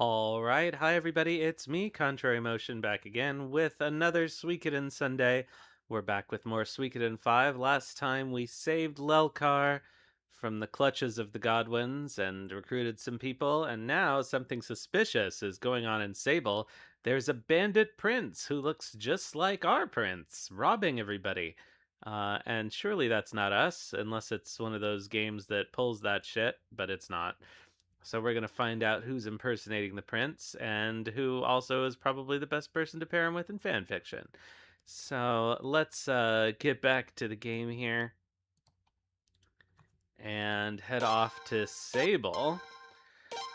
All right, hi everybody, it's me, Contrary Motion, back again with another Suikoden Sunday. We're back with more Suikoden 5. Last time we saved Lelkar from the clutches of the Godwins and recruited some people, and now something suspicious is going on in Sable. There's a bandit prince who looks just like our prince, robbing everybody. And surely that's not us, unless it's one of those games that pulls that shit, but it's not. So we're going to find out who's impersonating the prince and who also is probably the best person to pair him with in fanfiction. So let's get back to the game here and head off to Sable.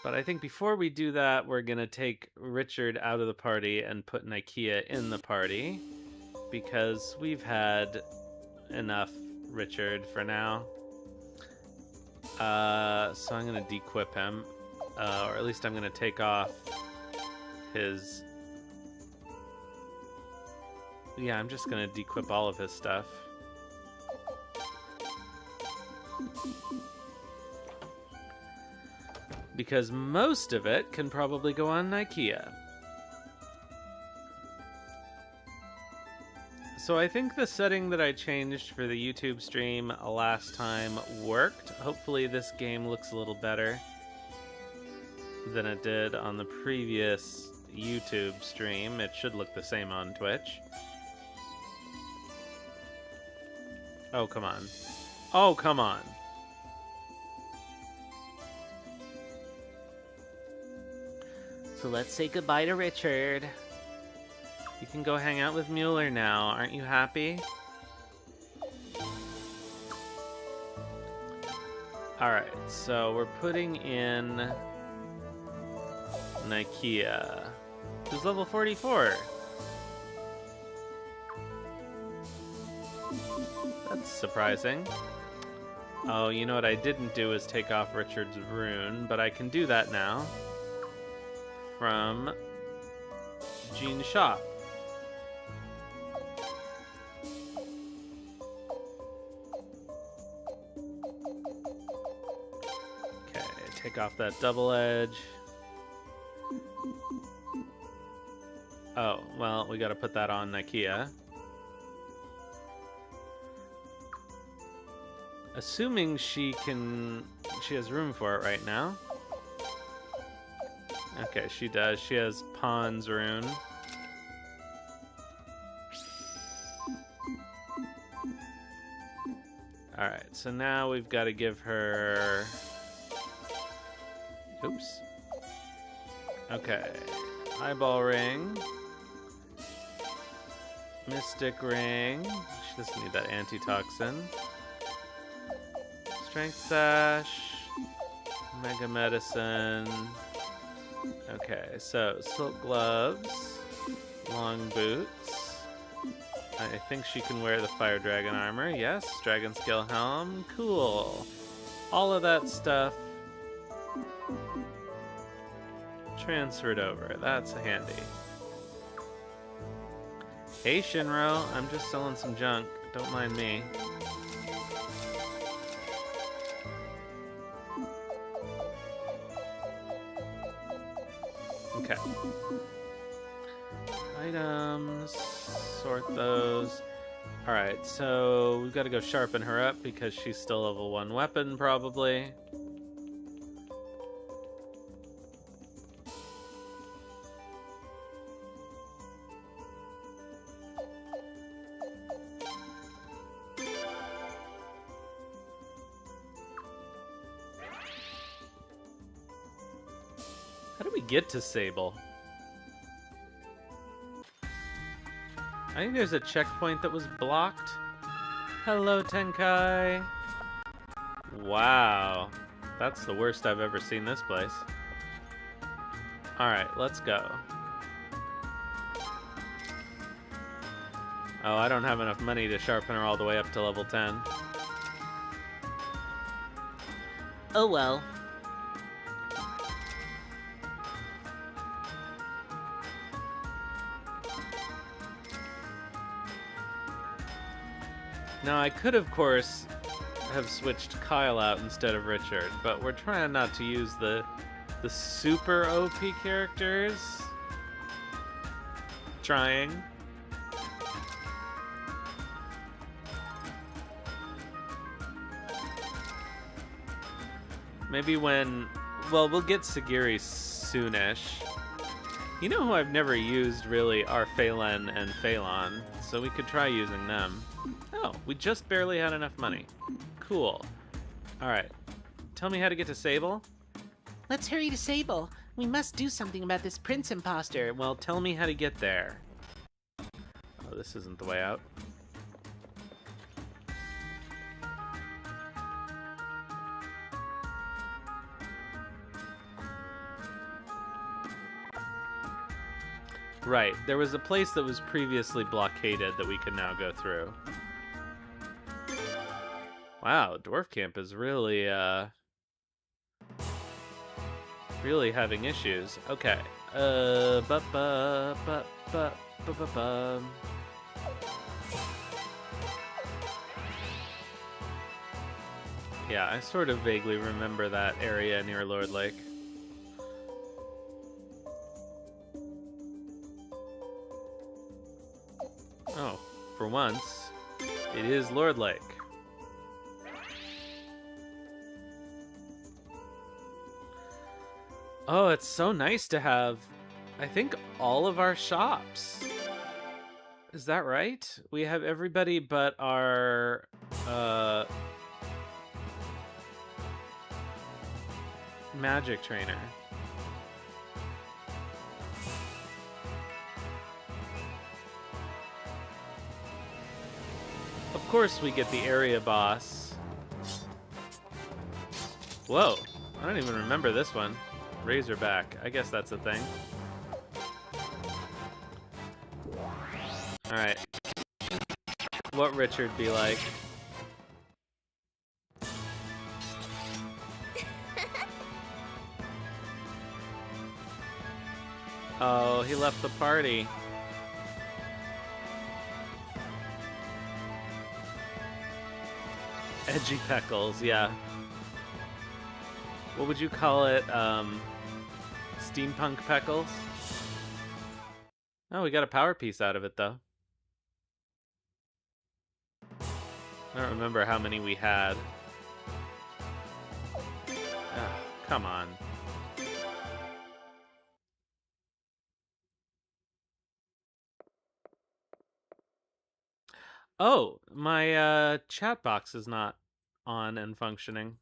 But I think before we do that, we're going to take Richard out of the party and put Nikea in the party because we've had enough Richard for now. So I'm going to dequip him, or at least I'm going to take off his... Yeah, I'm just going to dequip all of his stuff. Because most of it can probably go on Nikea. So I think the setting that I changed for the YouTube stream last time worked. Hopefully this game looks a little better than it did on the previous YouTube stream. It should look the same on Twitch. Oh, come on. Oh, come on. So let's say goodbye to Richard. You can go hang out with Mueller now. Aren't you happy? Alright, so we're putting in Nikea, who's level 44. That's surprising. Oh, you know what I didn't do is take off Richard's rune, but I can do that now from Jean's shop. Take off that double edge. Oh, well, we gotta put that on Nikea. Assuming she has room for it right now. Okay, she does. She has Pawn's rune. Alright, so now we've got to give her... Oops. Okay. Eyeball ring. Mystic ring. She doesn't need that antitoxin. Strength sash. Mega medicine. Okay, so silk gloves. Long boots. I think she can wear the fire dragon armor. Yes, dragon scale helm. Cool. All of that stuff transferred over. That's handy. Hey Shinro, I'm just selling some junk. Don't mind me. Okay. Items. Sort those. Alright, so we've got to go sharpen her up because she's still level 1 weapon, probably. How do we get to Sable? I think there's a checkpoint that was blocked. Hello, Tenkai. Wow. That's the worst I've ever seen this place. Alright, let's go. Oh, I don't have enough money to sharpen her all the way up to level 10. Oh well. Now, I could, of course, have switched Kyle out instead of Richard, but we're trying not to use the the super OP characters. Trying. Maybe when... Well, we'll get Sagiri soonish. You know who I've never used, really, are Faylen and Faylon, so we could try using them. Oh, we just barely had enough money. Cool. Alright. Tell me how to get to Sable? Let's hurry to Sable. We must do something about this prince imposter. Well, tell me how to get there. Oh, this isn't the way out. Right, there was a place that was previously blockaded that we can now go through. Wow, Dwarf Camp is really, really having issues. Okay. Yeah, I sort of vaguely remember that area near Lord Lake. Oh, for once, it is Lord Lake. Oh, it's so nice to have, I think, all of our shops. Is that right? We have everybody but our, magic trainer. Of course we get the area boss. Whoa, I don't even remember this one. Razorback, I guess that's a thing. Alright. What Richard be like? Oh, he left the party. Edgy Peckles, yeah. What would you call it? Steampunk Peckles? Oh, we got a power piece out of it, though. I don't remember how many we had. Ugh, come on. Oh, my chat box is not on and functioning.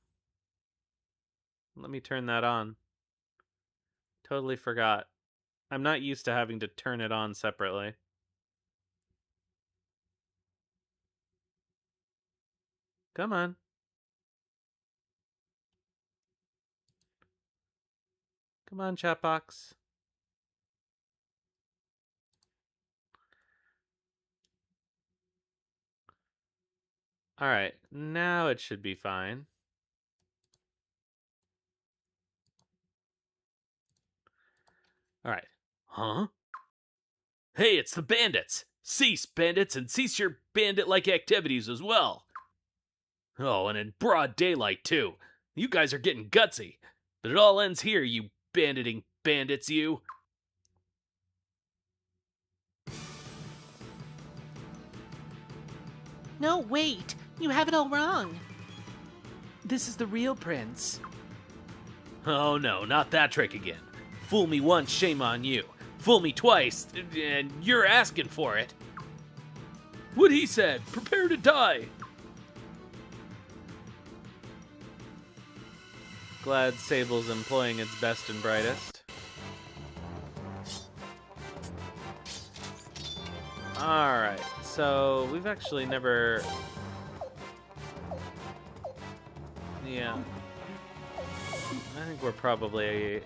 Let me turn that on. Totally forgot. I'm not used to having to turn it on separately. Come on. Come on, chat box. Alright, now it should be fine. Alright. Huh? Hey, it's the bandits! Cease, bandits, and cease your bandit-like activities as well! Oh, and in broad daylight, too. You guys are getting gutsy. But it all ends here, you banditing bandits, you. No, wait! You have it all wrong. This is the real prince. Oh no, not that trick again. Fool me once, shame on you. Fool me twice, and you're asking for it. What he said, prepare to die. Glad Sable's employing its best and brightest. Alright, so we've actually never... Yeah. I think we're probably...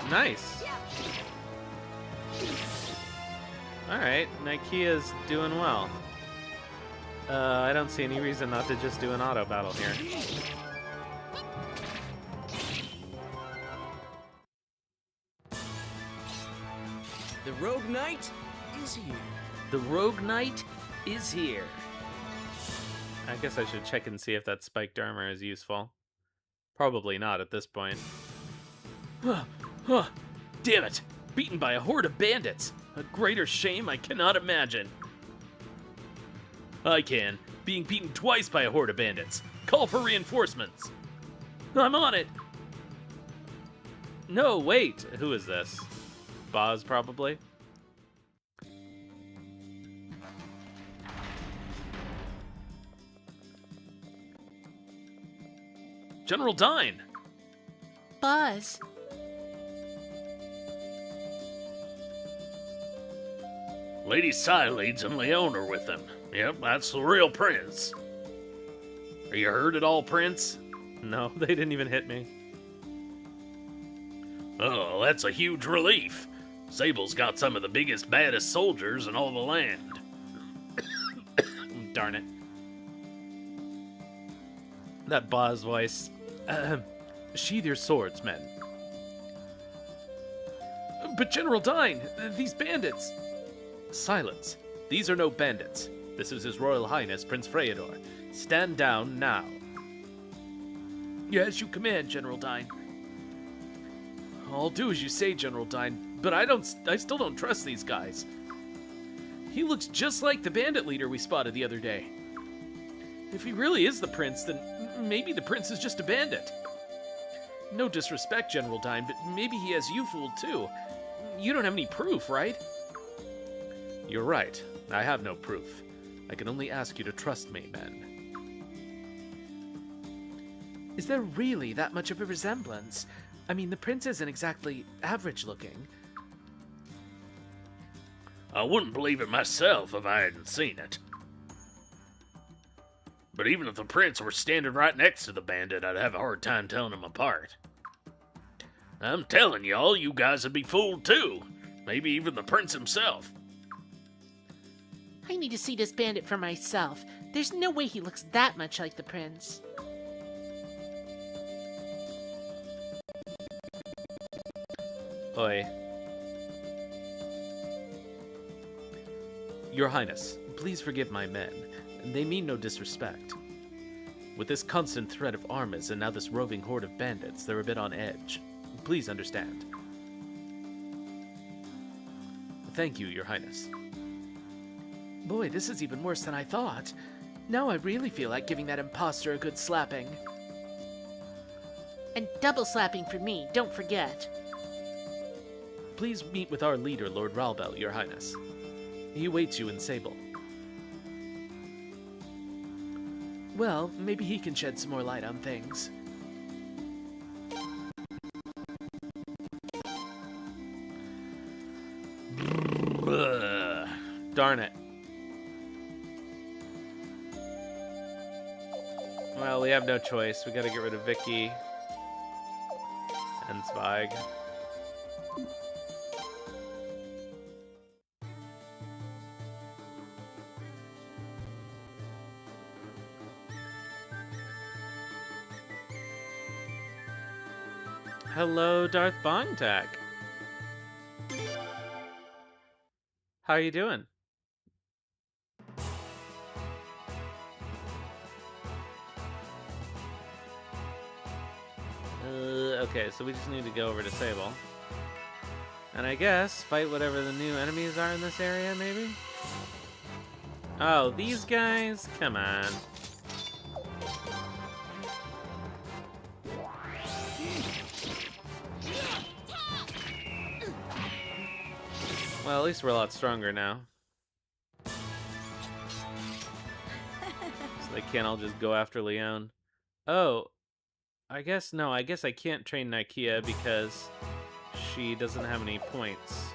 Nice! Alright, Nakia's doing well. I don't see any reason not to just do an auto battle here. The Rogue Knight is here. The Rogue Knight is here. I guess I should check and see if that spiked armor is useful. Probably not at this point. Huh. Damn it! Beaten by a horde of bandits! A greater shame I cannot imagine. I can. Being beaten twice by a horde of bandits. Call for reinforcements. I'm on it! No, wait! Who is this? Boz, probably? General Dine! Buzz. Lady Cyleads and Leon are with him. Yep, that's the real prince. Are you hurt at all, Prince? No, they didn't even hit me. Oh, that's a huge relief. Sable's got some of the biggest, baddest soldiers in all the land. Darn it. That Boz voice. Sheathe your swords, men. But General Dine, these bandits... Silence. These are no bandits. This is His Royal Highness, Prince Freydor. Stand down now. Yes, you command, General Dine. I'll do as you say, General Dine, but I still don't trust these guys. He looks just like the bandit leader we spotted the other day. If he really is the prince, then maybe the prince is just a bandit. No disrespect, General Dine, but maybe he has you fooled too. You don't have any proof, right? You're right. I have no proof. I can only ask you to trust me, men. Is there really that much of a resemblance? I mean, the prince isn't exactly average looking. I wouldn't believe it myself if I hadn't seen it. But even if the prince were standing right next to the bandit, I'd have a hard time telling them apart. I'm telling y'all, you guys would be fooled too. Maybe even the prince himself. I need to see this bandit for myself. There's no way he looks that much like the prince. Oi. Your Highness, please forgive my men. They mean no disrespect. With this constant threat of armies and now this roving horde of bandits, they're a bit on edge. Please understand. Thank you, Your Highness. Boy, this is even worse than I thought. Now I really feel like giving that imposter a good slapping. And double slapping for me, don't forget. Please meet with our leader, Lord Ralbel, Your Highness. He awaits you in Sable. Well, maybe he can shed some more light on things. Darn it. Well, we have no choice. We gotta get rid of Vicky and Zweig. Hello, Darth Bongtak. How are you doing? Okay, so we just need to go over to Sable. And I guess fight whatever the new enemies are in this area, maybe? Oh, these guys? Come on. Well, at least we're a lot stronger now. So they can't all just go after Leon. Oh, I guess I can't train Nakula because she doesn't have any points.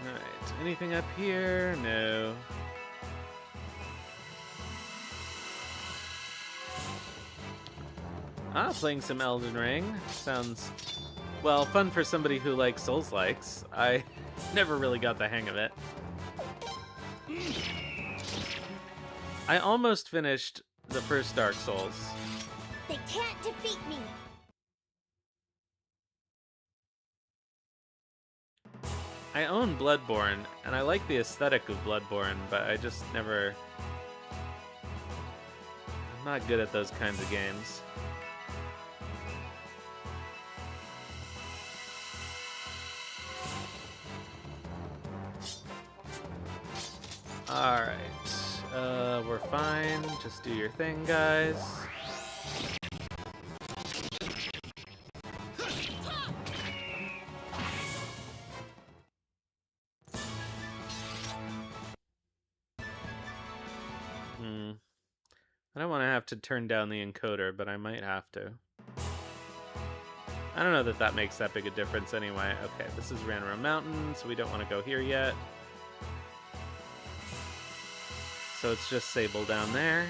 Alright, anything up here? No. Ah, playing some Elden Ring. Sounds, well, fun for somebody who likes Souls-likes. I never really got the hang of it. I almost finished the first Dark Souls. They can't defeat me. I own Bloodborne, and I like the aesthetic of Bloodborne, but I just never... I'm not good at those kinds of games. Alright. We're fine. Just do your thing, guys. I don't want to have to turn down the encoder, but I might have to. I don't know that that makes that big a difference anyway. Okay, this is Ranro Mountain, so we don't want to go here yet. So it's just Sable down there.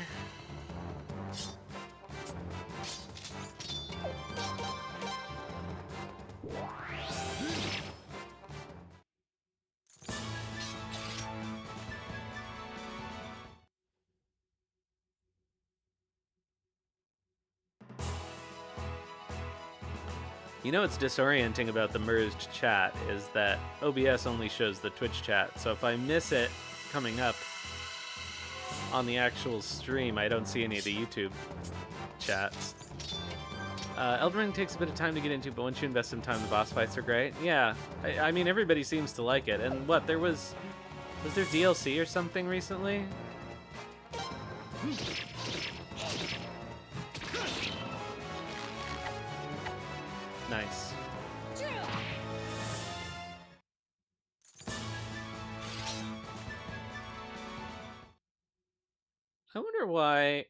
You know what's disorienting about the merged chat is that OBS only shows the Twitch chat, so if I miss it coming up on the actual stream, I don't see any of the YouTube chats. Elden Ring takes a bit of time to get into, but once you invest some time, the boss fights are great. Yeah, I mean, everybody seems to like it. And what, was there DLC or something recently? Nice. I wonder why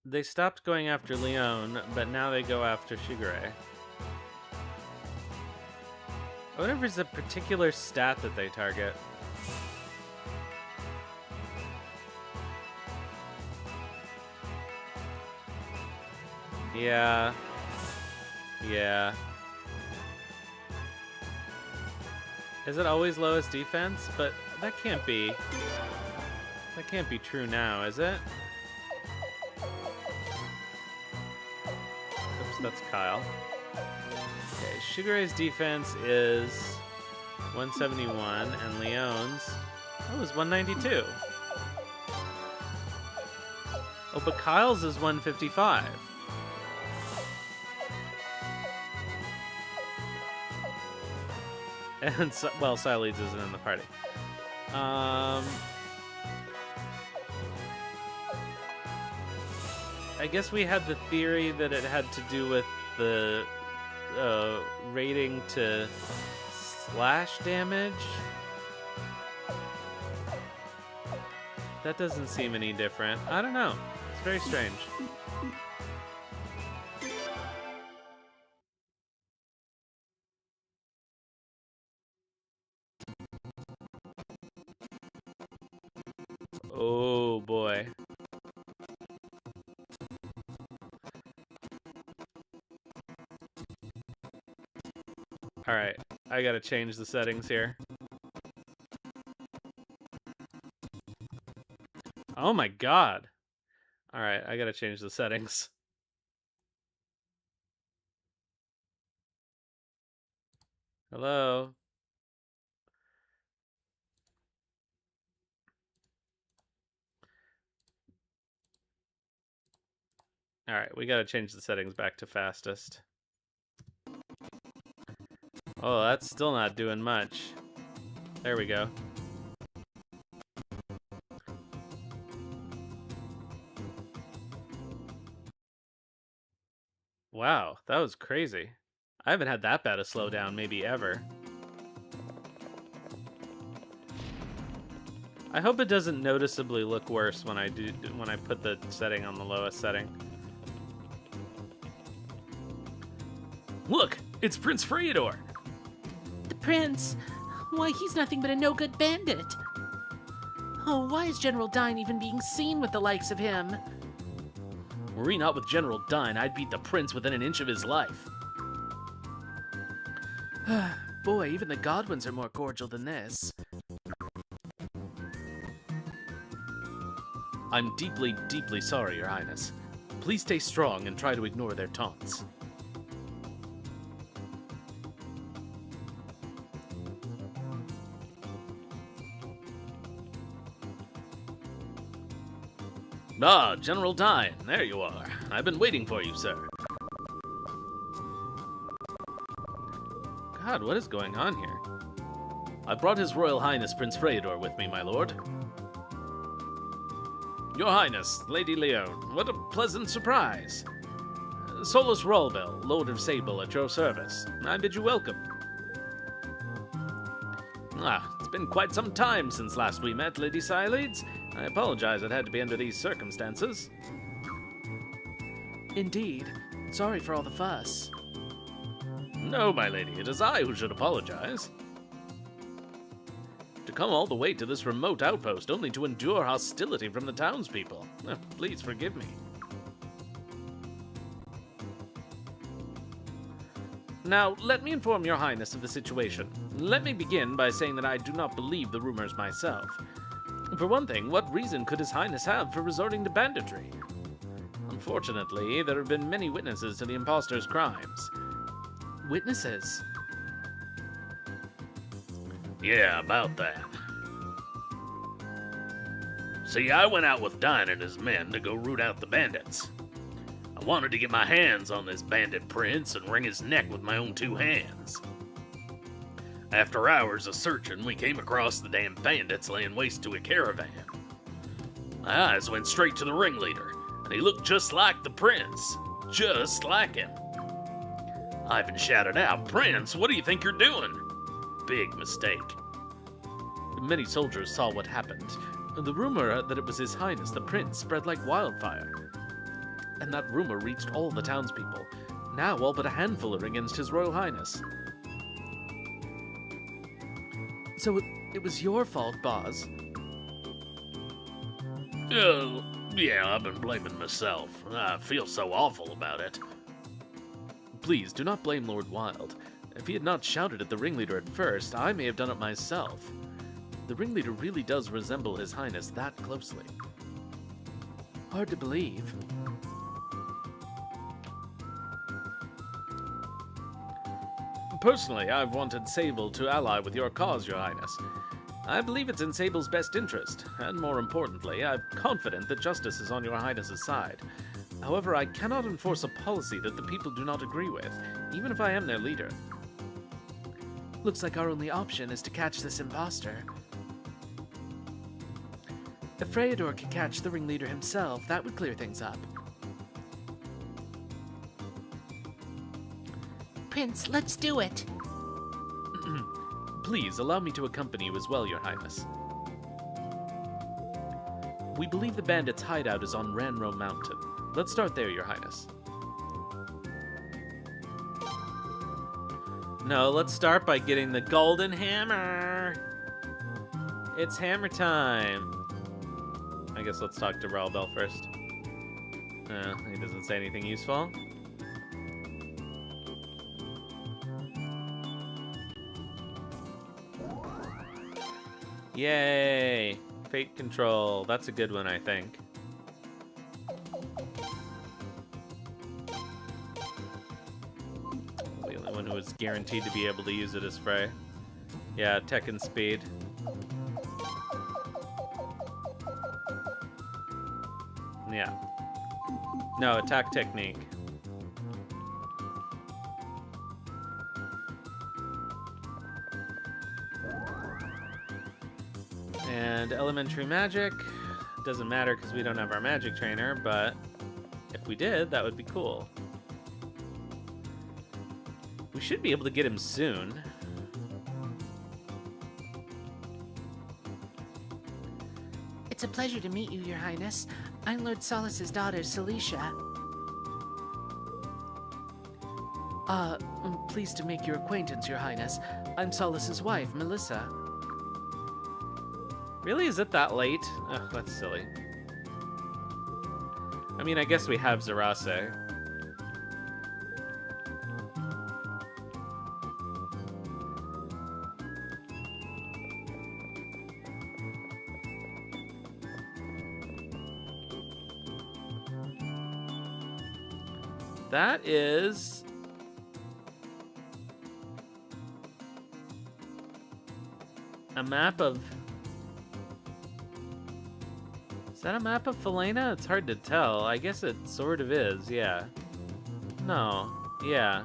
they stopped going after Leon, but now they go after Sagiri. I wonder if there's a particular stat that they target. Yeah. Yeah. Is it always lowest defense? But that can't be true now, is it? Oops, that's Kyle. Okay, Shiguri's defense is 171, and Leon's is 192. Oh, but Kyle's is 155. And, well, Sileeds isn't in the party. I guess we had the theory that it had to do with the rating to slash damage. That doesn't seem any different. I don't know. It's very strange. Oh boy. Alright, I gotta change the settings here. Oh my god. Alright, I gotta change the settings. Hello? Alright, we gotta change the settings back to fastest. Oh, that's still not doing much. There we go. Wow, that was crazy. I haven't had that bad a slowdown maybe ever. I hope it doesn't noticeably look worse when I put the setting on the lowest setting. Look, it's Prince Freydor. The prince? Why, he's nothing but a no-good bandit. Oh, why is General Dine even being seen with the likes of him? Were we not with General Dine, I'd beat the prince within an inch of his life. Boy, even the Godwins are more cordial than this. I'm deeply, deeply sorry, Your Highness. Please stay strong and try to ignore their taunts. Ah, General Dine, there you are. I've been waiting for you, sir. God, what is going on here? I brought His Royal Highness Prince Freydor with me, my lord. Your Highness, Lady Leone, what a pleasant surprise. Solus Rollbell, Lord of Sable, at your service. I bid you welcome. It's been quite some time since last we met, Lady Siledes. I apologize it had to be under these circumstances. Indeed. Sorry for all the fuss. No, my lady, it is I who should apologize. To come all the way to this remote outpost only to endure hostility from the townspeople. Please forgive me. Now, let me inform your highness of the situation. Let me begin by saying that I do not believe the rumors myself. For one thing, what reason could his highness have for resorting to banditry? Unfortunately, there have been many witnesses to the impostor's crimes. Witnesses? Yeah, about that. See, I went out with Dine and his men to go root out the bandits. I wanted to get my hands on this bandit prince and wring his neck with my own two hands. After hours of searching, we came across the damn bandits laying waste to a caravan. My eyes went straight to the ringleader, and he looked just like the prince. Just like him. I even shouted out, "Prince, what do you think you're doing?" Big mistake. Many soldiers saw what happened. The rumor that it was His Highness the Prince spread like wildfire. And that rumor reached all the townspeople. Now all but a handful are against His Royal Highness. So it was your fault, Boz? Yeah, I've been blaming myself. I feel so awful about it. Please, do not blame Lord Wilde. If he had not shouted at the ringleader at first, I may have done it myself. The ringleader really does resemble His Highness that closely. Hard to believe. Personally, I've wanted Sable to ally with your cause, Your Highness. I believe it's in Sable's best interest, and more importantly, I'm confident that justice is on Your Highness's side. However, I cannot enforce a policy that the people do not agree with, even if I am their leader. Looks like our only option is to catch this imposter. If Freydor could catch the ringleader himself, that would clear things up. Prince, let's do it. Please, allow me to accompany you as well, Your Highness. We believe the bandits' hideout is on Ranro Mountain. Let's start there, Your Highness. No, let's start by getting the golden hammer. It's hammer time. I guess let's talk to Ralbell first. He doesn't say anything useful. Yay! Fate control. That's a good one, I think. The only one who is guaranteed to be able to use it is Frey. Yeah, tech and speed. Yeah. No, attack technique. And elementary magic. Doesn't matter because we don't have our magic trainer, but if we did, that would be cool. We should be able to get him soon. It's a pleasure to meet you, Your Highness. I'm Lord Solus's daughter, Celicia. I'm pleased to make your acquaintance, Your Highness. I'm Solus's wife, Melissa. Really? Is it that late? Ugh, that's silly. I mean, I guess we have Zarase. That is... a map of... Is that a map of Faylen? It's hard to tell. I guess it sort of is, yeah. No, yeah.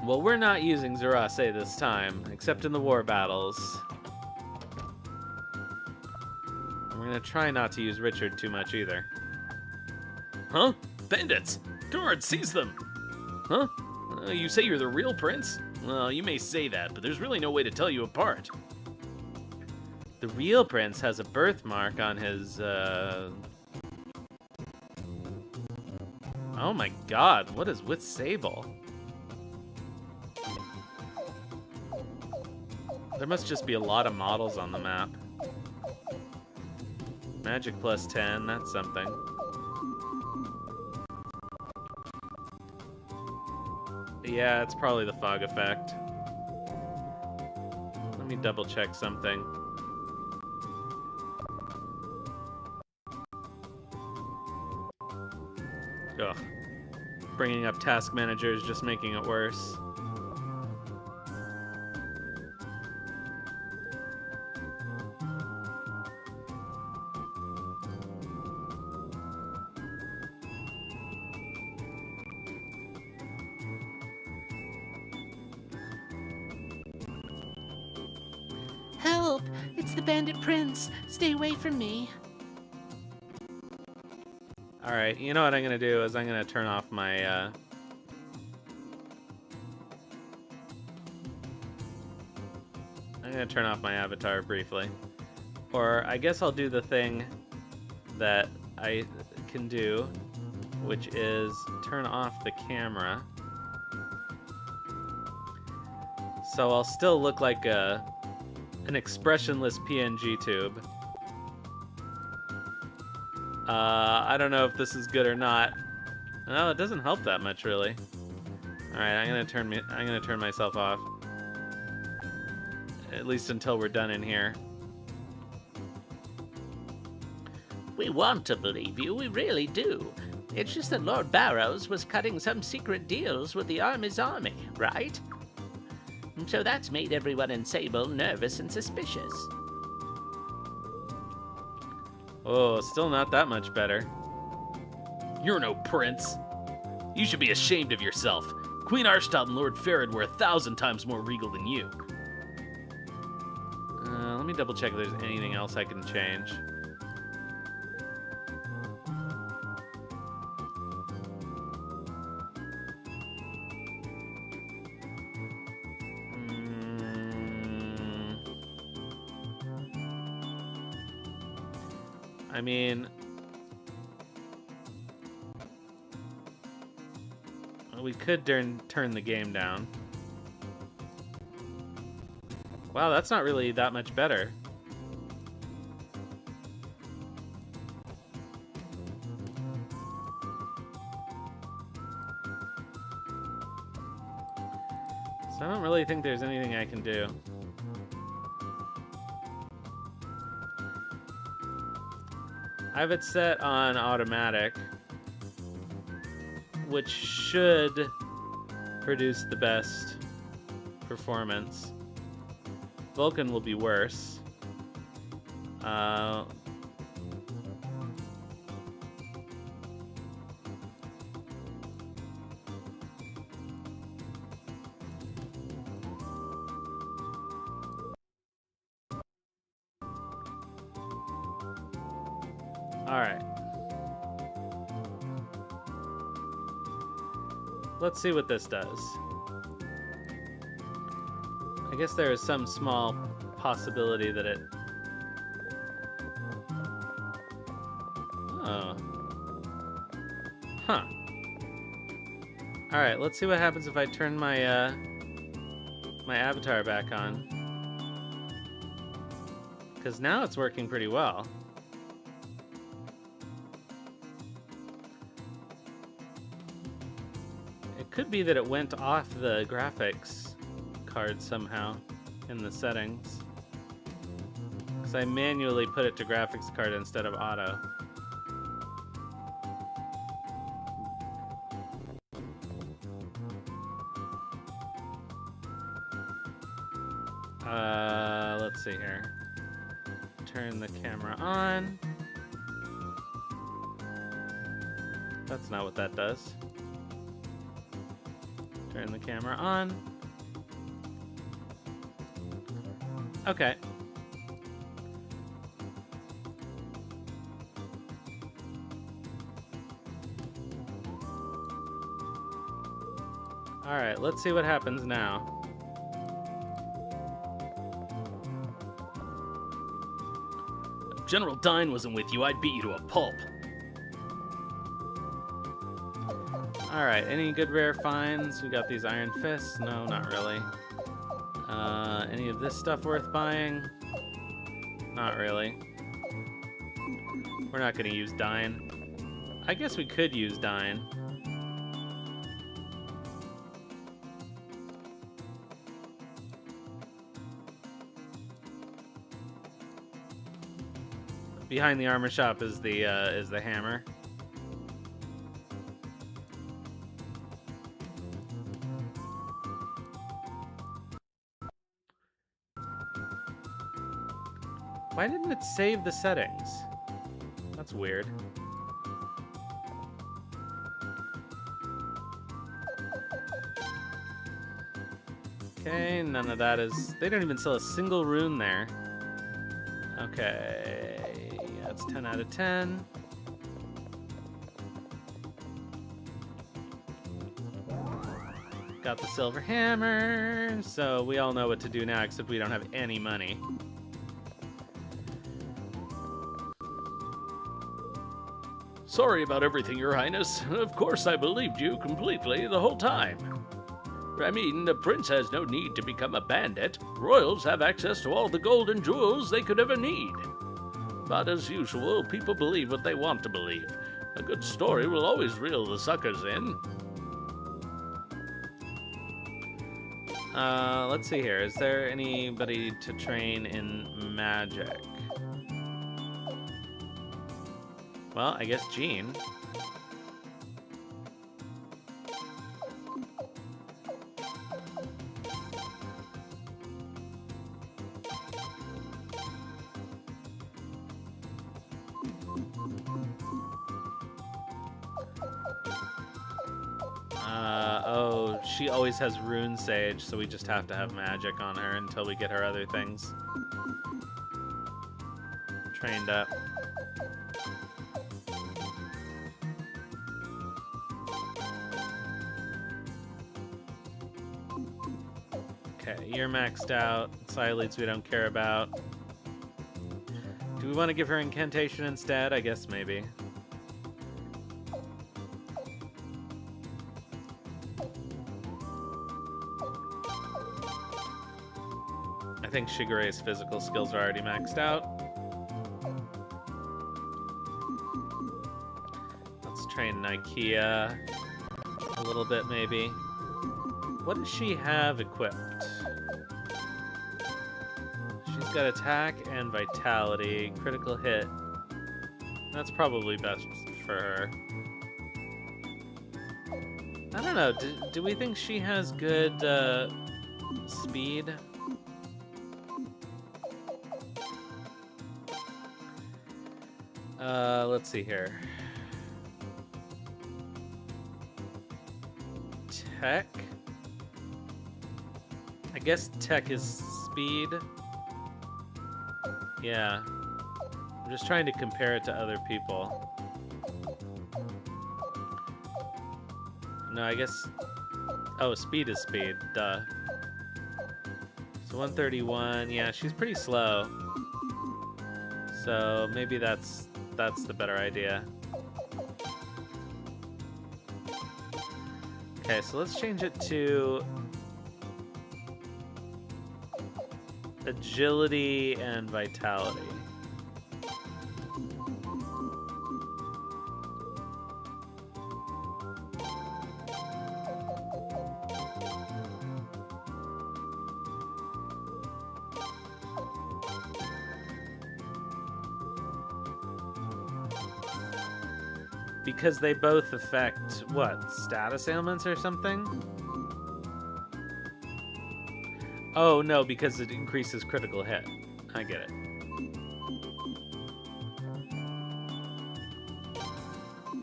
Well, we're not using Zurase this time, except in the war battles. We're gonna try not to use Richard too much either. Huh? Bandits! Guard, seize them! Huh? You say you're the real prince? Well, you may say that, but there's really no way to tell you apart. The real prince has a birthmark on his, Oh my god, what is with Sable? There must just be a lot of models on the map. Magic plus 10, that's something. Yeah, it's probably the fog effect. Let me double check something. Ugh. Bringing up task manager is just making it worse. Help! It's the Bandit Prince! Stay away from me! Alright, you know what I'm gonna do is I'm gonna turn off my, I'm gonna turn off my avatar briefly. Or I guess I'll do the thing that I can do, which is turn off the camera. So I'll still look like an expressionless PNG tube. I don't know if this is good or not. No, it doesn't help that much, really. All right, I'm gonna turn myself off. At least until we're done in here. We want to believe you, we really do. It's just that Lord Barrows was cutting some secret deals with the Army's army, right? So that's made everyone in Sable nervous and suspicious. Oh, still not that much better. You're no prince. You should be ashamed of yourself. Queen Arshtat and Lord Farad were 1,000 times more regal than you. Let me double check if there's anything else I can change. I mean, we could turn the game down. Wow, that's not really that much better. So I don't really think there's anything I can do. I have it set on automatic, which should produce the best performance. Vulcan will be worse. Alright. Let's see what this does. I guess there is some small possibility that it... Oh. Huh. Alright, let's see what happens if I turn my, my avatar back on. Because now it's working pretty well. It could be that it went off the graphics card somehow in the settings. Because I manually put it to graphics card instead of auto. Let's see here. turn the camera on. That's not what that does. Turn the camera on. Okay. Alright, let's see what happens now. If General Dine wasn't with you, I'd beat you to a pulp. Alright, any good rare finds? We got these iron fists? No, not really. Any of this stuff worth buying? Not really. We're not going to use Dine. I guess we could use Dine. Behind the armor shop is the hammer. Why didn't it save the settings? That's weird. Okay, none of that is... They don't even sell a single rune there. Okay, that's 10 out of 10. Got the silver hammer, so we all know what to do now, except we don't have any money. Sorry about everything, Your Highness. Of course I believed you completely the whole time. I mean, the prince has no need to become a bandit. Royals have access to all the gold and jewels they could ever need. But as usual, people believe what they want to believe. A good story will always reel the suckers in. Let's see here. Is there anybody to train in magic? Well, I guess Jean. Oh, she always has Rune Sage, so we just have to have magic on her until we get her other things trained up. Okay, you're maxed out. Sileads we don't care about. Do we want to give her incantation instead? I guess maybe. I think Shigure's physical skills are already maxed out. Let's train Nikea a little bit, maybe. What does she have equipped? She's got attack and vitality, critical hit. That's probably best for her. I don't know, do we think she has good speed? Let's see here. Tech? I guess tech is speed. Yeah. I'm just trying to compare it to other people. No, I guess... Oh, speed is speed. Duh. So 131. Yeah, she's pretty slow. So maybe that's the better idea. Okay, so let's change it to agility and vitality. Because they both affect, what, status ailments or something? Oh, no, because it increases critical hit. I get it.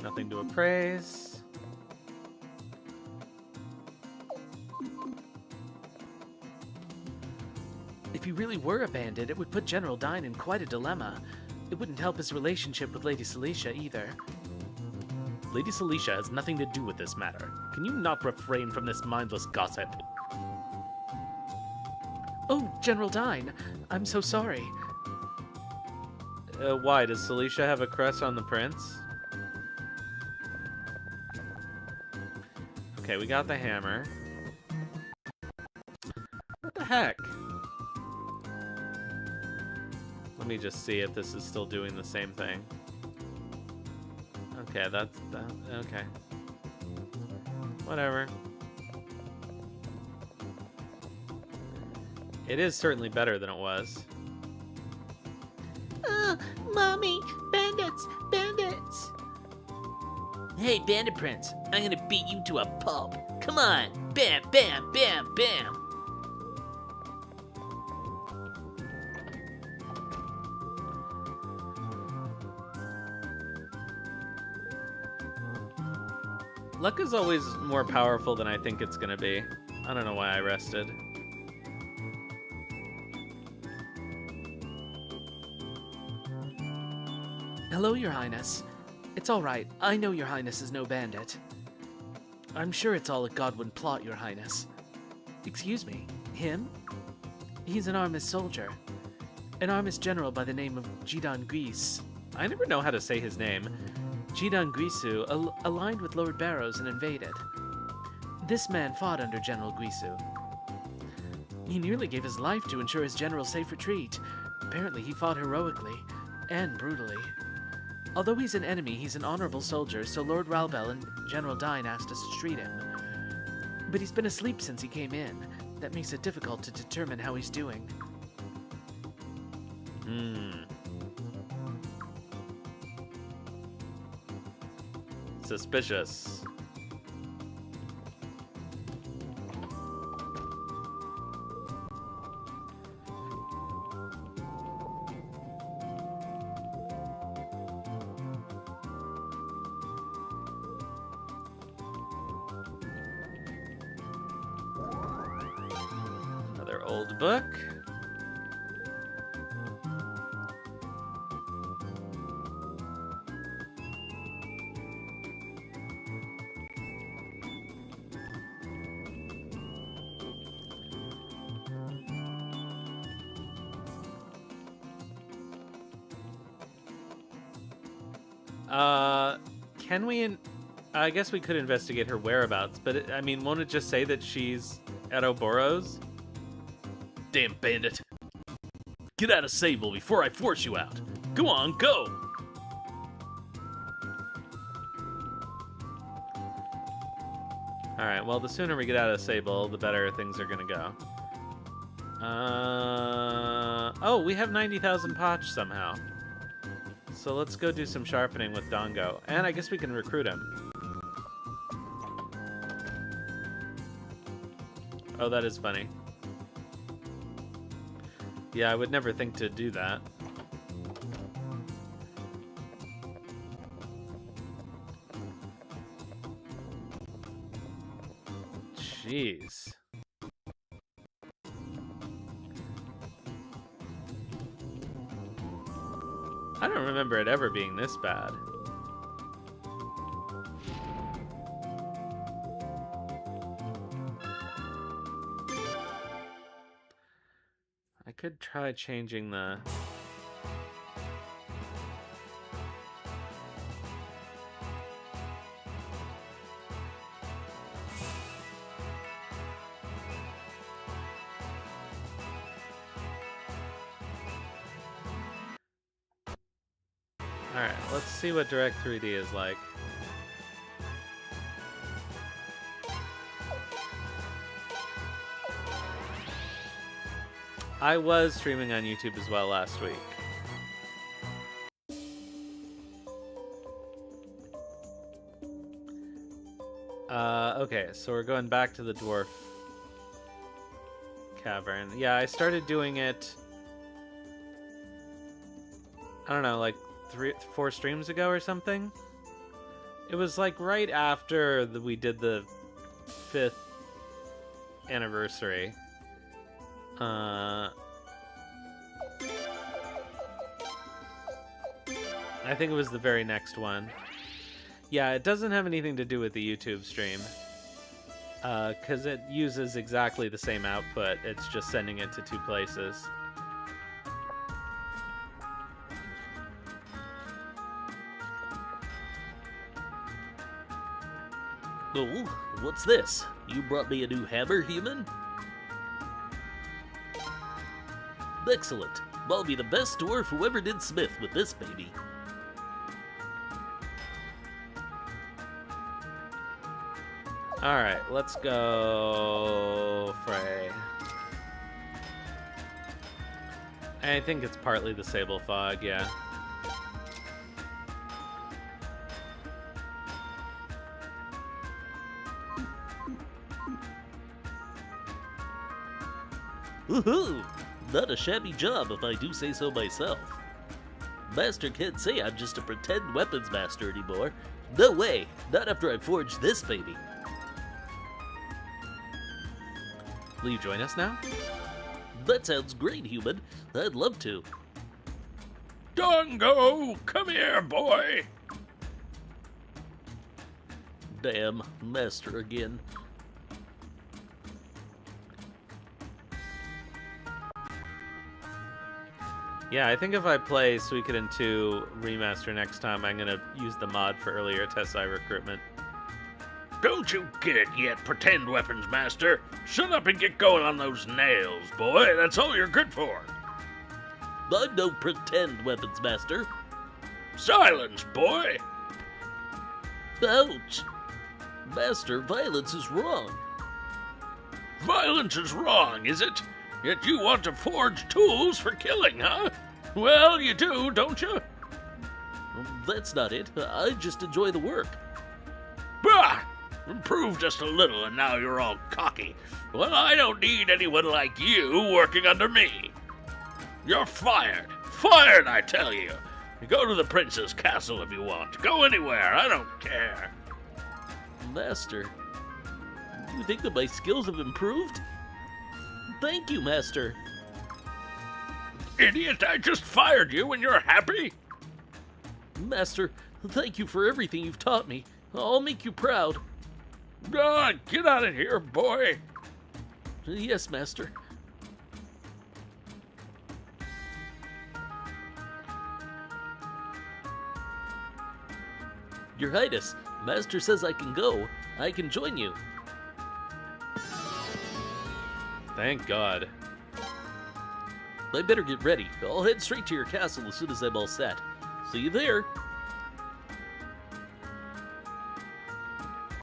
Nothing to appraise. If he really were a bandit, it would put General Dine in quite a dilemma. It wouldn't help his relationship with Lady Celicia either. Lady Celicia has nothing to do with this matter. Can you not refrain from this mindless gossip? Oh, General Dine, I'm so sorry. Why? Does Celicia have a crush on the prince? Okay, we got the hammer. What the heck? Let me just see if this is still doing the same thing. Okay, that's that. Okay. Whatever. It is certainly better than it was. Mommy! Bandits! Bandits! Hey, Bandit Prince, I'm gonna beat you to a pulp. Come on! Bam, bam, bam, bam! Luck is always more powerful than I think it's gonna be. I don't know why I rested. Hello, Your Highness. It's all right. I know Your Highness is no bandit. I'm sure it's all a Godwin plot, Your Highness. Excuse me, him? He's an Armis soldier. An Armis general by the name of Jidan Gris. I never know how to say his name. Jidan Grisu aligned with Lord Barrows and invaded. This man fought under General Grisu. He nearly gave his life to ensure his general's safe retreat. Apparently he fought heroically and brutally. Although he's an enemy, he's an honorable soldier, so Lord Ralbel and General Dine asked us to treat him. But he's been asleep since he came in. That makes it difficult to determine how he's doing. Suspicious. Another old book. Can we... I guess we could investigate her whereabouts, but I mean, won't it just say that she's at Oboros? Damn bandit. Get out of Sable before I force you out. Go on, go! Alright, well, the sooner we get out of Sable, the better things are gonna go. Oh, we have 90,000 potch somehow. So let's go do some sharpening with Dongo. And I guess we can recruit him. Oh, that is funny. Yeah, I would never think to do that. Jeez. I don't remember it ever being this bad. I could try changing the... Alright, let's see what Direct 3D is like. I was streaming on YouTube as well last week. Okay, so we're going back to the dwarf cavern. Yeah, I started doing it, I don't know, like 4 streams ago or something. It was like right after we did the 5th anniversary. I think it was the very next one. Yeah, it doesn't have anything to do with the YouTube stream. Because it uses exactly the same output. It's just sending it to 2 places. Oh, what's this? You brought me a new hammer, human? Excellent. I'll be the best dwarf who ever did smith with this baby. Alright, let's go Frey. I think it's partly the Sable fog, yeah. Woohoo! Not a shabby job if I do say so myself. Master can't say I'm just a pretend weapons master anymore. No way! Not after I forged this baby. Will you join us now? That sounds great, human. I'd love to. Dongo! Come here, boy! Damn, master again. Yeah, I think if I play Suikoden 2 Remaster next time, I'm gonna use the mod for earlier Tessai recruitment. Don't you get it yet, pretend weapons master. Shut up and get going on those nails, boy. That's all you're good for. I'm no pretend weapons master. Silence, boy. Ouch! Master, violence is wrong. Violence is wrong, is it? Yet you want to forge tools for killing, huh? Well, you do, don't you? That's not it. I just enjoy the work. Bah! Improved just a little and now you're all cocky. Well, I don't need anyone like you working under me. You're fired. Fired, I tell you. Go to the prince's castle if you want. Go anywhere, I don't care. Master, do you think that my skills have improved? Thank you, Master. Idiot, I just fired you and you're happy? Master, thank you for everything you've taught me. I'll make you proud. Get out of here, boy. Yes, Master. Your Highness, Master says I can go. I can join you. Thank God. I better get ready. I'll head straight to your castle as soon as I'm all set. See you there.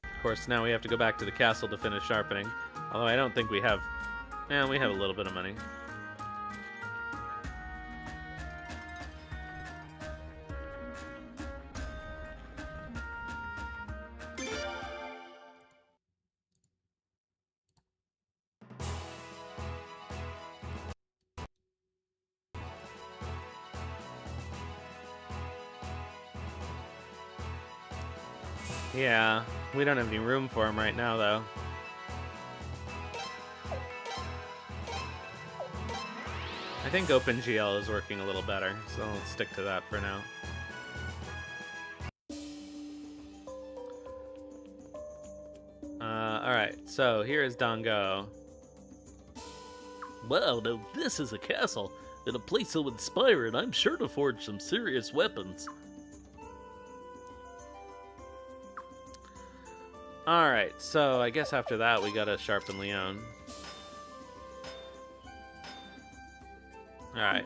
Of course, now we have to go back to the castle to finish sharpening. Although I don't think we have... Yeah, we have a little bit of money. Yeah, we don't have any room for him right now, though. I think OpenGL is working a little better, so let's stick to that for now. Alright, so here is Dongo. Wow, now this is a castle, and a place so inspiring. I'm sure to forge some serious weapons. Alright, so I guess after that we gotta sharpen Leon. Alright,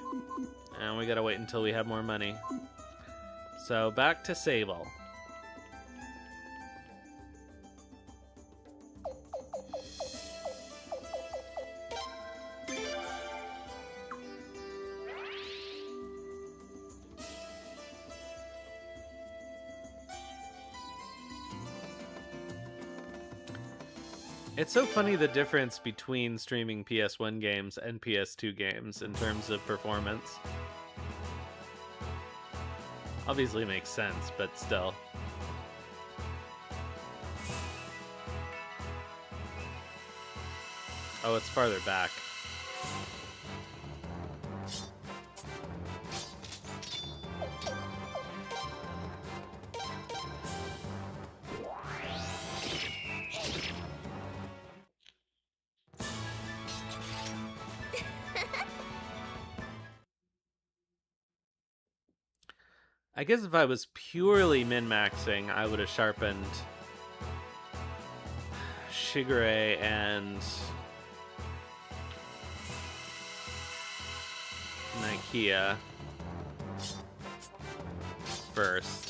and we gotta wait until we have more money. So back to Sable. It's so funny the difference between streaming PS1 games and PS2 games in terms of performance. Obviously it makes sense, but still. Oh, it's farther back. I guess if I was purely min-maxing, I would have sharpened Shigure and Nakia first.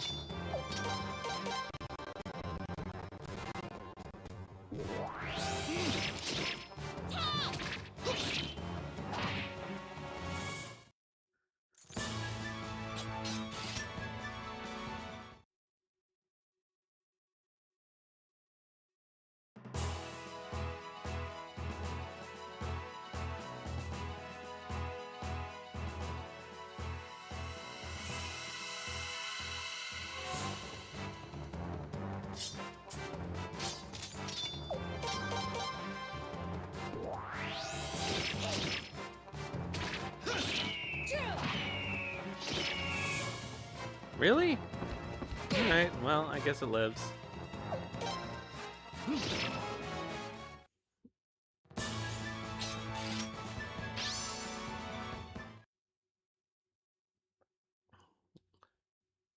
Really? Alright, well, I guess it lives.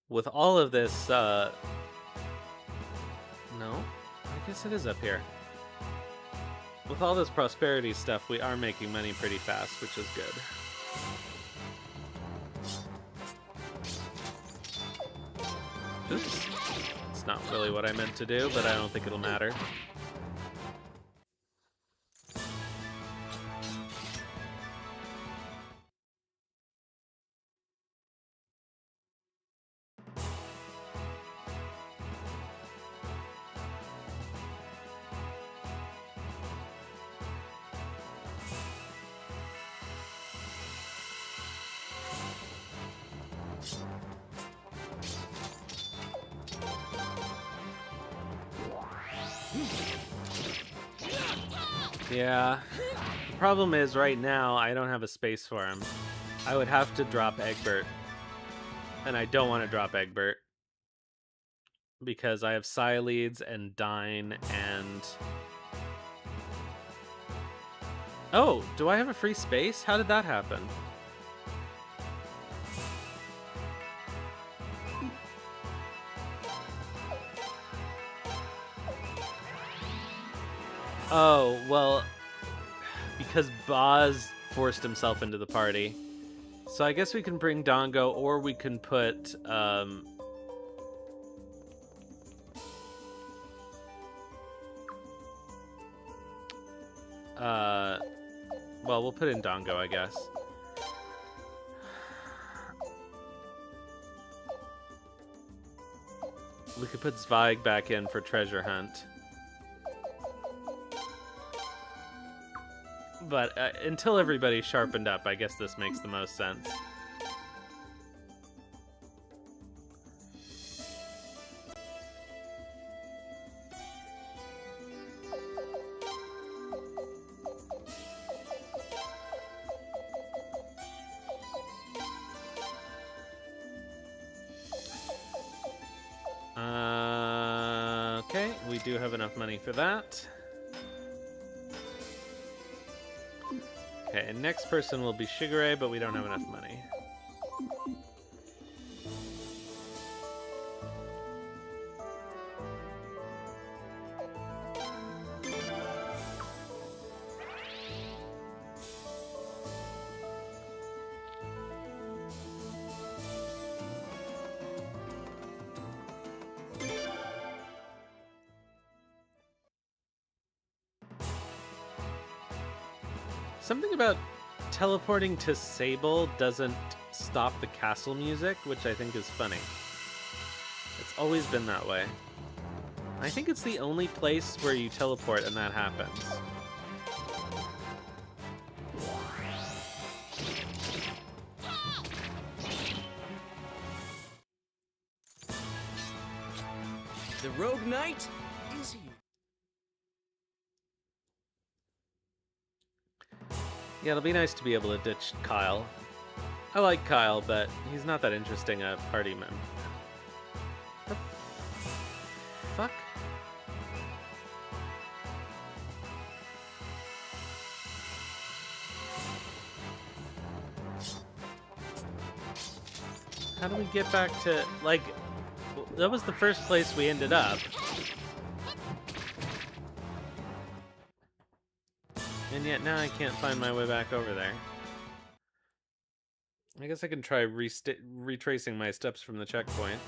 With all of this, no? I guess it is up here. With all this prosperity stuff, we are making money pretty fast, which is good. Oops. It's not really what I meant to do, but I don't think it'll matter. Yeah. The problem is, right now, I don't have a space for him. I would have to drop Egbert. And I don't want to drop Egbert. Because I have Psyleads and Dine and... Oh, do I have a free space? How did that happen? Oh, well, because Boz forced himself into the party. So I guess we can bring Dongo, or we can put, well, we'll put in Dongo, I guess. We could put Zweig back in for Treasure Hunt. But until everybody's sharpened up, I guess this makes the most sense. Okay, we do have enough money for that. Okay, next person will be Shigure, but we don't have enough money. Something about teleporting to Sable doesn't stop the castle music, which I think is funny. It's always been that way. I think it's the only place where you teleport and that happens. The Rogue Knight is here. Yeah, it'll be nice to be able to ditch Kyle. I like Kyle, but he's not that interesting a party member. The fuck? How do we get back to, like, that was the first place we ended up. And yet now I can't find my way back over there. I guess I can try retracing my steps from the checkpoint.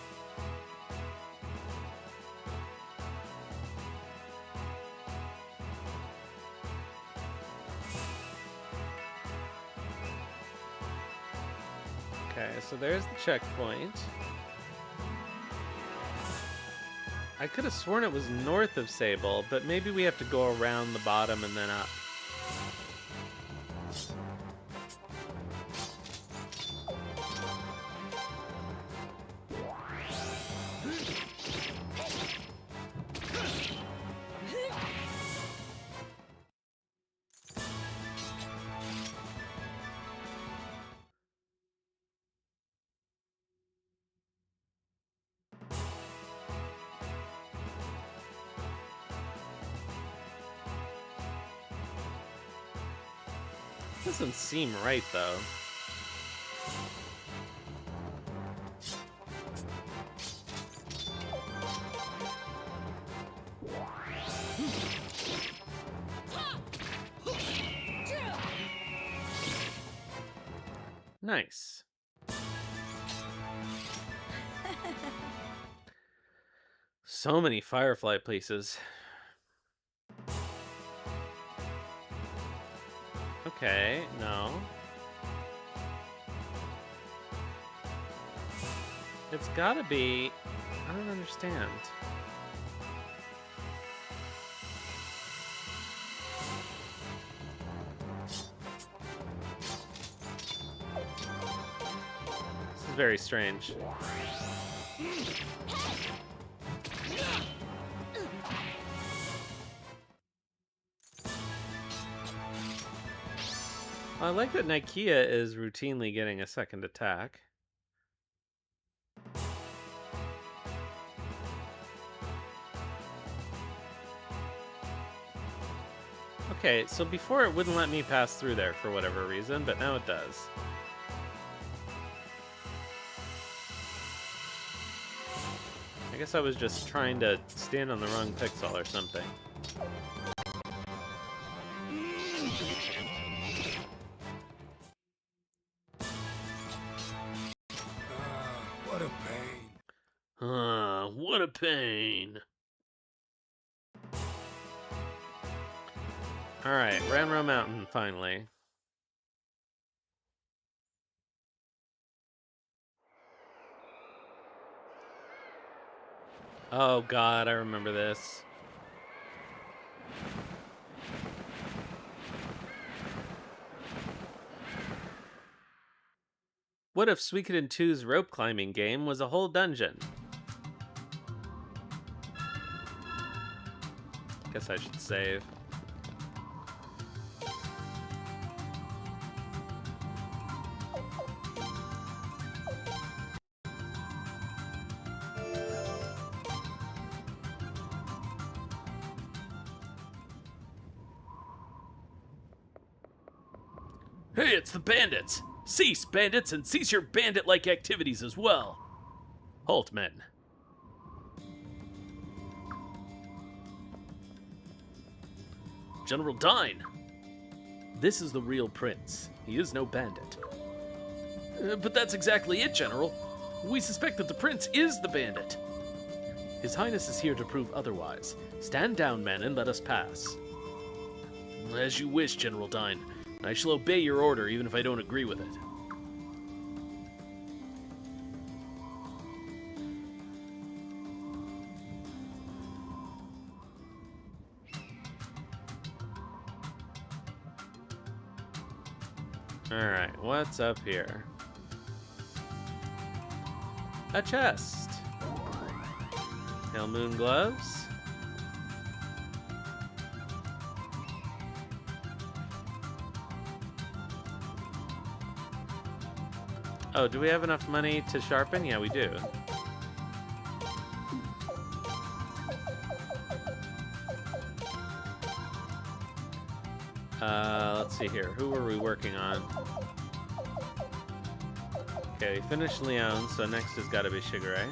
Okay, so there's the checkpoint. I could have sworn it was north of Sable, but maybe we have to go around the bottom and then up. Doesn't seem right, though. Nice. So many Firefly places. Okay, no. It's gotta be... I don't understand. This is very strange. I like that Nakula is routinely getting a second attack. Okay, so before it wouldn't let me pass through there for whatever reason, but now it does. I guess I was just trying to stand on the wrong pixel or something. What a pain. What a pain. Alright, Ranro Mountain, finally. Oh god, I remember this. What if Suikoden 2's rope climbing game was a whole dungeon? Guess I should save. Hey, it's the bandits! Cease, bandits, and cease your bandit-like activities as well. Halt, men. General Dine! This is the real prince. He is no bandit. But that's exactly it, General. We suspect that the prince is the bandit. His Highness is here to prove otherwise. Stand down, men, and let us pass. As you wish, General Dine. I shall obey your order even if I don't agree with it. Alright, what's up here? A chest. Pale moon gloves. Oh, do we have enough money to sharpen? Yeah, we do. Let's see here. Who were we working on? Okay, we finished Leon, so next has got to be Sagiri.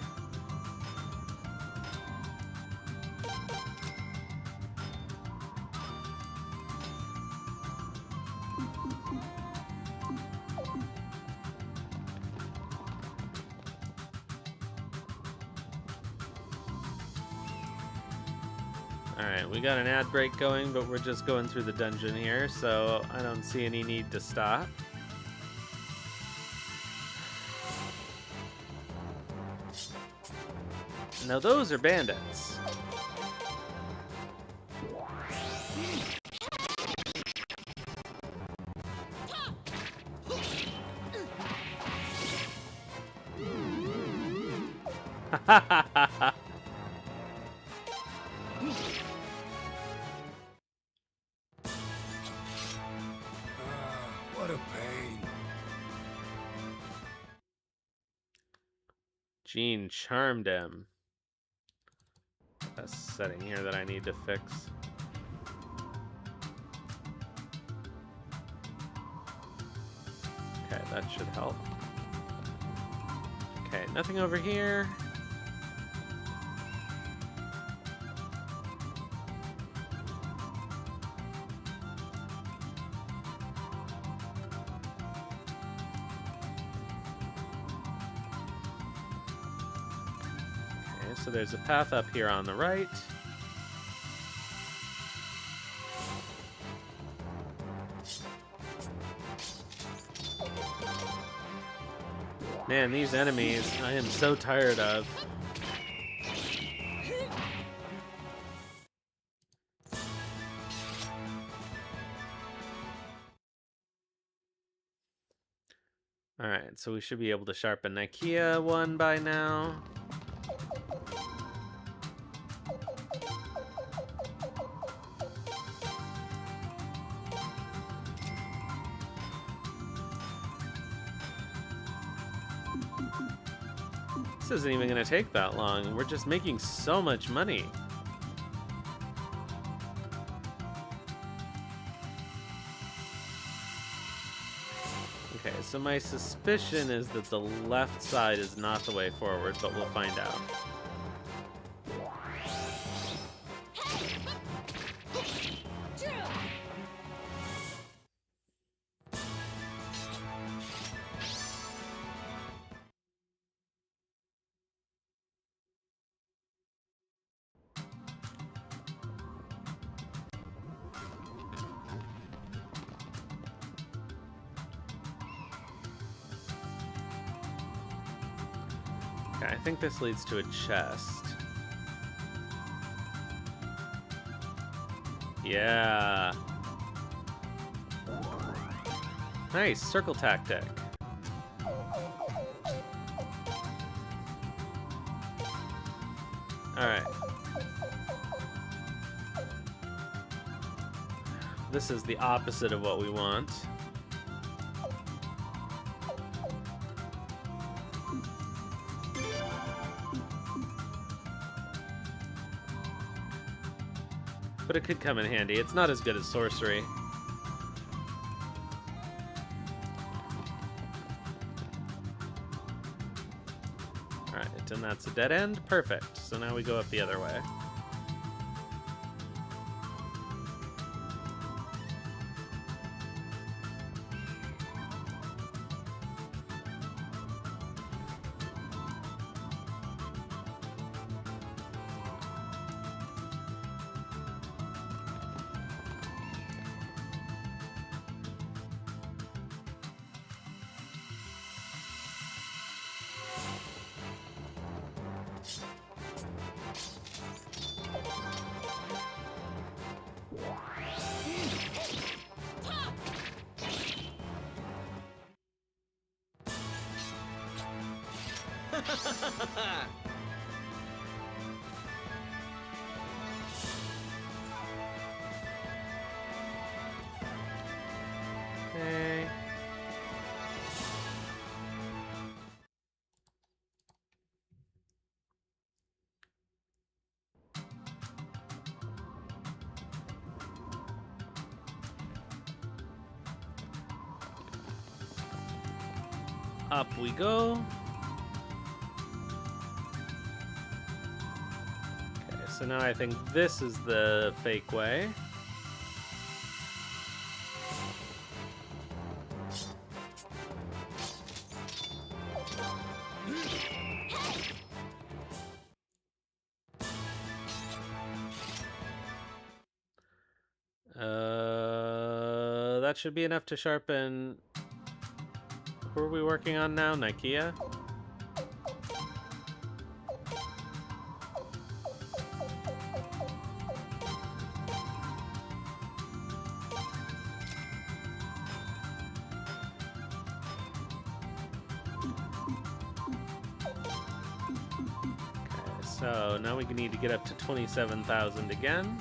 Alright, we got an ad break going, but we're just going through the dungeon here, so I don't see any need to stop. Now those are bandits. Ha ha ha ha! What a pain. Gene charmed him. A setting here that I need to fix. Okay, that should help. Okay, nothing over here. So there's a path up here on the right. Man, these enemies, I am so tired of. Alright, so we should be able to sharpen Nakula one by now. This isn't even going to take that long. We're just making so much money. Okay, so my suspicion is that the left side is not the way forward, but we'll find out. Okay, I think this leads to a chest. Yeah. Nice, circle tactic. Alright. This is the opposite of what we want. But it could come in handy. It's not as good as sorcery. Alright, and that's a dead end. Perfect. So now we go up the other way. Okay. Up we go. Okay, so now I think this is the fake way. That should be enough to sharpen. Who are we working on now? Nikea? Okay, so now we need to get up to 27,000 again.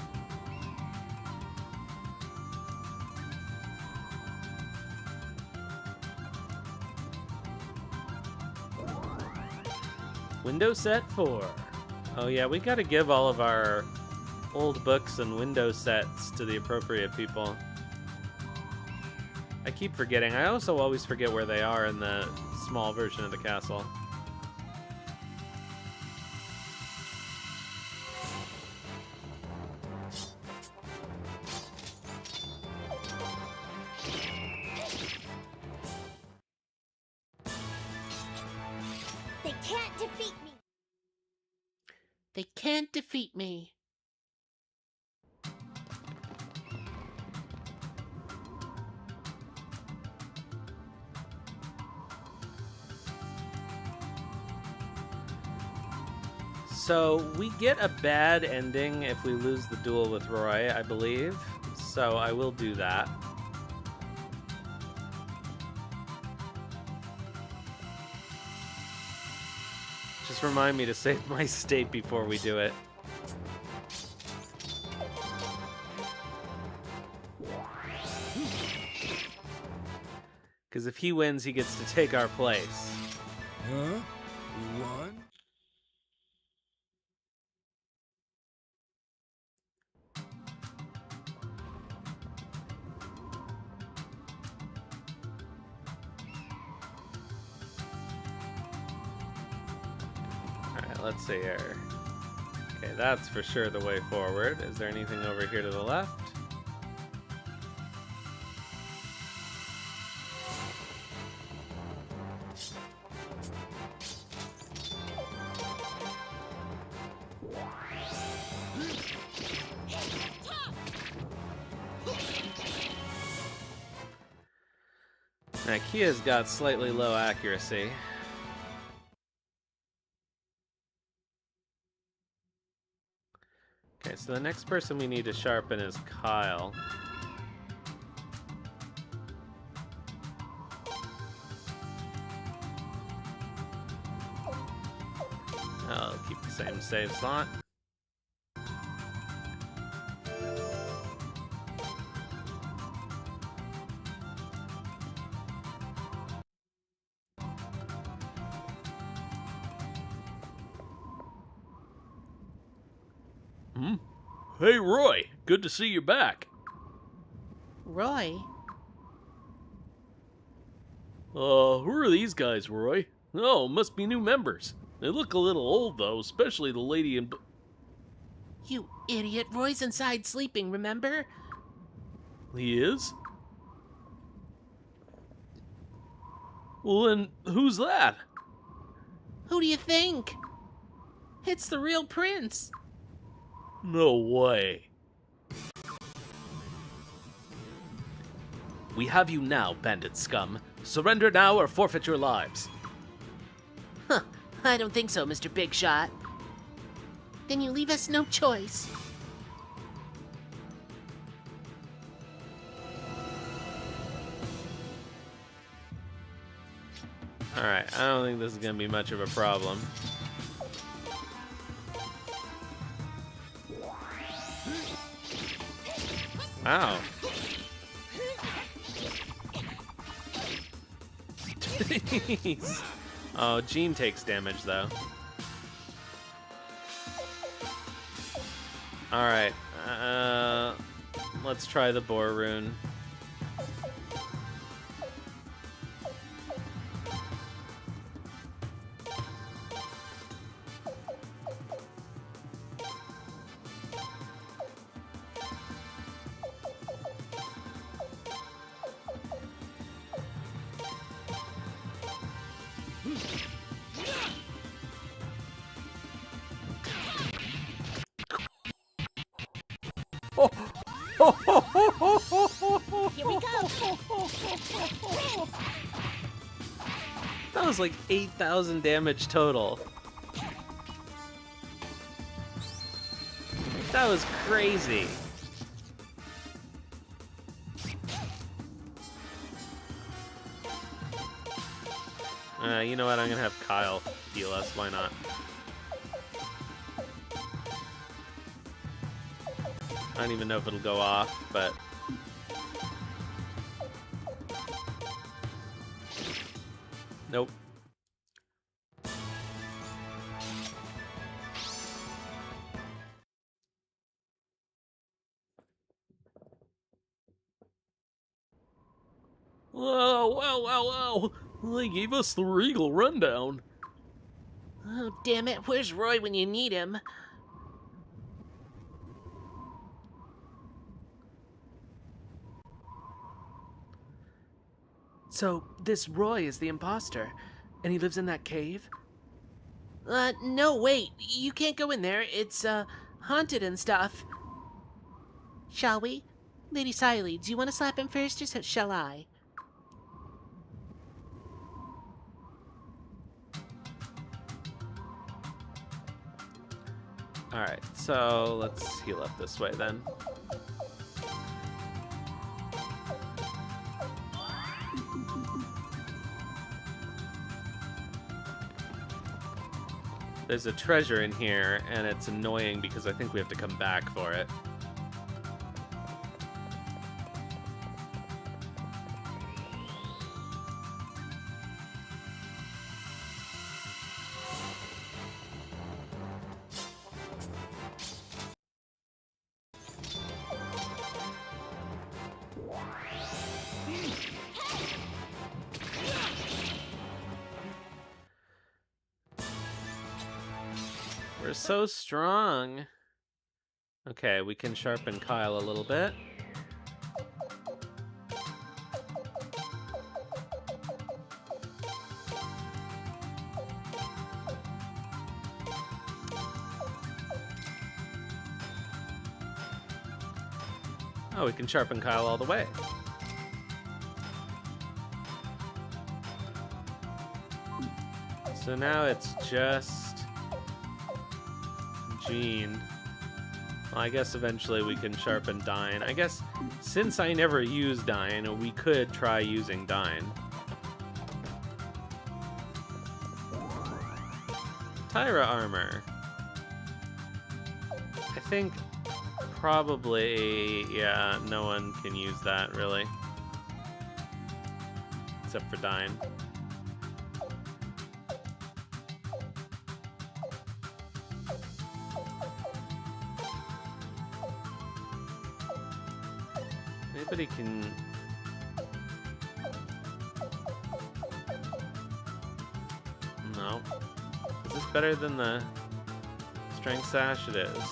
Window set 4. Oh yeah, we gotta give all of our old books and window sets to the appropriate people. I keep forgetting. I also always forget where they are in the small version of the castle. They can't defeat me. They can't defeat me. So we get a bad ending if we lose the duel with Roy, I believe. So I will do that. Just remind me to save my state before we do it. Because if he wins, he gets to take our place. Huh? We won? Alright, let's see here. Okay, that's for sure the way forward. Is there anything over here to the left? Nikea's got slightly low accuracy. Okay, so the next person we need to sharpen is Kyle. I'll keep the same save slot. Hey, Roy. Good to see you back. Roy? Who are these guys, Roy? Oh, must be new members. They look a little old, though, especially the lady in... You idiot. Roy's inside sleeping, remember? He is? Well, then, who's that? Who do you think? It's the real prince. No way. We have you now, bandit scum. Surrender now or forfeit your lives. Huh, I don't think so, Mr. Big Shot. Then you leave us no choice. Alright, I don't think this is going to be much of a problem. Wow. Jeez. Oh, Jean takes damage, though. Alright. Let's try the Boar Rune. That was like 8,000 damage total. That was crazy. You know what? I'm gonna have Kyle heal us. Why not? I don't even know if it'll go off, but... Nope. Whoa, whoa, whoa, whoa! They gave us the Regal rundown. Oh, damn it. Where's Roy when you need him? So, this Roy is the imposter, and he lives in that cave? No, wait. You can't go in there. It's, haunted and stuff. Shall we? Lady Siley, do you want to slap him first, or shall I? Alright, so let's heal up this way then. There's a treasure in here, and it's annoying because I think we have to come back for it. We're so strong. Okay, we can sharpen Kyle a little bit. Oh, we can sharpen Kyle all the way. So now it's just Jean. Well, I guess eventually we can sharpen Dine. I guess since I never use Dine, we could try using Dine. Tyra armor. I think probably, yeah, no one can use that really. Except for Dine. Anybody can... No. Is this better than the Strength Sash? It is.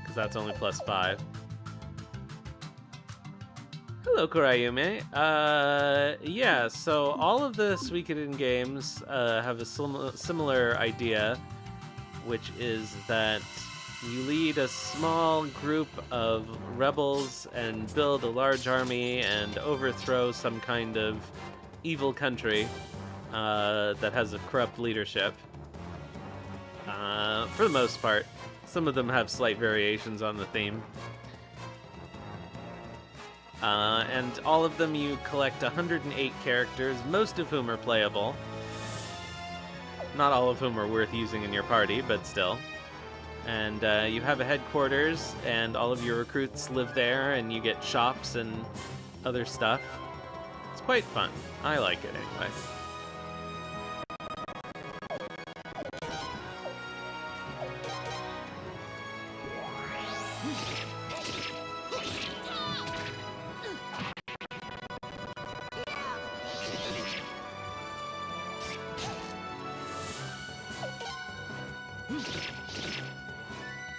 Because that's only +5. Hello, Kurayume. Yeah, so all of the Suikoden games have a similar idea, which is that you lead a small group of rebels and build a large army and overthrow some kind of evil country that has a corrupt leadership. For the most part. Some of them have slight variations on the theme. And all of them you collect 108 characters, most of whom are playable. Not all of whom are worth using in your party, but still. And you have a headquarters, and all of your recruits live there, and you get shops and other stuff. It's quite fun. I like it anyway.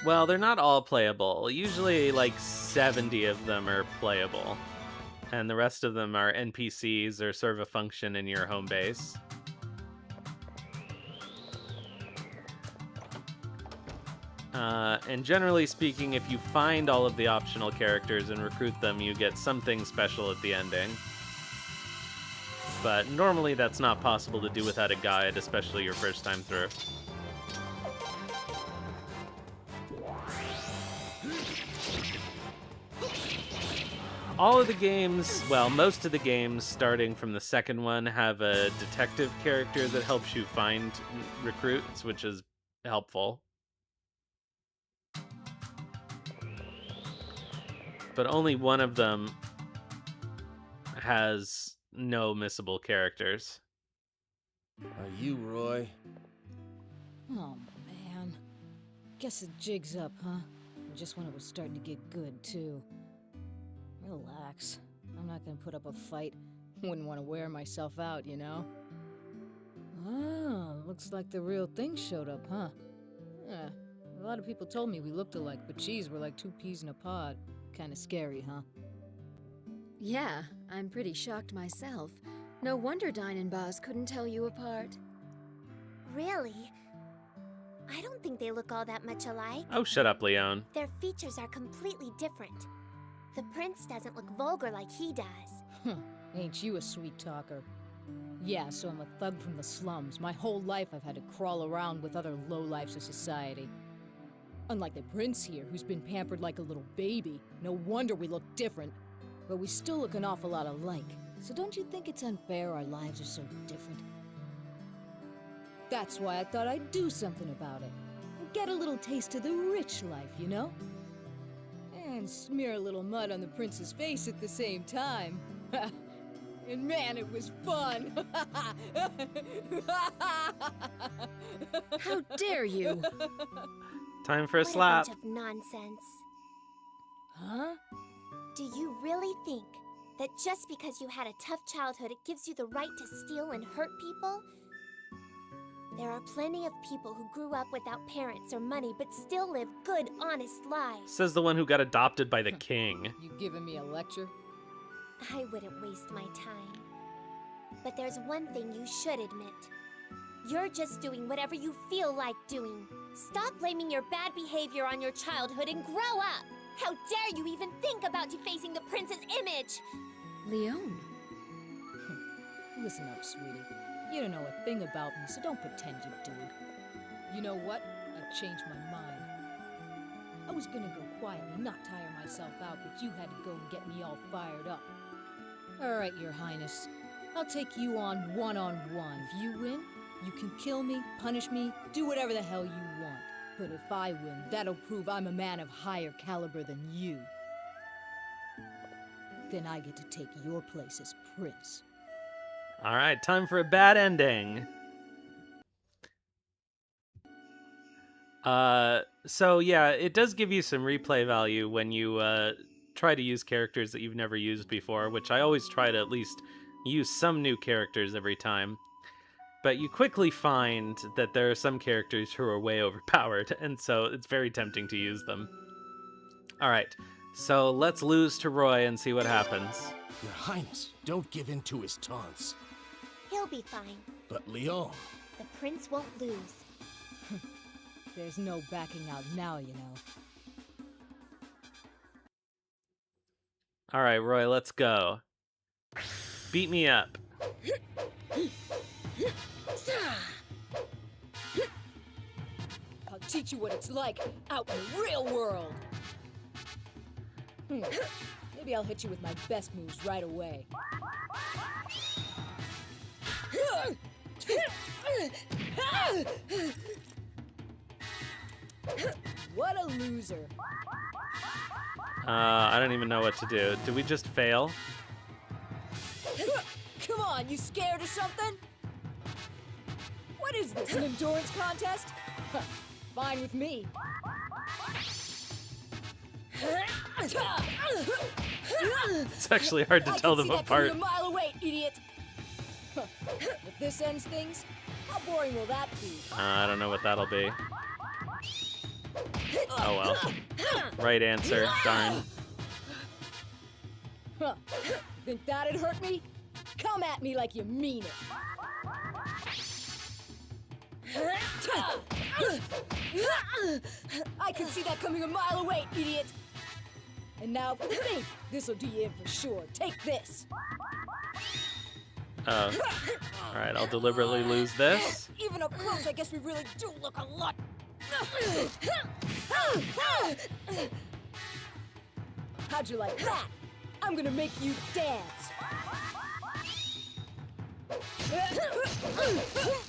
Well, they're not all playable. Usually, like, 70 of them are playable. And the rest of them are NPCs or serve a function in your home base. And generally speaking, if you find all of the optional characters and recruit them, you get something special at the ending. But normally that's not possible to do without a guide, especially your first time through. All of the games, well, most of the games, starting from the second one, have a detective character that helps you find recruits, which is helpful. But only one of them has no missable characters. Are you Roy? Oh, man. Guess the jig's up, huh? Just when it was starting to get good, too. Relax. I'm not gonna put up a fight. Wouldn't want to wear myself out, you know? Oh, looks like the real thing showed up, huh? Yeah, a lot of people told me we looked alike, but geez, we're like two peas in a pod. Kinda scary, huh? Yeah, I'm pretty shocked myself. No wonder Dine and Boz couldn't tell you apart. Really? I don't think they look all that much alike. Oh, shut up, Leon. Their features are completely different. The prince doesn't look vulgar like he does. Huh, ain't you a sweet talker? Yeah, so I'm a thug from the slums. My whole life I've had to crawl around with other lowlifes of society. Unlike the prince here, who's been pampered like a little baby. No wonder we look different. But we still look an awful lot alike. So don't you think it's unfair our lives are so different? That's why I thought I'd do something about it. Get a little taste of the rich life, you know? And smear a little mud on the prince's face at the same time. And man, it was fun! How dare you! Time for a What slap. a bunch of nonsense. Huh? Do you really think that just because you had a tough childhood, it gives you the right to steal and hurt people? There are plenty of people who grew up without parents or money but still live good, honest lives. Says the one who got adopted by the king. You giving me a lecture? I wouldn't waste my time. But there's one thing you should admit. You're just doing whatever you feel like doing. Stop blaming your bad behavior on your childhood and grow up! How dare you even think about defacing the prince's image! Leon. Listen up, sweetie. You don't know a thing about me, so don't pretend you do. You know what? I've changed my mind. I was gonna go quietly, not tire myself out, but you had to go and get me all fired up. Alright, Your Highness. I'll take you on one-on-one. If you win, you can kill me, punish me, do whatever the hell you want. But if I win, that'll prove I'm a man of higher caliber than you. Then I get to take your place as prince. All right, time for a bad ending. So yeah, it does give you some replay value when you try to use characters that you've never used before, which I always try to at least use some new characters every time. But you quickly find that there are some characters who are way overpowered, and so it's very tempting to use them. All right, so let's lose to Roy and see what happens. Your Highness, don't give in to his taunts. He'll be fine. But Leon, The prince won't lose. There's no backing out now, you know. All right, Roy, let's go. Beat me up. I'll teach you what it's like out in the real world. Maybe I'll hit you with my best moves right away. What a loser. I don't even know what to do. Did we just fail? Come on, you scared or something? What is this, an endurance contest? Fine with me. It's actually hard to tell them I can see apart. that from a mile away, idiot. If this ends things, how boring will that be? I don't know what that'll be. Oh well. Right answer. Darn. Think that'd hurt me? Come at me like you mean it. I can see that coming a mile away, idiot! And now for the thing. This'll do you in for sure. Take this. Alright, I'll deliberately lose this. Even up close, I guess we really do look a lot. How'd you like that? I'm gonna make you dance.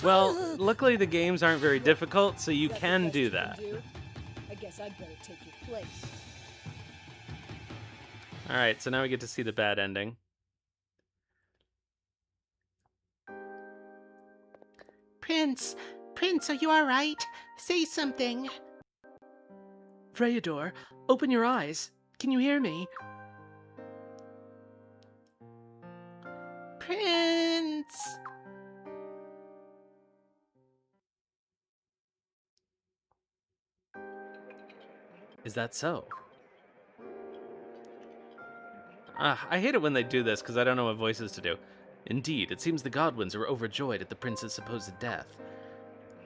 Well, luckily the games aren't very difficult, so you That's the can best do you that. do. I guess I'd better take your place. Alright, so now we get to see the bad ending. Prince, are you alright? Say something. Freyador, open your eyes. Can you hear me? Prince! Is that so? I hate it when they do this, because I don't know what voices to do. Indeed, it seems the Godwins are overjoyed at the prince's supposed death.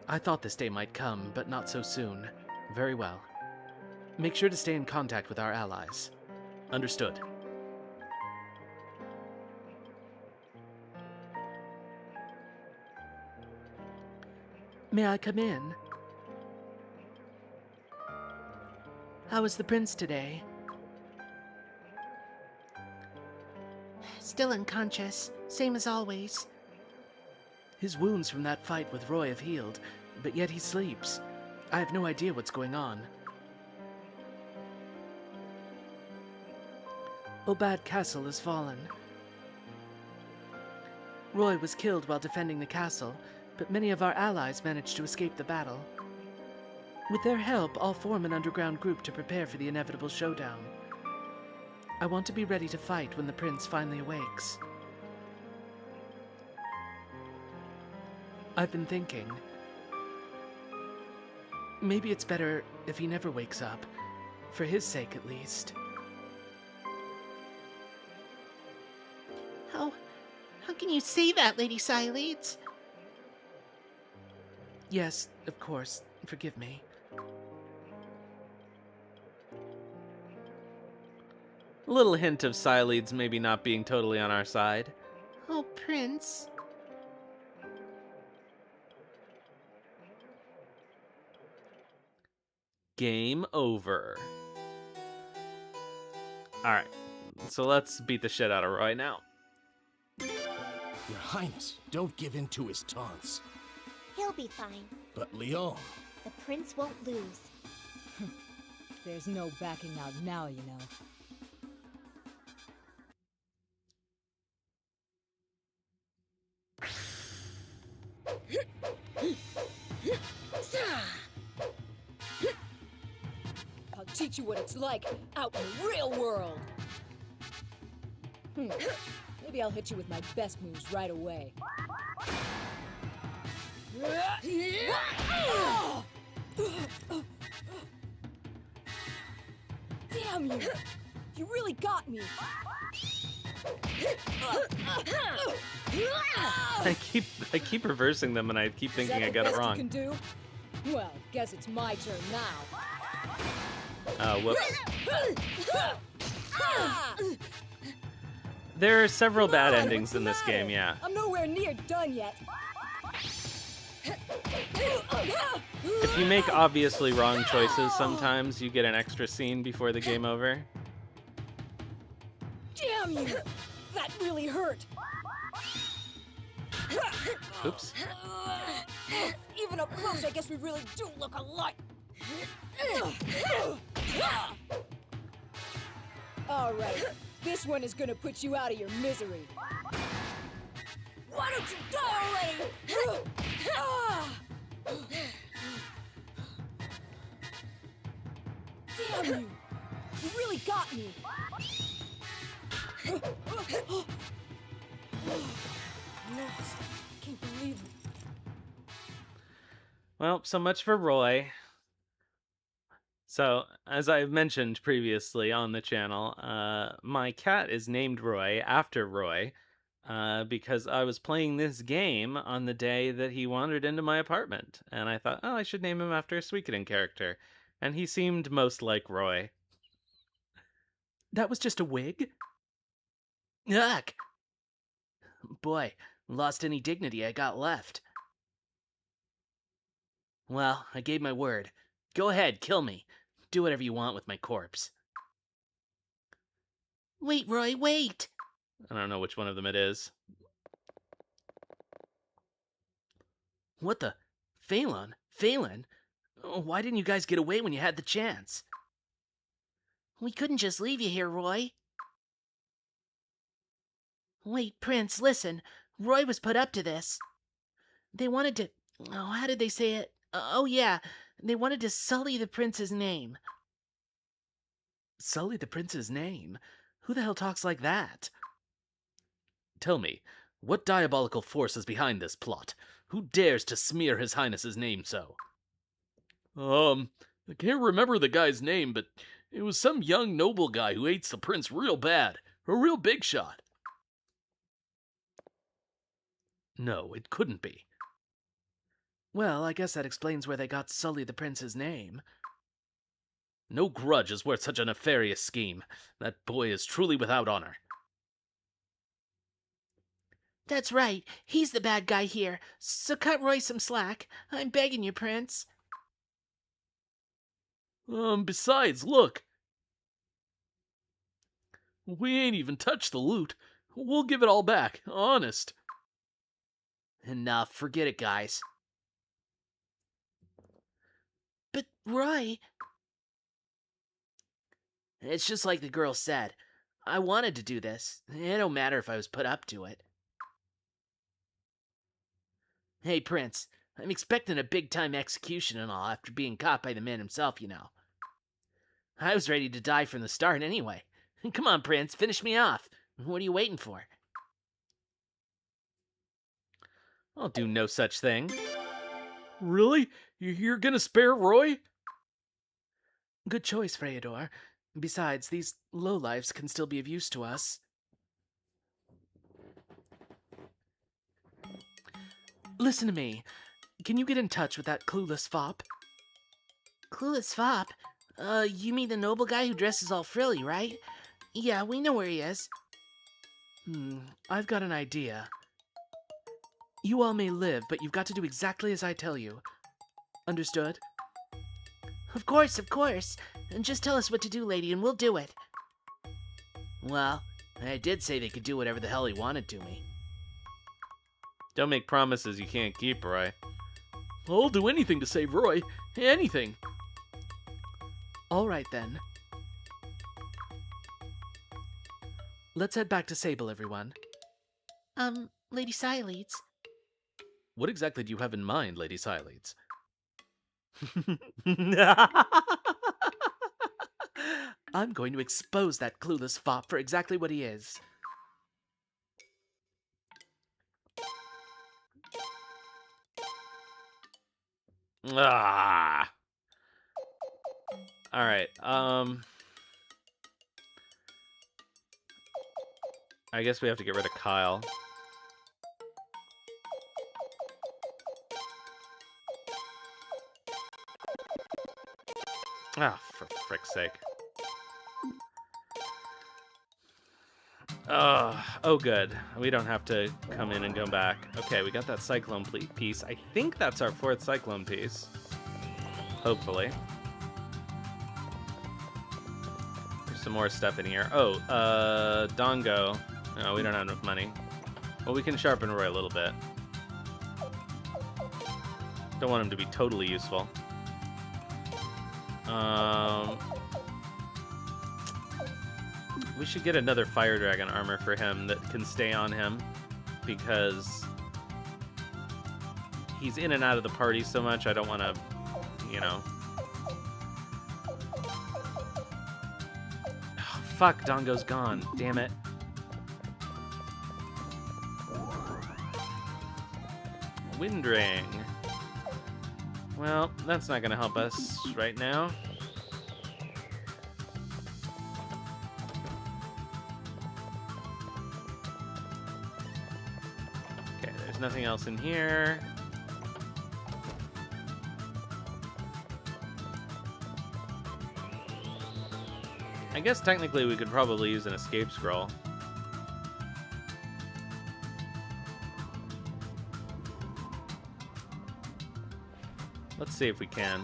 I thought this day might come, but not so soon. Very well. Make sure to stay in contact with our allies. Understood. May I come in? How is the prince today? Still unconscious, same as always. His wounds from that fight with Roy have healed, but yet he sleeps. I have no idea what's going on. Obad Castle has fallen. Roy was killed while defending the castle, but many of our allies managed to escape the battle. With their help, I'll form an underground group to prepare for the inevitable showdown. I want to be ready to fight when the prince finally awakes. I've been thinking. Maybe it's better if he never wakes up. For his sake, at least. How can you say that, Lady Sileads? Yes, of course. Forgive me. A little hint of Sileads maybe not being totally on our side. Oh, Prince. Game over. Alright, so let's beat the shit out of Roy now. Your Highness, don't give in to his taunts. He'll be fine. But Leon, The prince won't lose. There's no backing out now, you know. I'll teach you what it's like out in the real world. Maybe I'll hit you with my best moves right away. Damn you! You really got me! I keep reversing them and I keep thinking I got it wrong. Can do? Well, guess it's my turn now. Whoops. There are several bad Come on, endings what's the in this game, matter? yeah. I'm nowhere near done yet. If you make obviously wrong choices, sometimes you get an extra scene before the game over. Damn you! That really hurt. Oops. Even up close, I guess we really do look alike. All right, this one is gonna put you out of your misery. Why don't you die already? Damn you! You really got me. Lost. Can't believe it. Well, so much for Roy. So, as I've mentioned previously on the channel, my cat is named Roy after Roy, because I was playing this game on the day that he wandered into my apartment, and I thought, oh, I should name him after a Suikoden character, and he seemed most like Roy. That was just a wig? Ugh! Boy, lost any dignity I got left. Well, I gave my word. Go ahead, kill me. Do whatever you want with my corpse. Wait, Roy, wait! I don't know which one of them it is. What the? Faylon? Faylen? Why didn't you guys get away when you had the chance? We couldn't just leave you here, Roy. Wait, Prince, listen. Roy was put up to this. They wanted to... Oh, how did they say it? Oh, yeah. They wanted to sully the prince's name. Sully the prince's name? Who the hell talks like that? Tell me, what diabolical force is behind this plot? Who dares to smear His Highness's name so? I can't remember the guy's name, but it was some young noble guy who hates the prince real bad. A real big shot. No, it couldn't be. Well, I guess that explains where they got Sully the prince's name. No grudge is worth such a nefarious scheme. That boy is truly without honor. That's right. He's the bad guy here. So cut Roy some slack. I'm begging you, Prince. Besides, look. We ain't even touched the loot. We'll give it all back, honest. Enough. Forget it, guys. But, Roy... It's just like the girl said. I wanted to do this. It don't matter if I was put up to it. Hey, Prince. I'm expecting a big-time execution and all after being caught by the man himself, you know. I was ready to die from the start anyway. Come on, Prince. Finish me off. What are you waiting for? I'll do no such thing. Really? You're gonna spare Roy? Good choice, Freydor. Besides, these lowlifes can still be of use to us. Listen to me. Can you get in touch with that clueless fop? Clueless fop? You mean the noble guy who dresses all frilly, right? Yeah, we know where he is. I've got an idea. You all may live, but you've got to do exactly as I tell you. Understood? Of course, of course. And just tell us what to do, lady, and we'll do it. Well, I did say they could do whatever the hell he wanted to me. Don't make promises you can't keep, Roy. I'll do anything to save Roy. Anything. All right, then. Let's head back to Sable, everyone. Lady Sileads. What exactly do you have in mind, Lady Sileads? I'm going to expose that clueless fop for exactly what he is. Ah. All right. I guess we have to get rid of Kyle. Ah, for frick's sake. Oh, good. We don't have to come in and go back. Okay, we got that cyclone piece. I think that's our 4th cyclone piece. Hopefully. There's some more stuff in here. Oh, Dongo. No, we don't have enough money. Well, we can sharpen Roy a little bit. Don't want him to be totally useful. We should get another Fire Dragon armor for him that can stay on him, because he's in and out of the party so much. I don't want to, you know. Oh, fuck, Dongo's gone. Damn it. Wind Ring. Well, that's not going to help us right now. There's nothing else in here. I guess technically we could probably use an escape scroll. Let's see if we can.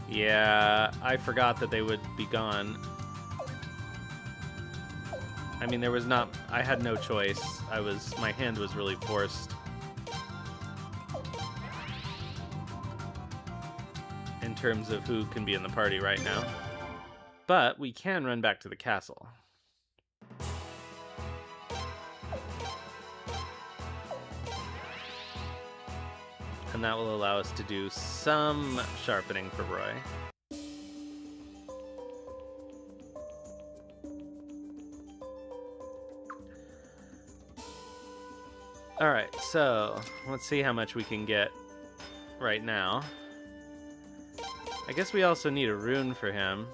Yeah, I forgot that they would be gone. I mean, there was not... I had no choice. My hand was really forced. In terms of who can be in the party right now. But we can run back to the castle. And that will allow us to do some sharpening for Roy. Alright, so let's see how much we can get right now. I guess we also need a rune for him.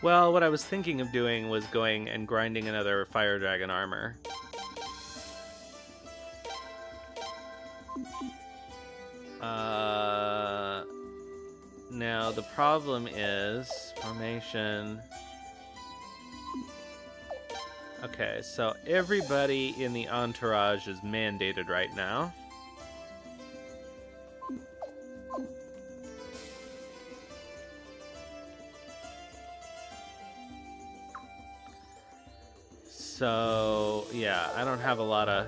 Well, what I was thinking of doing was going and grinding another Fire Dragon armor. Now, the problem is... formation... Okay, so everybody in the entourage is mandated right now. So, yeah, I don't have a lot of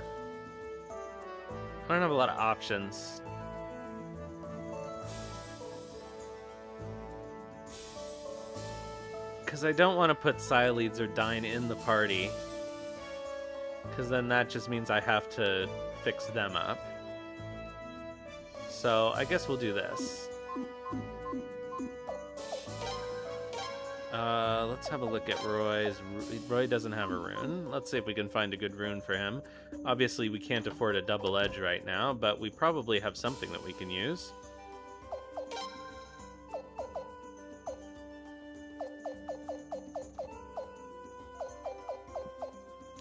options. Because I don't want to put Sileads or Dine in the party. Because then that just means I have to fix them up. So I guess we'll do this. Let's have a look at Roy's. Roy doesn't have a rune. Let's see if we can find a good rune for him. Obviously, we can't afford a double edge right now, but we probably have something that we can use.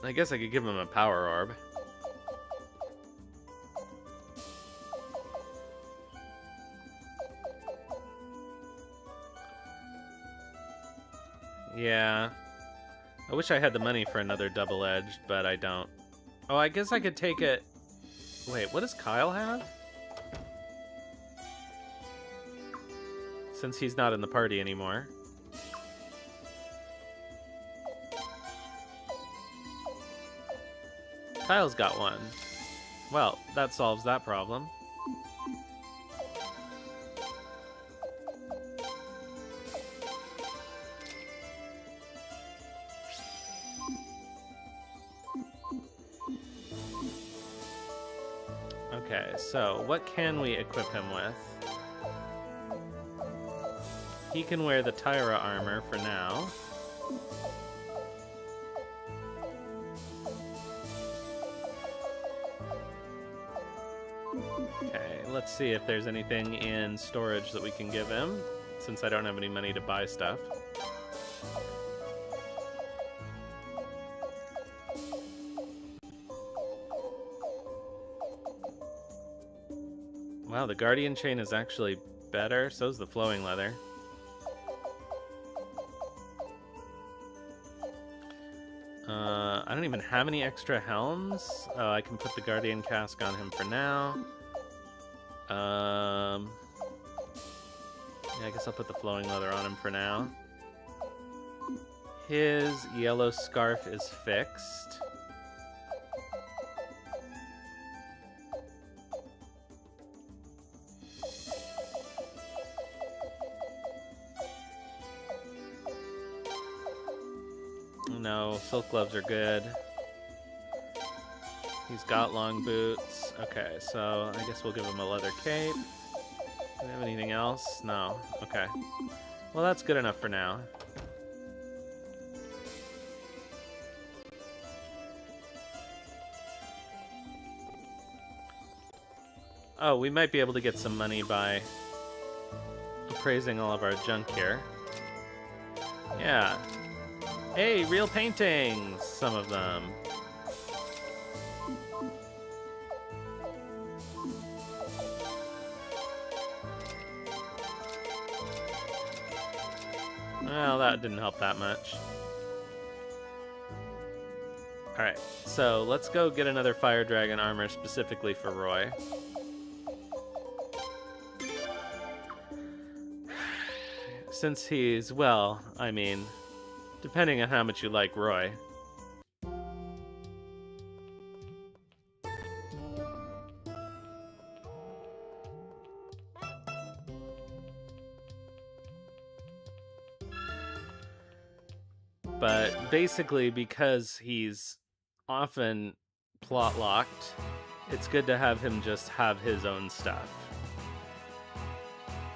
I guess I could give him a power orb. Yeah. I wish I had the money for another double-edged, but I don't. Oh, I guess I could take it... Wait, what does Kyle have? Since he's not in the party anymore. Kyle's got one. Well, that solves that problem. Okay, so what can we equip him with? He can wear the Tyra armor for now. Okay, let's see if there's anything in storage that we can give him, since I don't have any money to buy stuff. Wow, the Guardian Chain is actually better. So's the Flowing Leather. I don't even have any extra helms. Oh, I can put the Guardian Cask on him for now. Yeah, I guess I'll put the Flowing Leather on him for now. His yellow scarf is fixed. No, silk gloves are good. He's got long boots. Okay, so I guess we'll give him a leather cape. Do we have anything else? No. Okay. Well, that's good enough for now. Oh, we might be able to get some money by appraising all of our junk here. Yeah. Hey, real paintings! Some of them. Well, that didn't help that much. Alright, so let's go get another Fire Dragon armor specifically for Roy. Since he's, well, I mean, depending on how much you like Roy. But basically, because he's often plot locked, it's good to have him just have his own stuff.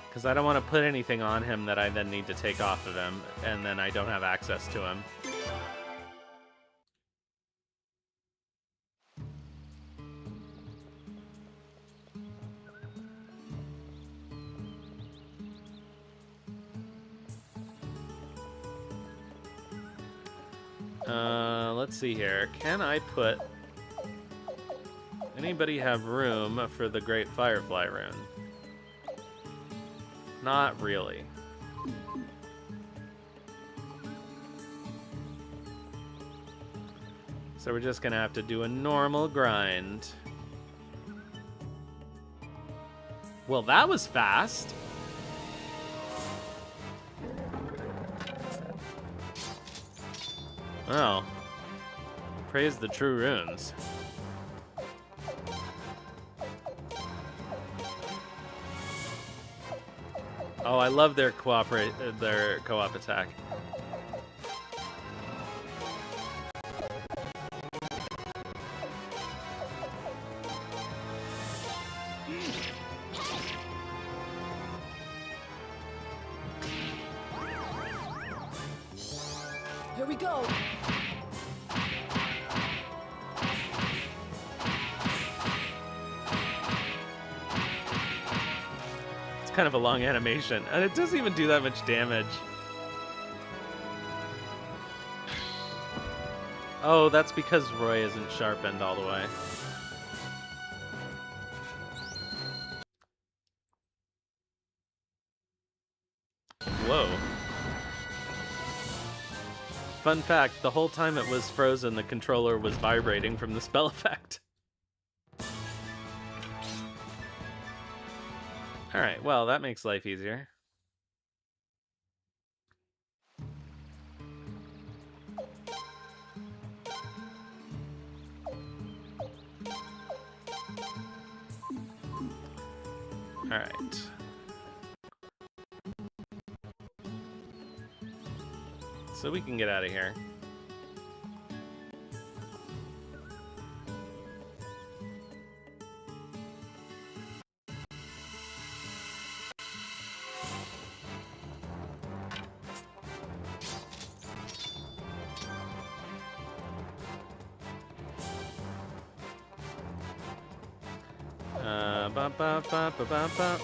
Because I don't want to put anything on him that I then need to take off of him, and then I don't have access to him. Let's see here. Can I put... Anybody have room for the Great Firefly rune? Not really. So we're just gonna have to do a normal grind. Well, that was fast. Oh. Praise the true runes. Oh, I love their co-op attack. Here we go. It's kind of a long animation, and it doesn't even do that much damage. Oh, that's because Roy isn't sharpened all the way. Whoa. Fun fact, the whole time it was frozen, the controller was vibrating from the spell effect. Alright, well, that makes life easier. Alright. So we can get out of here. Ba ba ba ba ba ba.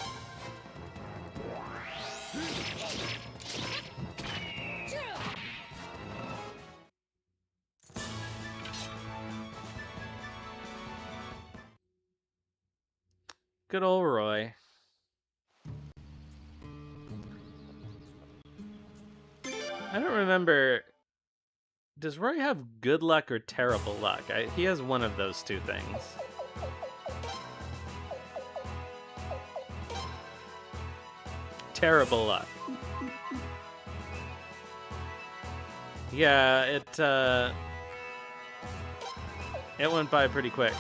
Good old Roy. I don't remember. Does Roy have good luck or terrible luck? He has one of those two things. Terrible luck. Yeah, it went by pretty quick.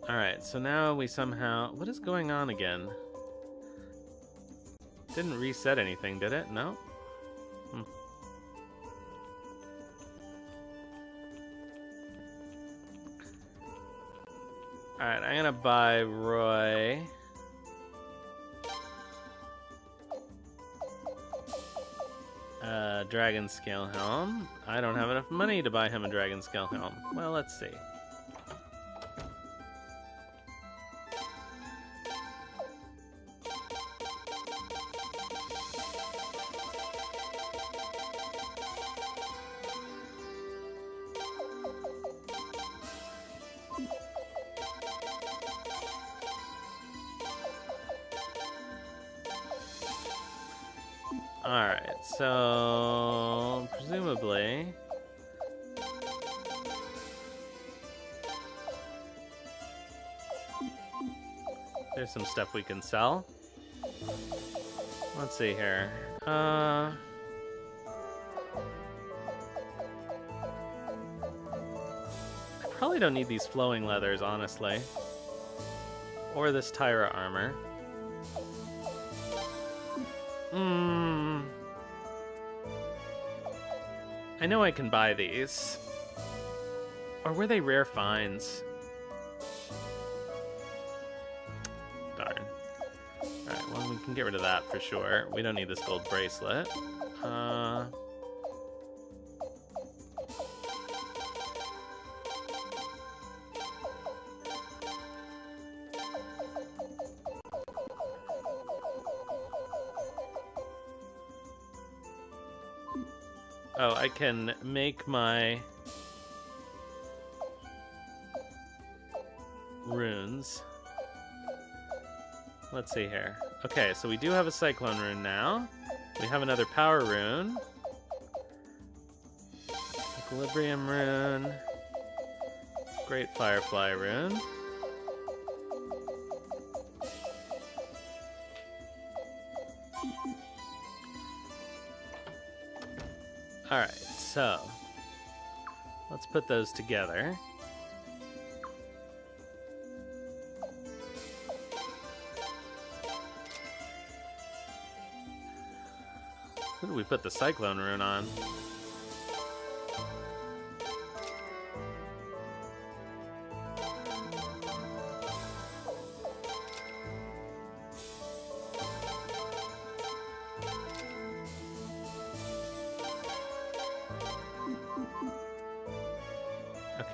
Alright, so now we somehow... What is going on again? Didn't reset anything, did it? No? Alright, I'm gonna buy Roy. Dragon Scale Helm. I don't have enough money to buy him a Dragon Scale Helm. Well, let's see. Alright, so presumably there's some stuff we can sell. Let's see here. I probably don't need these flowing leathers, honestly. Or this Tyra armor. I know I can buy these. Or were they rare finds? Darn. Alright, well, we can get rid of that for sure. We don't need this gold bracelet. Oh, I can make my runes. Let's see here. Okay, so we do have a Cyclone rune now. We have another Power rune. Equilibrium rune. Great Firefly rune. Alright, so let's put those together. Who did we put the Cyclone rune on?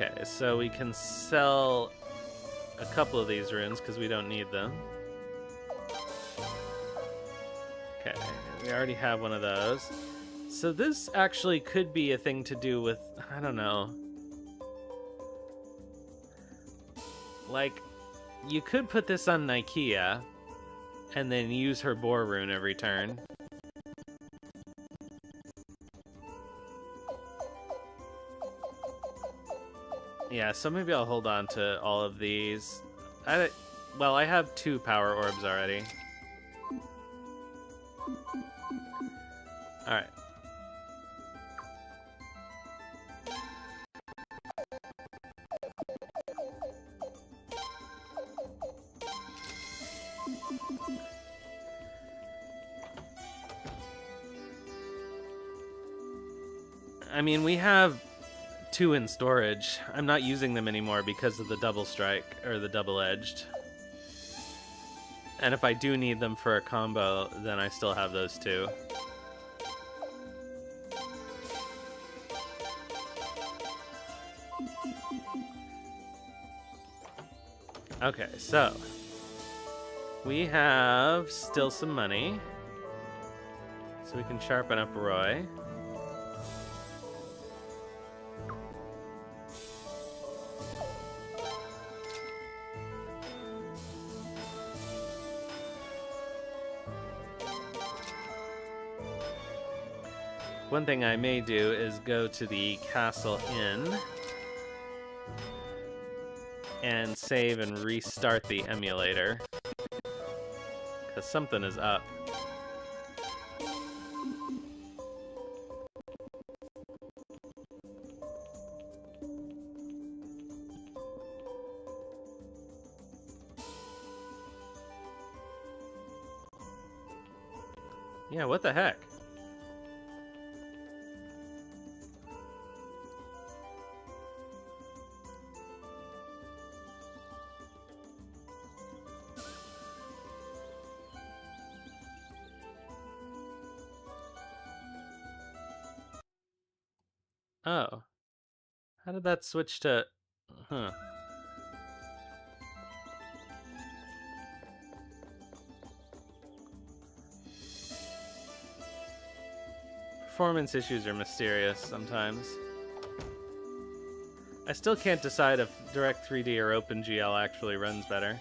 Okay, so we can sell a couple of these runes because we don't need them. Okay, we already have one of those. So this actually could be a thing to do with, I don't know. Like, you could put this on Nakula and then use her Boar rune every turn. Yeah, so maybe I'll hold on to all of these. Well, I have 2 power orbs already. Alright. I mean, we have 2 in storage. I'm not using them anymore because of the double strike, or the double-edged. And if I do need them for a combo, then I still have those 2. Okay, so we have still some money. So we can sharpen up Roy. One thing I may do is go to the Castle Inn and save and restart the emulator, because something is up. Yeah, what the heck? Oh. How did that switch to... Huh. Performance issues are mysterious sometimes. I still can't decide if Direct 3D or OpenGL actually runs better.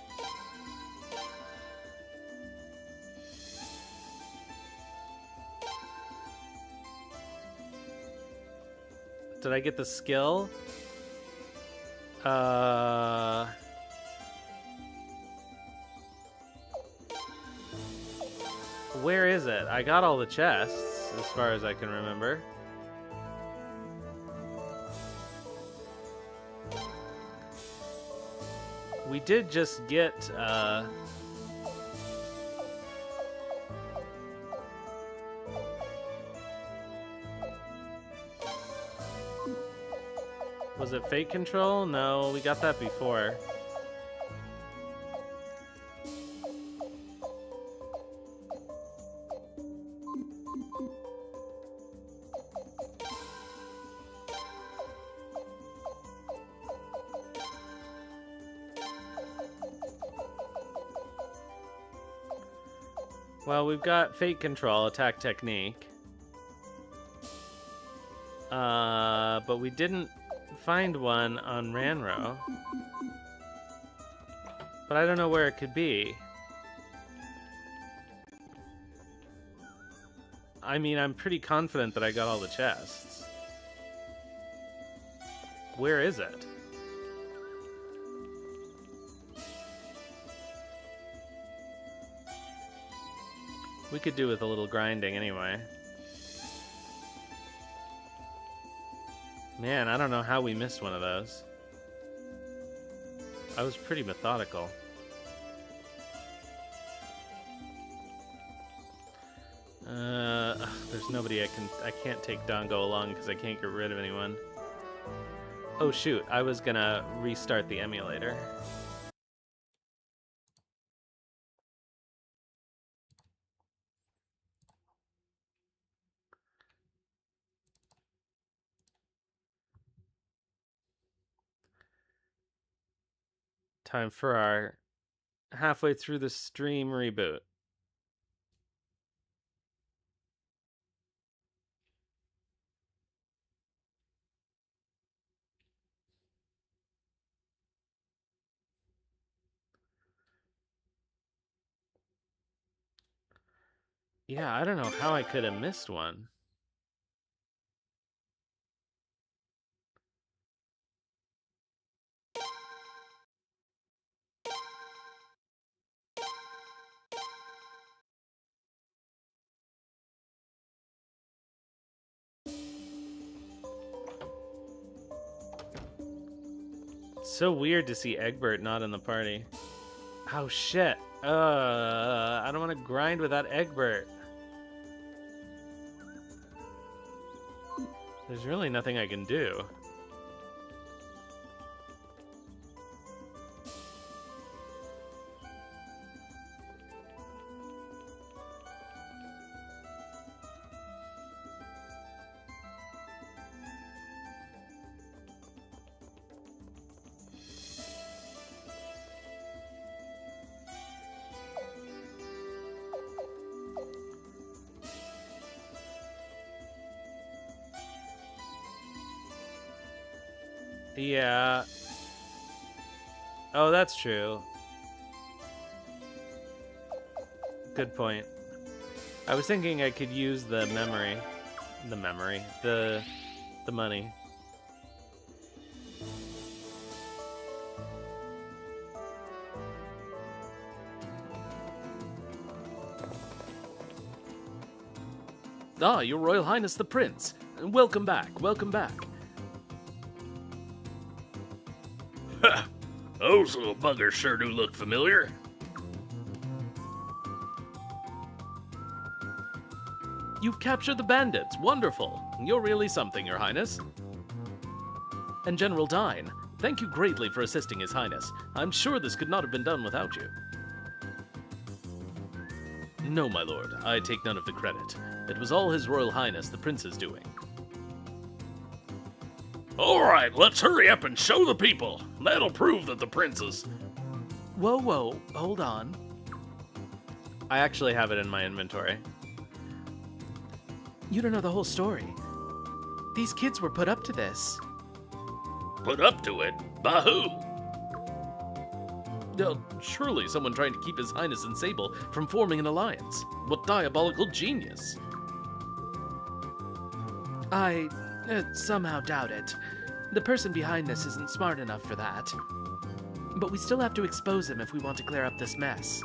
Did I get the skill? Where is it? I got all the chests, as far as I can remember. We did just get, was it Fate Control? No, we got that before. Well, we've got Fate Control, Attack Technique. But we didn't find one on Ranro. But I don't know where it could be. I mean, I'm pretty confident that I got all the chests. Where is it? We could do with a little grinding anyway. Man, I don't know how we missed one of those. I was pretty methodical. There's nobody I can't take Dongo along because I can't get rid of anyone. Oh shoot, I was gonna restart the emulator. Time for our halfway through the stream reboot. Yeah, I don't know how I could have missed one. It's so weird to see Egbert not in the party. Oh shit. I don't want to grind without Egbert. There's really nothing I can do. Yeah. Oh, that's true. Good point. I was thinking I could use the memory. The money. Ah, Your Royal Highness the Prince. Welcome back, welcome back. Those little buggers sure do look familiar. You've captured the bandits. Wonderful. You're really something, Your Highness. And General Dine, thank you greatly for assisting His Highness. I'm sure this could not have been done without you. No, my lord. I take none of the credit. It was all His Royal Highness the Prince's doing. Alright, let's hurry up and show the people. That'll prove that the princess... Whoa, hold on. I actually have it in my inventory. You don't know the whole story. These kids were put up to this. Put up to it? By who? Surely someone trying to keep His Highness and Sable from forming an alliance. What diabolical genius! I somehow doubt it. The person behind this isn't smart enough for that. But we still have to expose him if we want to clear up this mess.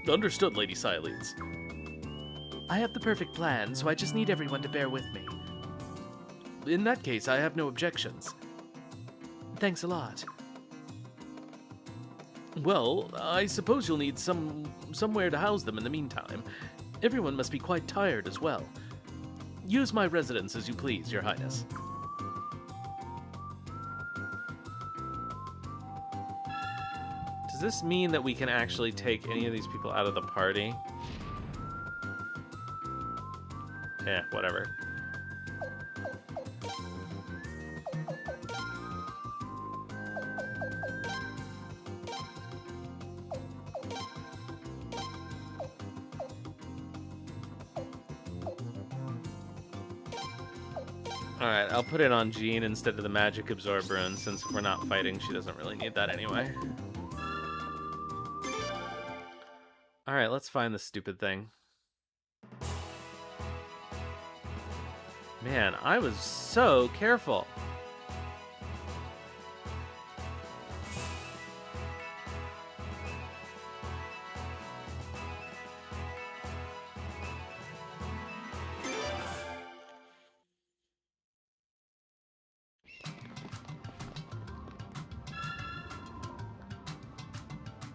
Understood, Lady Silenes. I have the perfect plan, so I just need everyone to bear with me. In that case, I have no objections. Thanks a lot. Well, I suppose you'll need somewhere to house them in the meantime. Everyone must be quite tired as well. Use my residence as you please, Your Highness. Does this mean that we can actually take any of these people out of the party? Yeah, whatever. Alright, I'll put it on Jean instead of the magic absorb rune, since if we're not fighting, she doesn't really need that anyway. Alright, let's find this stupid thing. Man, I was so careful.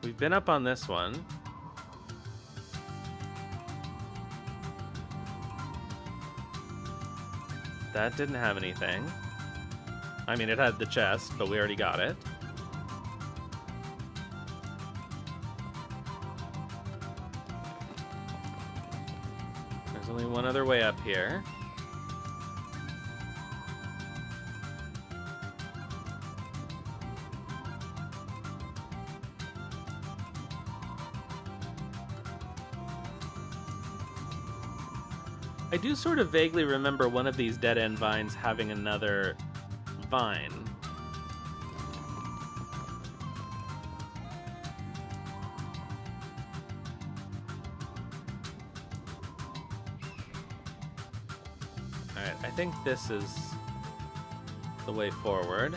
We've been up on this one. That didn't have anything. I mean, it had the chest, but we already got it. There's only one other way up here. I do sort of vaguely remember one of these dead-end vines having another vine. Alright, I think this is the way forward.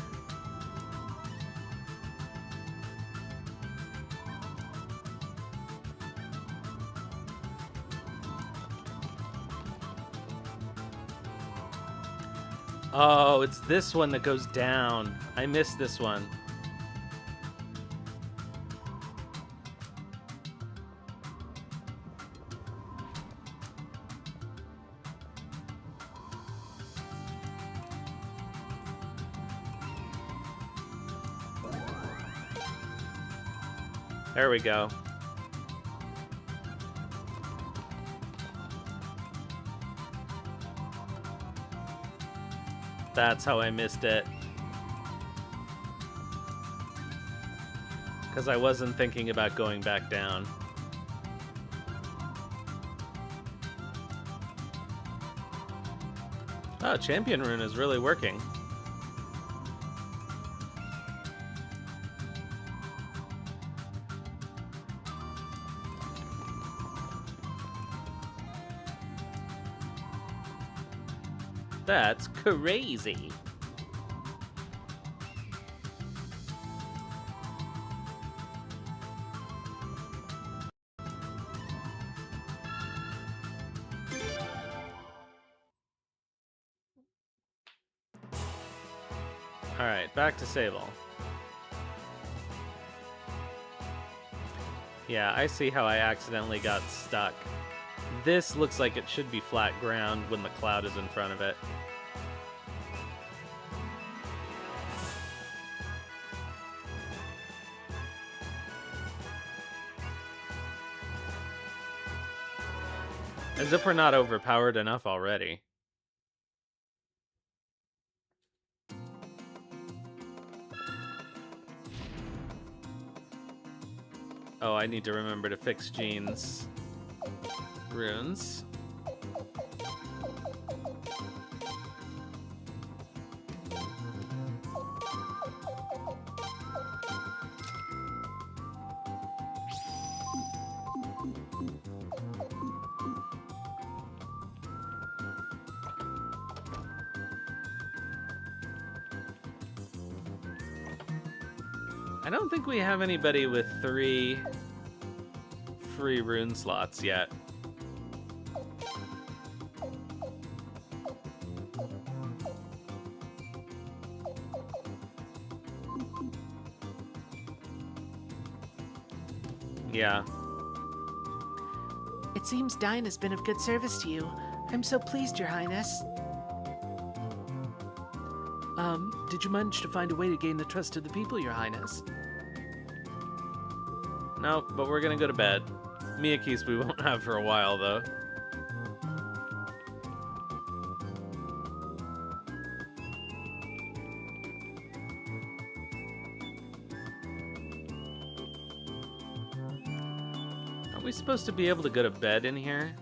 Oh, it's this one that goes down. I missed this one. There we go. That's how I missed it. Because I wasn't thinking about going back down. Oh, Champion Rune is really working. That's crazy. All right, back to Sable. Yeah, I see how I accidentally got stuck. This looks like it should be flat ground when the cloud is in front of it. As if we're not overpowered enough already. Oh, I need to remember to fix Jean's runes. I don't think we have anybody with 3 free rune slots yet. Yeah. It seems Dine has been of good service to you. I'm so pleased, Your Highness. Did you manage to find a way to gain the trust of the people, Your Highness? No, but we're gonna go to bed. Miyake's we won't have for a while, though. Are we supposed to be able to go to bed in here?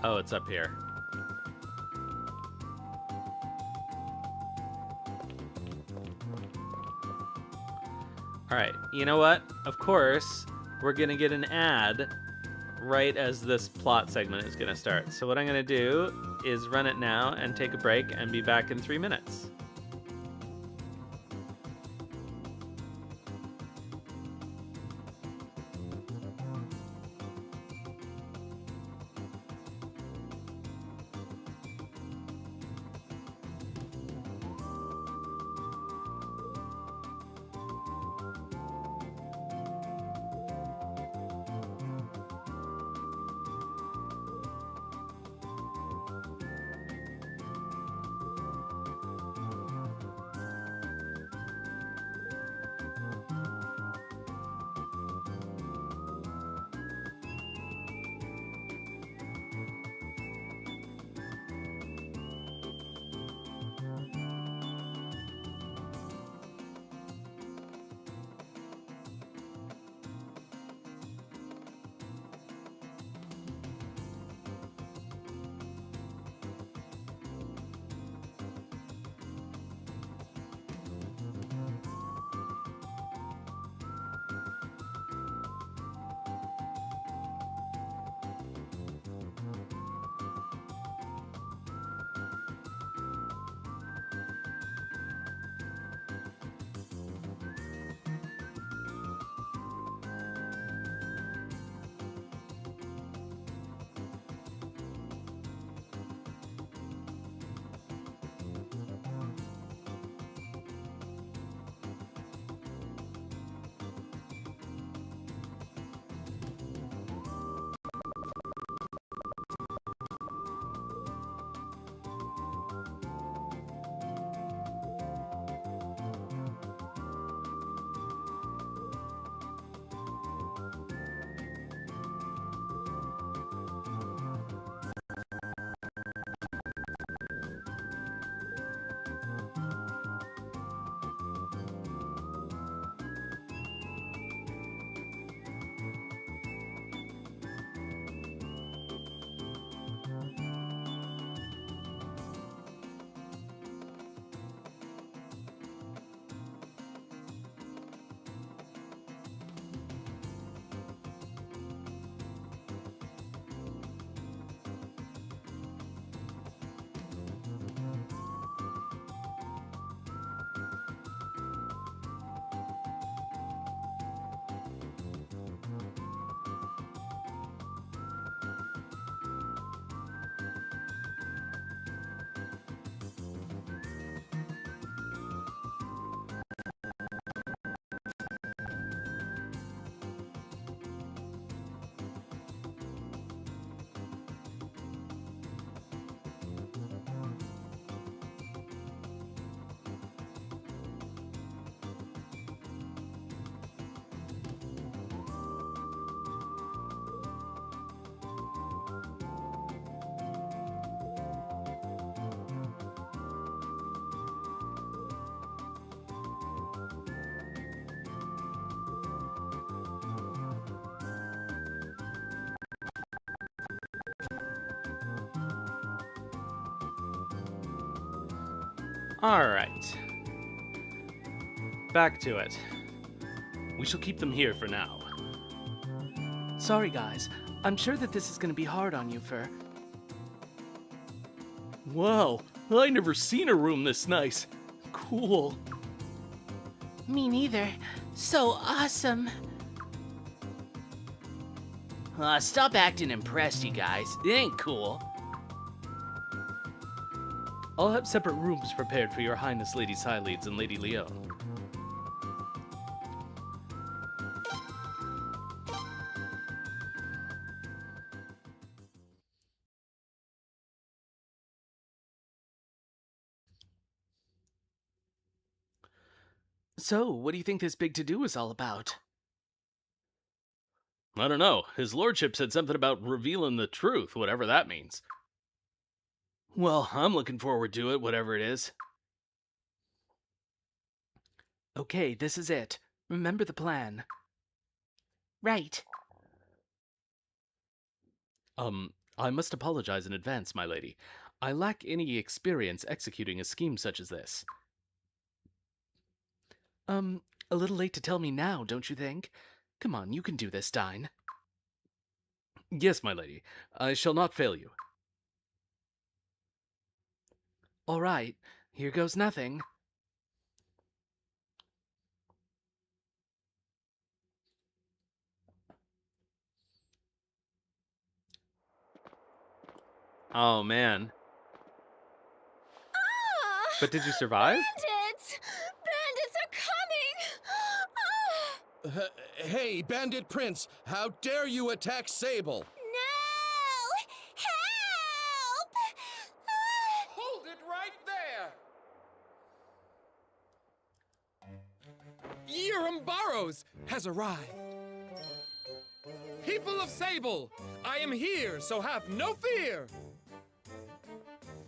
Oh, it's up here. Alright, you know what? Of course, we're gonna get an ad right as this plot segment is gonna start. So what I'm gonna do is run it now and take a break and be back in 3 minutes. Alright. Back to it. We shall keep them here for now. Sorry, guys. I'm sure that this is gonna be hard on you for... Wow, I never seen a room this nice. Cool. Me neither. So awesome. Stop acting impressed, you guys. It ain't cool. I'll have separate rooms prepared for your Highness Lady Sileads and Lady Leone. So, what do you think this big to-do is all about? I don't know. His lordship said something about revealing the truth, whatever that means. Well, I'm looking forward to it, whatever it is. Okay, this is it. Remember the plan. Right. I must apologize in advance, my lady. I lack any experience executing a scheme such as this. A little late to tell me now, don't you think? Come on, you can do this, Dine. Yes, my lady. I shall not fail you. All right, here goes nothing. Oh, man. But did you survive? Bandits! Bandits are coming! Hey, Bandit Prince, how dare you attack Sable? No! Help! Hold it right there! Yerum Burrows has arrived. People of Sable, I am here, so have no fear.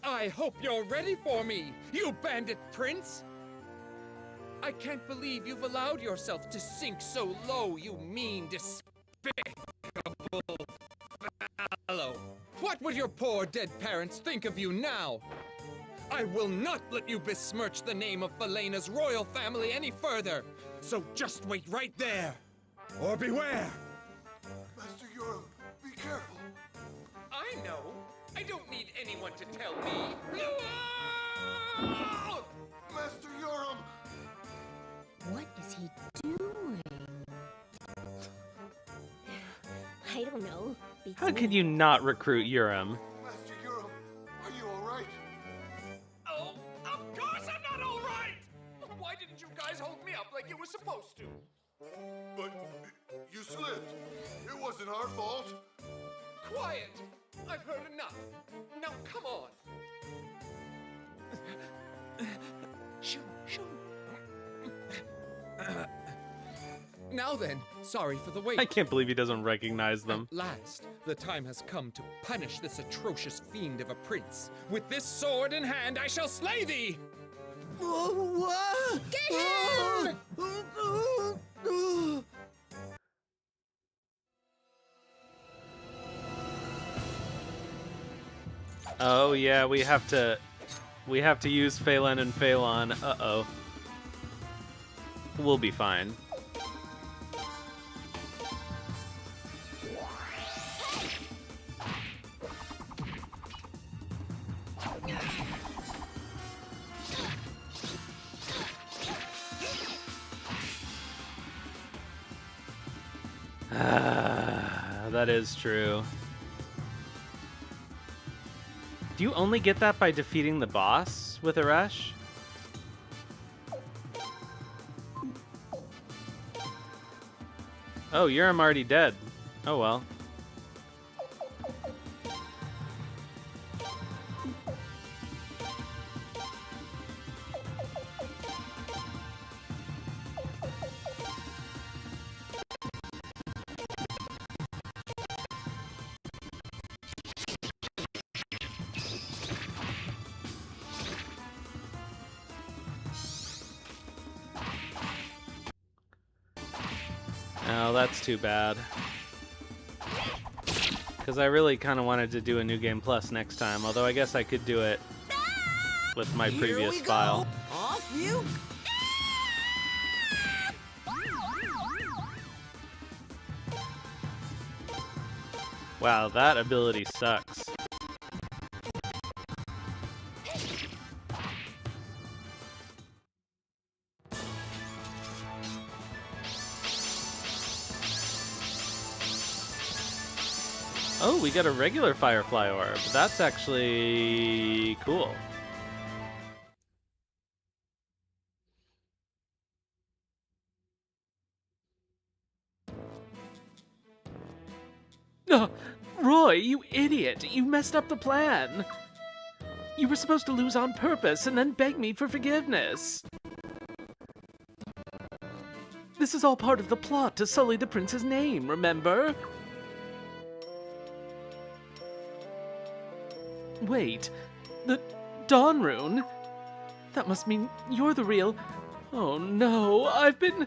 I hope you're ready for me, you Bandit Prince. I can't believe you've allowed yourself to sink so low, you mean, despicable fellow. What would your poor dead parents think of you now? I will not let you besmirch the name of Faylena's royal family any further. So just wait right there, or beware. Master Yoram, be careful. I know. I don't need anyone to tell me. Master Yoram! What is he doing? I don't know. How could you not recruit Urim? Master Yoram, are you alright? Oh, of course I'm not all right! Why didn't you guys hold me up like you were supposed to? But you slipped. It wasn't our fault. Quiet! I've heard enough. Now come on. Shoo, shoo. Now then, sorry for the wait. I can't believe he doesn't recognize them. At last, the time has come to punish this atrocious fiend of a prince. With this sword in hand, I shall slay thee! Get him! Oh yeah, we have to use Faylen and Faylon. Uh-oh. We'll be fine. That is true. Do you only get that by defeating the boss with a rush? Oh, I'm already dead. Oh well. Oh, that's too bad. Because I really kind of wanted to do a New Game Plus next time, although I guess I could do it with my Here previous we go. file. Off you. Wow, that ability sucks. Oh, we got a regular Firefly Orb. That's actually cool. Oh, Roy, you idiot! You messed up the plan! You were supposed to lose on purpose and then beg me for forgiveness. This is all part of the plot to sully the prince's name, remember? Wait, the Dawn Rune? That must mean you're the real... Oh no, I've been...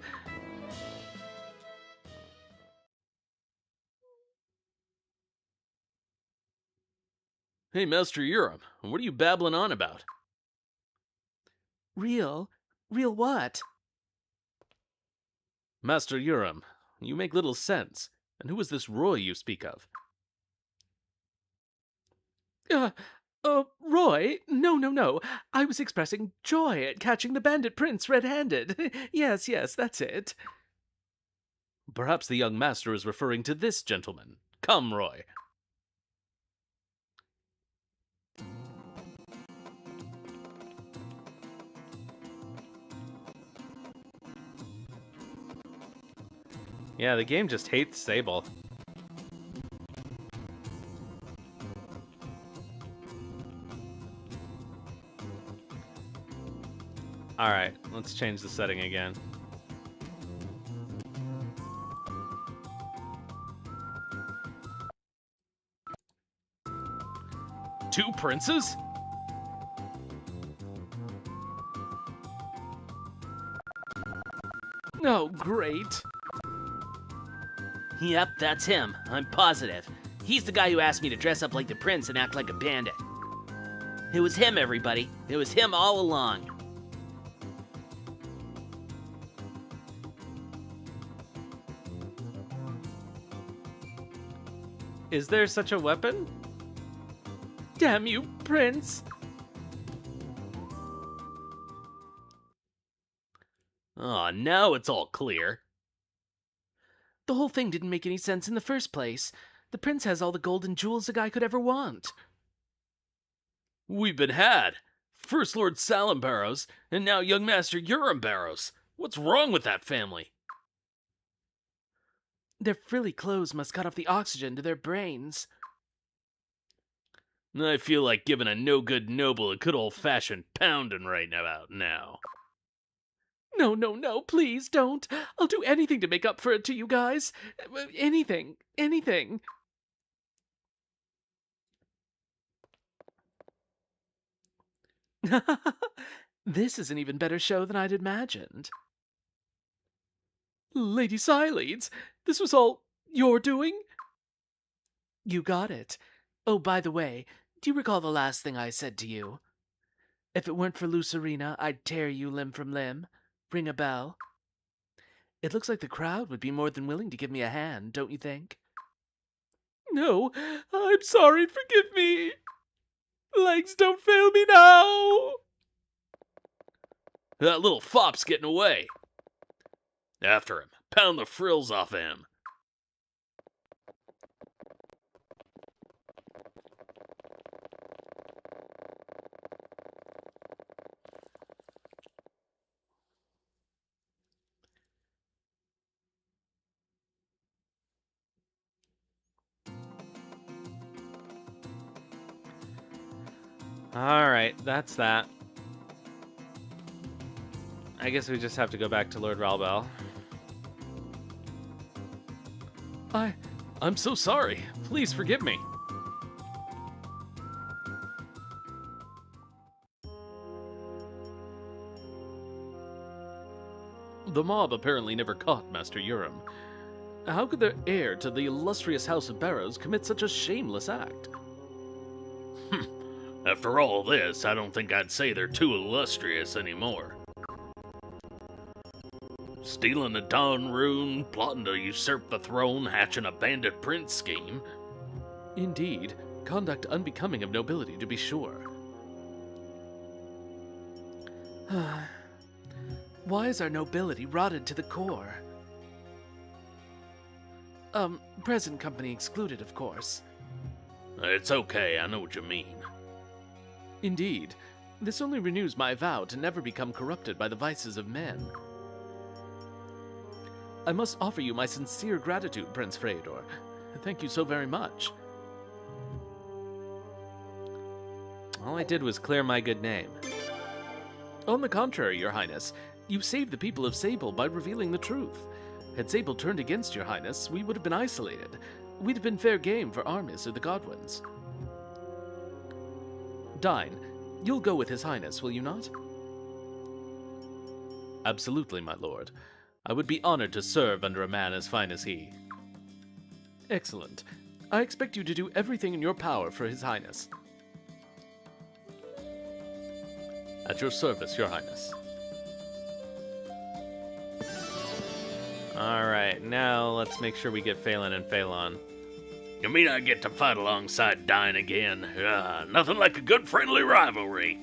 Hey, Master Urim, what are you babbling on about? Real? Real what? Master Urim, you make little sense. And who is this Roy you speak of? Roy? No. I was expressing joy at catching the bandit prince red-handed. Yes, that's it. Perhaps the young master is referring to this gentleman. Come, Roy. Yeah, the game just hates Sable. Alright, let's change the setting again. Two princes? Oh, great. Yep, that's him. I'm positive. He's the guy who asked me to dress up like the prince and act like a bandit. It was him, everybody. It was him all along. Is there such a weapon? Damn you, prince. Aw, now it's all clear. The whole thing didn't make any sense in the first place. The prince has all the gold and jewels a guy could ever want. We've been had. First Lord Salem Barrows, and now young Master Urim Barrows. What's wrong with that family? Their frilly clothes must cut off the oxygen to their brains. I feel like giving a no-good noble a good old-fashioned pounding right about now. No, please don't. I'll do anything to make up for it to you guys. Anything. This is an even better show than I'd imagined. Lady Siledes, this was all your doing? You got it. Oh, by the way, do you recall the last thing I said to you? If it weren't for Lucerina, I'd tear you limb from limb. Ring a bell. It looks like the crowd would be more than willing to give me a hand, don't you think? No, I'm sorry, forgive me. Legs don't fail me now. That little fop's getting away. After him. Pound the frills off of him. Alright, that's that. I guess we just have to go back to Lord Ralbel. I'm so sorry. Please forgive me. The mob apparently never caught Master Urim. How could their heir to the illustrious House of Barrows commit such a shameless act? At After all this, I don't think I'd say they're too illustrious anymore. Stealing a Dawn rune, plotting to usurp the throne, hatching a bandit prince scheme. Indeed, conduct unbecoming of nobility, to be sure. Why is our nobility rotted to the core? Present company excluded, of course. It's okay, I know what you mean. Indeed, this only renews my vow to never become corrupted by the vices of men. I must offer you my sincere gratitude, Prince Freydor. Thank you so very much. All I did was clear my good name. On the contrary, Your Highness, you saved the people of Sable by revealing the truth. Had Sable turned against Your Highness, we would have been isolated. We'd have been fair game for Armis or the Godwins. Dine, you'll go with His Highness, will you not? Absolutely, my lord. I would be honored to serve under a man as fine as he. Excellent. I expect you to do everything in your power for His Highness. At your service, Your Highness. Alright, now let's make sure we get Faylen and Faylon. You mean I get to fight alongside Dine again? Nothing like a good friendly rivalry.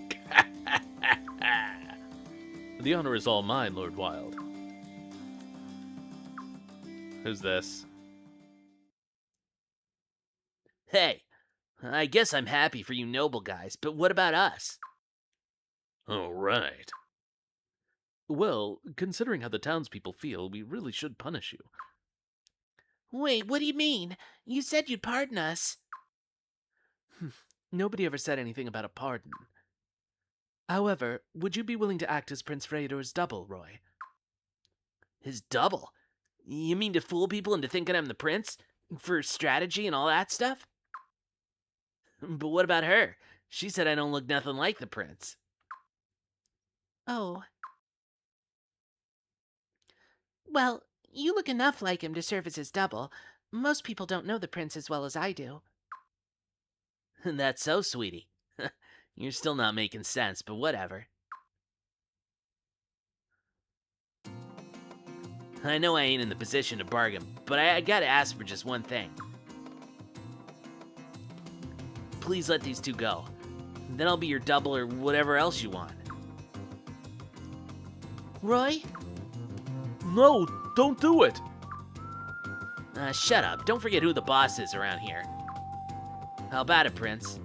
The honor is all mine, Lord Wild. Who's this? Hey, I guess I'm happy for you noble guys, but what about us? All right. Well, considering how the townspeople feel, we really should punish you. Wait, what do you mean? You said you'd pardon us. Nobody ever said anything about a pardon. However, would you be willing to act as Prince Freydor's double, Roy? His double? You mean to fool people into thinking I'm the prince? For strategy and all that stuff? But what about her? She said I don't look nothing like the prince. Oh. Well, you look enough like him to serve as his double. Most people don't know the prince as well as I do. That's so, sweetie. You're still not making sense, but whatever. I know I ain't in the position to bargain, but I gotta ask for just one thing. Please let these two go. Then I'll be your double or whatever else you want. Roy? No, don't do it! Shut up. Don't forget who the boss is around here. How about it, Prince?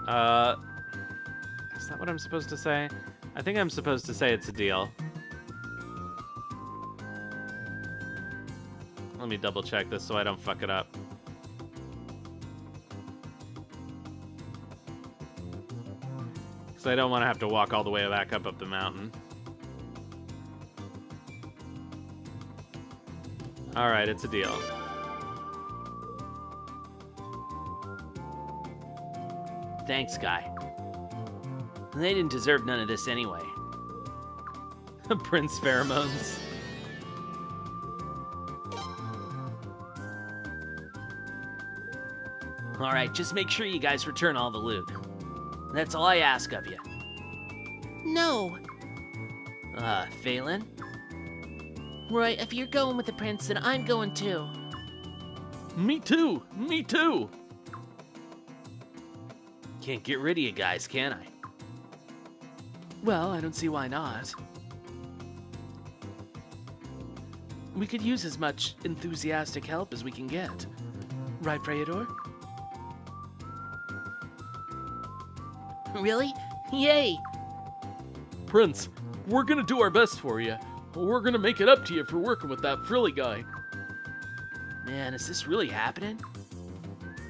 Is that what I'm supposed to say? I think I'm supposed to say it's a deal. Let me double check this so I don't fuck it up. Because I don't want to have to walk all the way back up the mountain. Alright, it's a deal. Thanks, guy. They didn't deserve none of this anyway. Prince Pheromones. Alright, just make sure you guys return all the loot. That's all I ask of you. No. Faylon? Roy, if you're going with the prince, then I'm going too. Me too! Me too! Can't get rid of you guys, can I? Well, I don't see why not. We could use as much enthusiastic help as we can get. Right, Freydor? Really? Yay! Prince, we're gonna do our best for you. We're gonna make it up to you for working with that frilly guy. Man, is this really happening?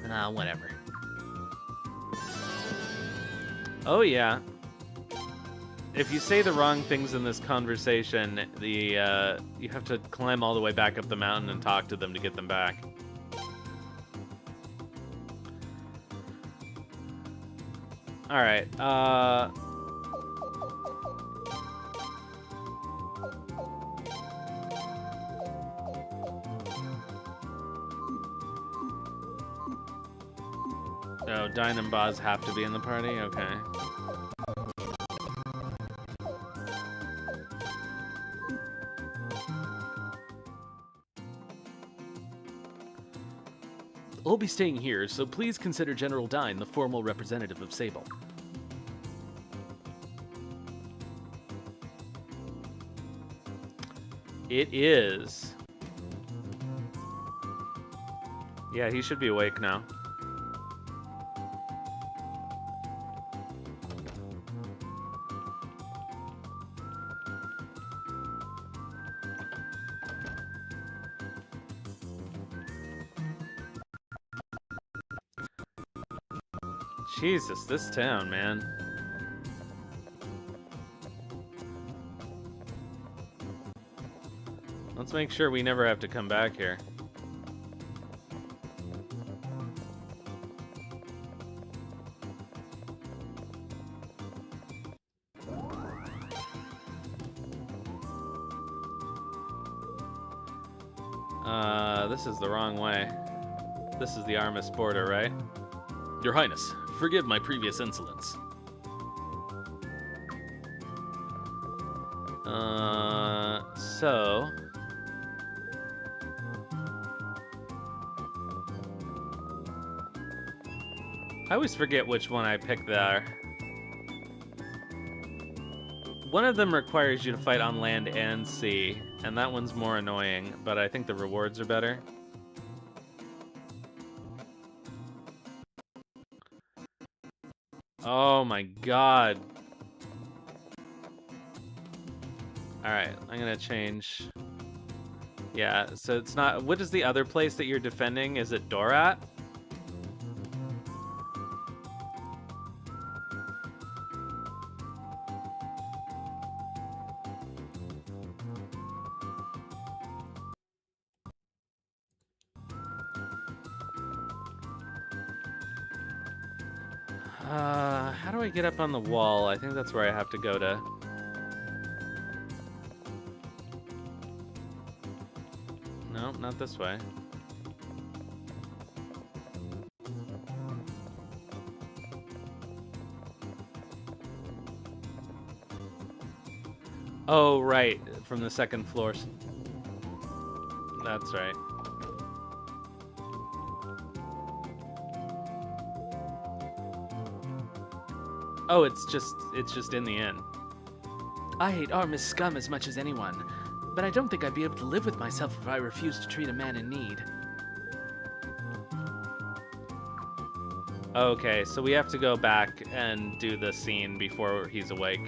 Whatever. Oh yeah. If you say the wrong things in this conversation, you have to climb all the way back up the mountain and talk to them to get them back. Alright, Oh, Dine and Boz have to be in the party? Okay. I'll be staying here, so please consider General Dine the formal representative of Sable. It is. Yeah, he should be awake now. Jesus, this town, man. Let's make sure we never have to come back here. This is the wrong way. This is the Armis border, right? Your Highness, forgive my previous insolence. So... I always forget which one I picked there. One of them requires you to fight on land and sea, and that one's more annoying, but I think the rewards are better. Oh my god. Alright, I'm gonna change. Yeah, so it's not... What is the other place that you're defending? Is it Dorat? How do I get up on the wall? I think that's where I have to go to. No, not this way. Oh, right, from the second floor. That's right. Oh, it's just in the inn. I hate Armis scum as much as anyone, but I don't think I'd be able to live with myself if I refused to treat a man in need. Okay, so we have to go back and do the scene before he's awake.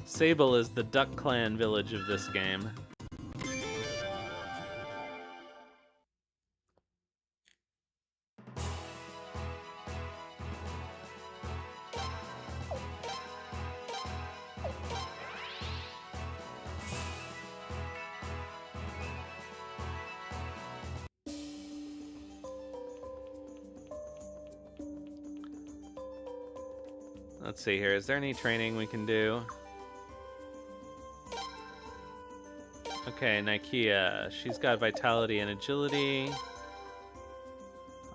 Sable is the Duck Clan village of this game. Let's see here. Is there any training we can do? Okay, Nakula. She's got vitality and agility.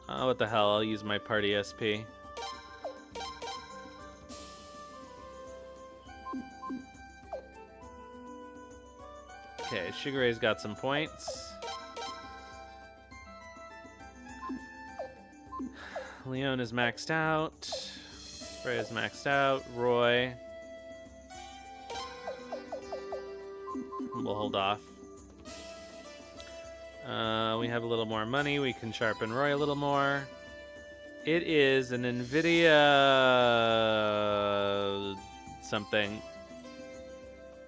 Oh, what the hell? I'll use my party SP. Okay, Shigure's got some points. Leon is maxed out. Freya's maxed out. Roy. We'll hold off. We have a little more money. We can sharpen Roy a little more. It is an NVIDIA something.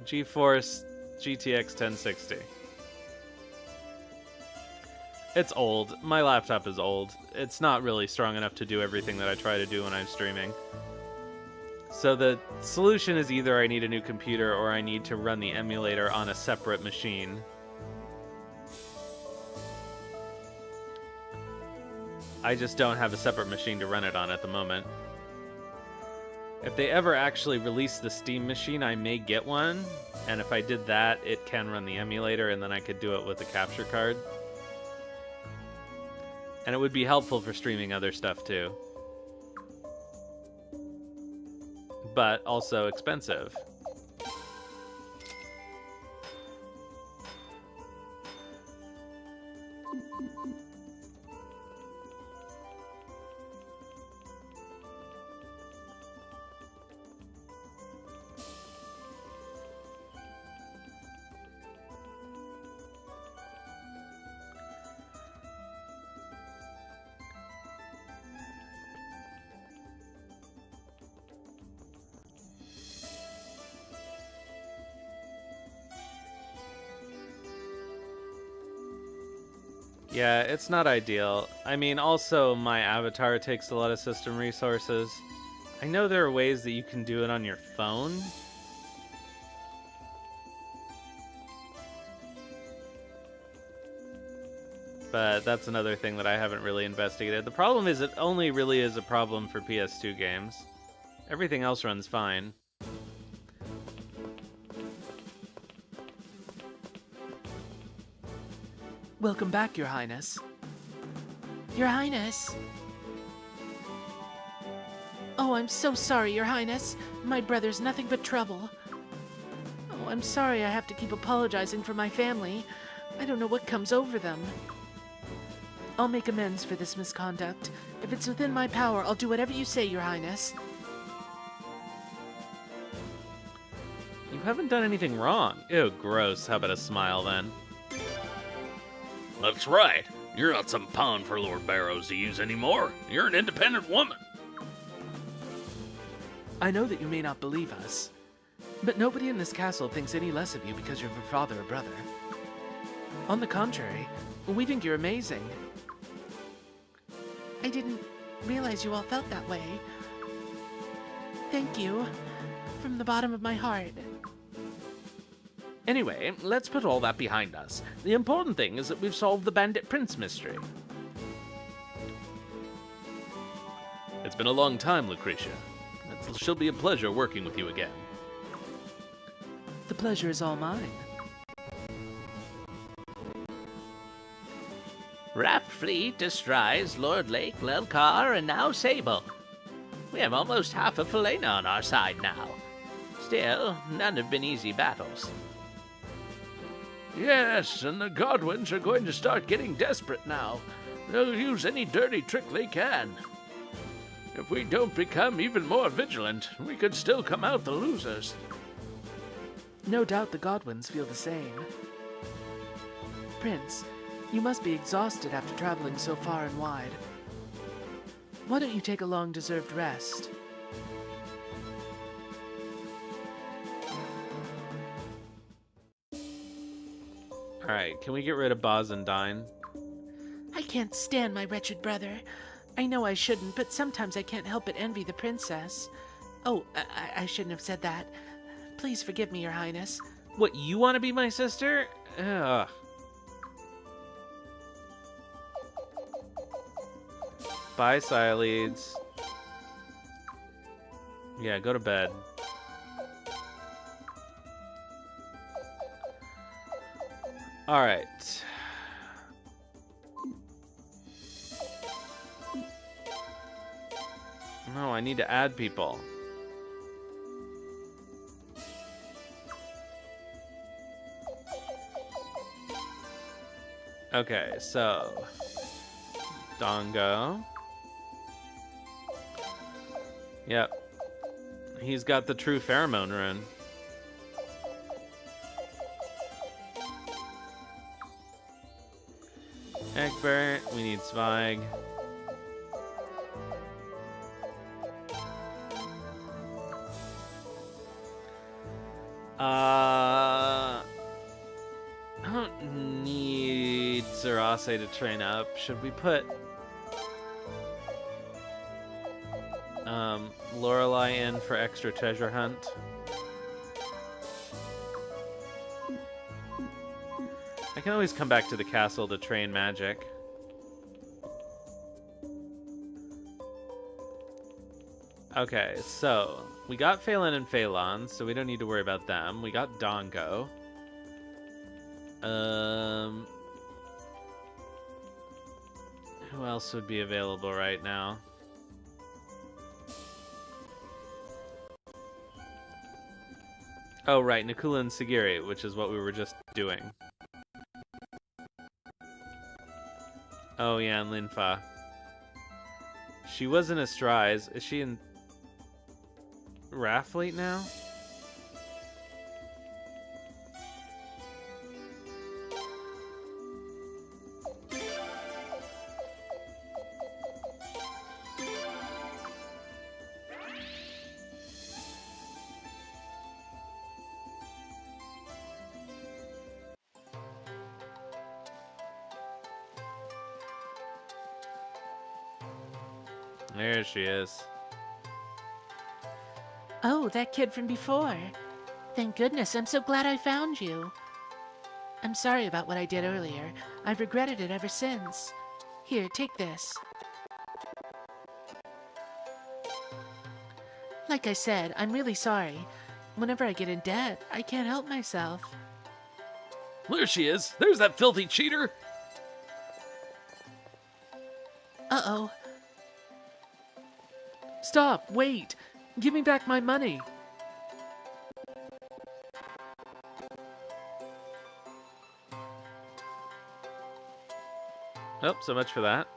GeForce GTX 1060. It's old. My laptop is old. It's not really strong enough to do everything that I try to do when I'm streaming. So the solution is either I need a new computer or I need to run the emulator on a separate machine. I just don't have a separate machine to run it on at the moment. If they ever actually release the Steam machine, I may get one. And if I did that, it can run the emulator, and then I could do it with a capture card. And it would be helpful for streaming other stuff too. But also expensive. Yeah, it's not ideal. I mean, also, my avatar takes a lot of system resources. I know there are ways that you can do it on your phone. But that's another thing that I haven't really investigated. The problem is it only really is a problem for PS2 games. Everything else runs fine. Welcome back, Your Highness. Your Highness. Oh, I'm so sorry, Your Highness. My brother's nothing but trouble. Oh, I'm sorry I have to keep apologizing for my family. I don't know what comes over them. I'll make amends for this misconduct. If it's within my power, I'll do whatever you say, Your Highness. You haven't done anything wrong. Ew, gross. How about a smile then? That's right. You're not some pawn for Lord Barrows to use anymore. You're an independent woman. I know that you may not believe us, but nobody in this castle thinks any less of you because you're your father or brother. On the contrary, we think you're amazing. I didn't realize you all felt that way. Thank you. From the bottom of my heart. Anyway, let's put all that behind us. The important thing is that we've solved the Bandit Prince mystery. It's been a long time, Lucretia. It shall be a pleasure working with you again. The pleasure is all mine. Raft fleet destroys Lord Lake, Lelkar, and now Sable. We have almost half of Faylen on our side now. Still, none have been easy battles. Yes, and the Godwins are going to start getting desperate now. They'll use any dirty trick they can. If we don't become even more vigilant, we could still come out the losers. No doubt the Godwins feel the same. Prince, you must be exhausted after traveling so far and wide. Why don't you take a long-deserved rest? Alright, can we get rid of Boz and Dine? I can't stand my wretched brother. I know I shouldn't, but sometimes I can't help but envy the princess. Oh, I shouldn't have said that. Please forgive me, Your Highness. What, you want to be my sister? Ugh. Bye, Sileads. Yeah, go to bed. Alright. No, I need to add people. Okay, so Dongo. Yep. He's got the true pheromone rune. Egbert, we need Zweig. I don't need Zerase to train up. Should we put Lorelei in for extra treasure hunt? I can always come back to the castle to train magic. Okay, so we got Faylen and Faylon, so we don't need to worry about them. We got Dongo. Who else would be available right now? Oh, right, Nakula and Sagiri, which is what we were just doing. Oh, yeah, and Linfa. She was in Astrise. Is she in Raffleet now? There she is. Oh, that kid from before. Thank goodness, I'm so glad I found you. I'm sorry about what I did earlier. I've regretted it ever since. Here, take this. Like I said, I'm really sorry. Whenever I get in debt, I can't help myself. There she is. There's that filthy cheater. Uh-oh. Stop, wait. Give me back my money. Oh, so much for that.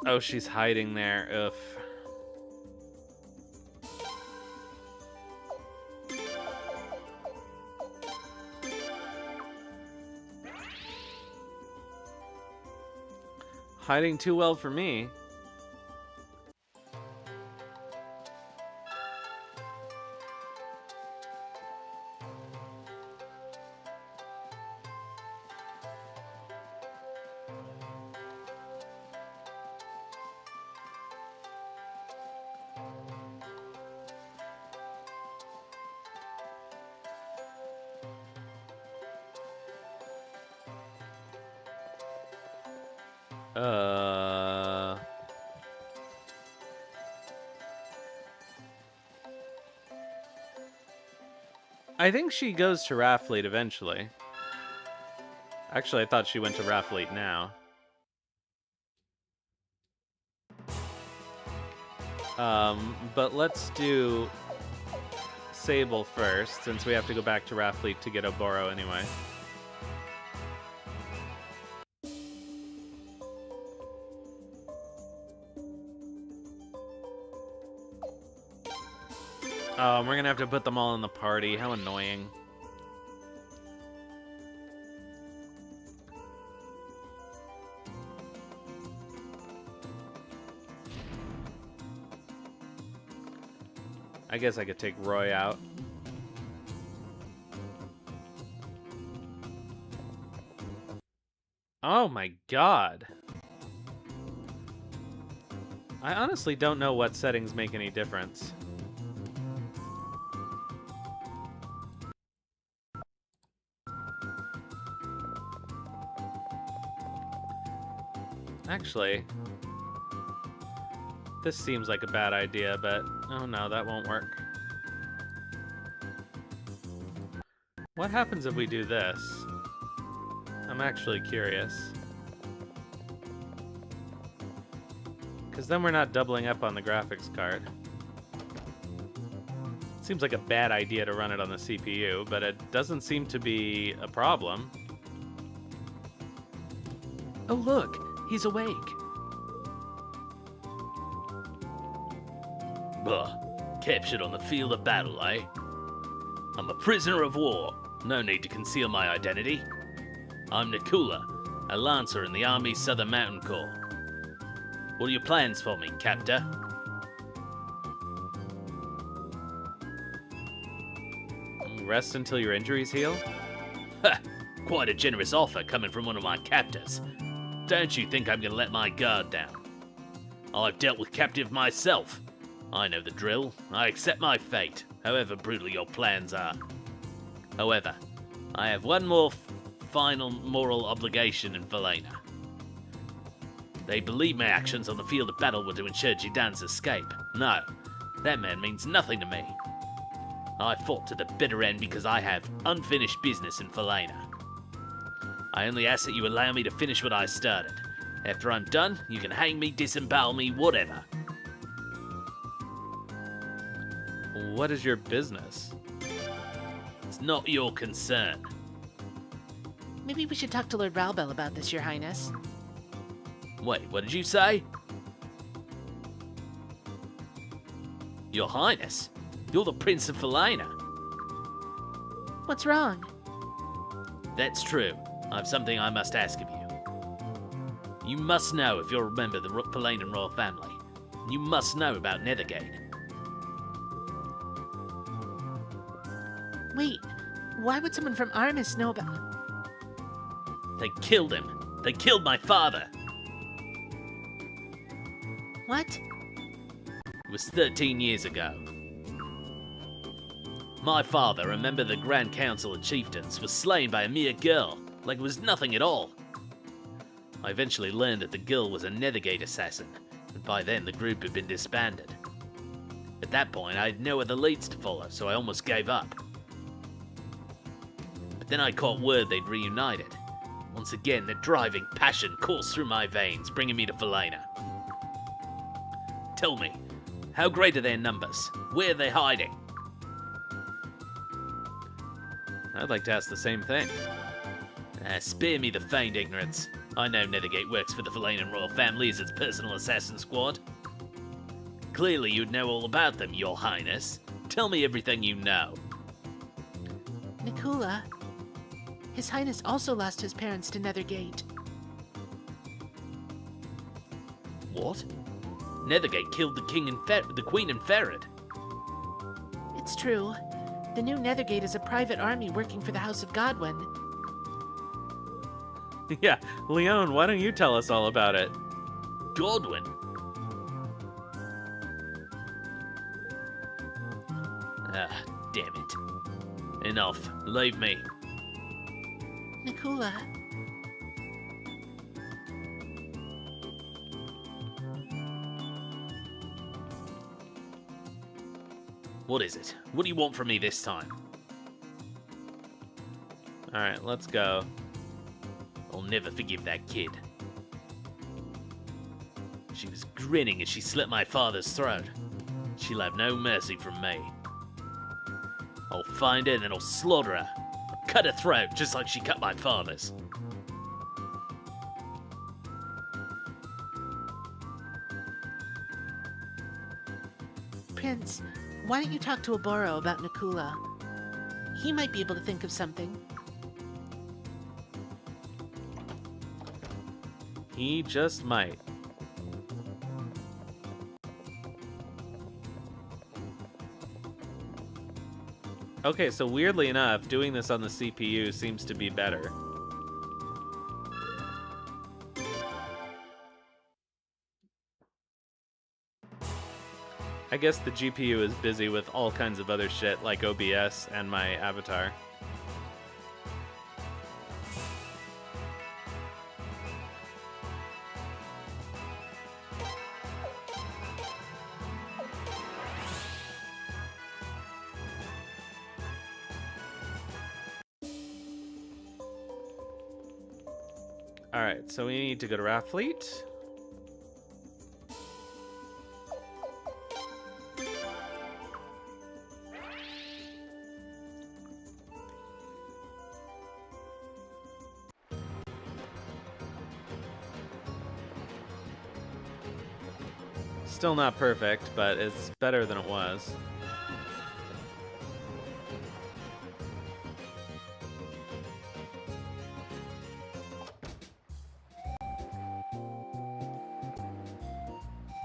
Oh, she's hiding there. Ugh. Hiding too well for me. I think she goes to Raffleet eventually. Actually, I thought she went to Raffleet now. But let's do Sable first, since we have to go back to Raffleet to get Oboro anyway. Oh, we're gonna have to put them all in the party. How annoying. I guess I could take Roy out. Oh my god. I honestly don't know what settings make any difference. Actually, this seems like a bad idea, but oh no, that won't work. What happens if we do this? I'm actually curious. Because then we're not doubling up on the graphics card. Seems like a bad idea to run it on the CPU, but it doesn't seem to be a problem. Oh, look. He's awake. Captured on the field of battle, eh? I'm a prisoner of war. No need to conceal my identity. I'm Nakula, a lancer in the Army's Southern Mountain Corps. What are your plans for me, Captor? Rest until your injuries heal? Ha! Quite a generous offer coming from one of my captors. Don't you think I'm gonna let my guard down? I've dealt with captive myself. I know the drill. I accept my fate, however brutal your plans are. However, I have one more final moral obligation in Faylen. They believe my actions on the field of battle were to ensure Jidan's escape. No, that man means nothing to me. I fought to the bitter end because I have unfinished business in Faylen. I only ask that you allow me to finish what I started. After I'm done, you can hang me, disembowel me, whatever. What is your business? It's not your concern. Maybe we should talk to Lord Ralbel about this, Your Highness. Wait, what did you say? Your Highness? You're the Prince of Faylen. What's wrong? That's true. I have something I must ask of you. You must know if you're a member of the Faylen royal family. You must know about Nethergate. Wait, why would someone from Armis know about... They killed him. They killed my father. What? It was 13 years ago. My father, a member of the Grand Council of Chieftains, was slain by a mere girl, like it was nothing at all. I eventually learned that the girl was a Nethergate assassin, and by then the group had been disbanded. At that point, I had no other leads to follow, so I almost gave up. But then I caught word they'd reunited. Once again, the driving passion coursed through my veins, bringing me to Faylen. Tell me, how great are their numbers? Where are they hiding? I'd like to ask the same thing. Spare me the feigned ignorance. I know Nethergate works for the Faylen royal family as its personal assassin squad. Clearly you'd know all about them, Your Highness. Tell me everything you know. Nakula. His Highness also lost his parents to Nethergate. What? Nethergate killed the king and the queen and Ferret. It's true. The new Nethergate is a private army working for the House of Godwin. Yeah, Leon, why don't you tell us all about it? Godwin? Ah, damn it. Enough. Leave me. Nakula. What is it? What do you want from me this time? Alright, let's go. I'll never forgive that kid. She was grinning as she slit my father's throat. She'll have no mercy from me. I'll find her and then I'll slaughter her. I'll cut her throat just like she cut my father's. Prince, why don't you talk to Oboro about Nakula? He might be able to think of something. He just might. Okay, so weirdly enough, doing this on the CPU seems to be better. I guess the GPU is busy with all kinds of other shit like OBS and my avatar. Alright, so we need to go to Rathfleet. Still not perfect, but it's better than it was.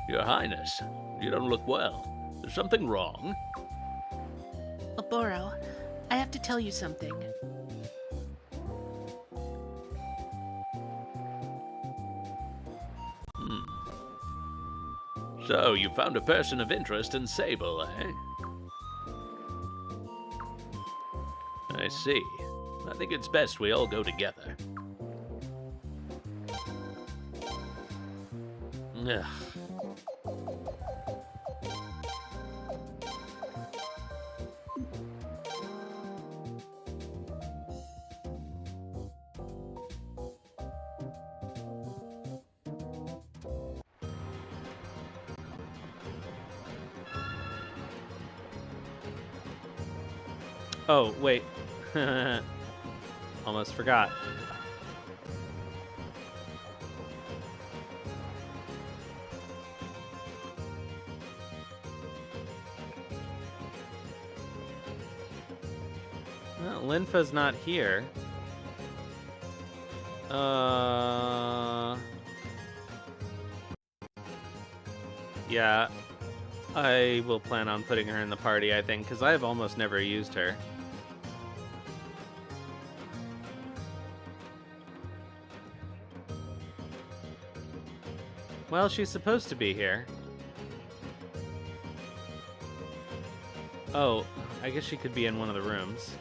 Your Highness, you don't look well. Is something wrong? Oboro, I have to tell you something. So, you found a person of interest in Sable, eh? I see. I think it's best we all go together. Ugh. Oh, wait. Almost forgot. Well, Linfa's not here. Yeah, I will plan on putting her in the party, I think, because I've almost never used her. Well, she's supposed to be here. Oh, I guess she could be in one of the rooms.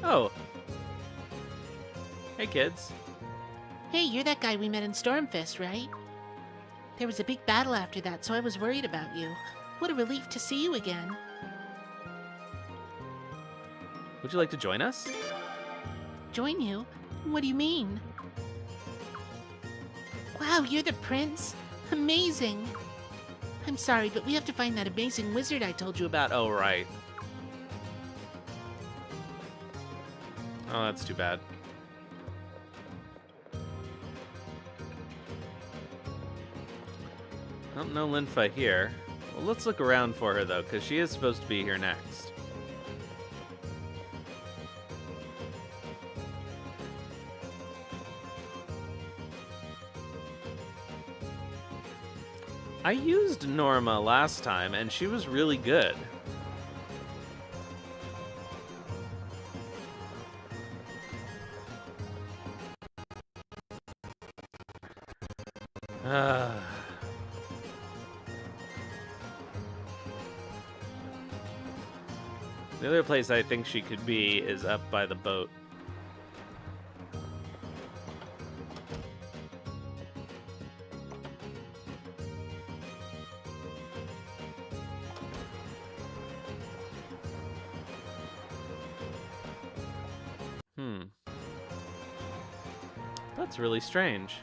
Oh. Hey, kids. Hey, you're that guy we met in Stormfist, right? There was a big battle after that, so I was worried about you. What a relief to see you again. Would you like to join us? Join you? What do you mean? Wow, you're the prince? Amazing. I'm sorry, but we have to find that amazing wizard I told you about. Oh, right. Oh, that's too bad. Oh, no Linfa here. Well, let's look around for her, though, because she is supposed to be here next. I used Norma last time, and she was really good. The other place I think she could be is up by the boat. That's really strange.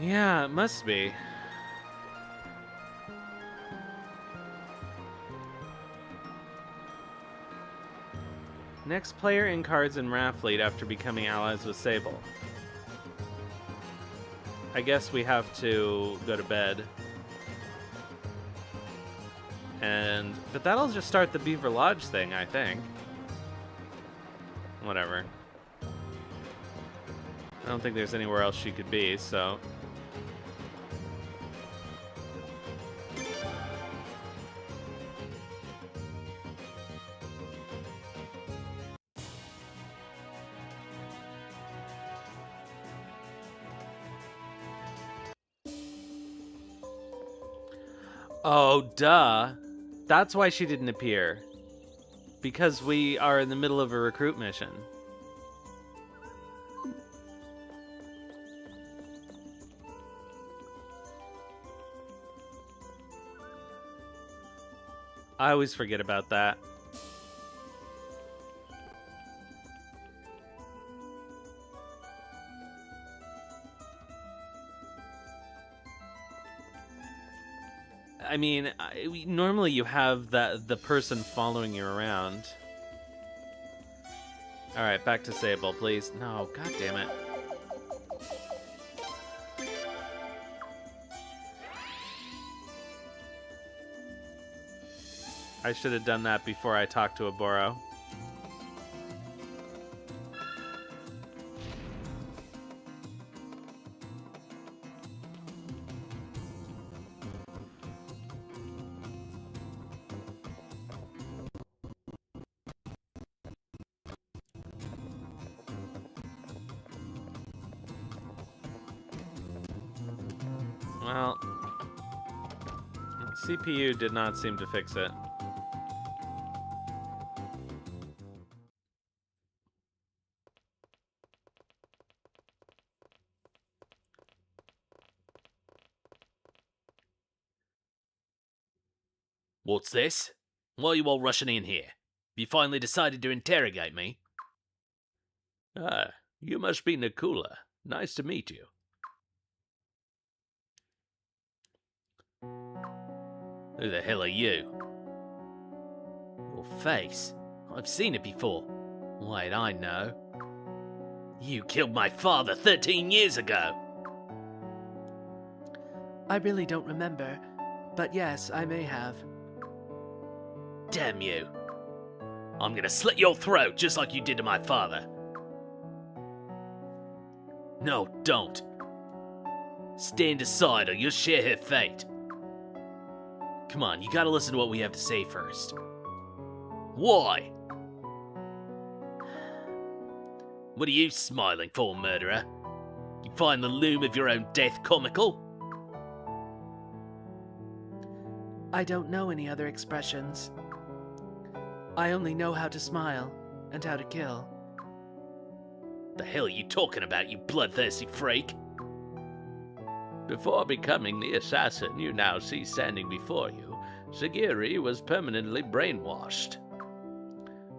Yeah, it must be. Next player in cards in Raffleet after becoming allies with Sable. I guess we have to go to bed. But that'll just start the Beaver Lodge thing, I think. Whatever. I don't think there's anywhere else she could be, so... Oh, duh. That's why she didn't appear. Because we are in the middle of a recruit mission. I always forget about that. I mean, normally you have the person following you around. All right, back to Sable, please. No, god damn it. I should have done that before I talked to Aboro. Well, CPU did not seem to fix it. What's this? Why are you all rushing in here? You finally decided to interrogate me? Ah, you must be Nakula. Nice to meet you. Who the hell are you? Your face. I've seen it before. Wait, I know. You killed my father 13 years ago. I really don't remember, but yes, I may have. Damn you. I'm gonna slit your throat just like you did to my father. No, don't. Stand aside or you'll share her fate. Come on, you gotta listen to what we have to say first. Why? What are you smiling for, murderer? You find the loom of your own death comical? I don't know any other expressions. I only know how to smile and how to kill. The hell are you talking about, you bloodthirsty freak? Before becoming the assassin you now see standing before you, Sagiri was permanently brainwashed.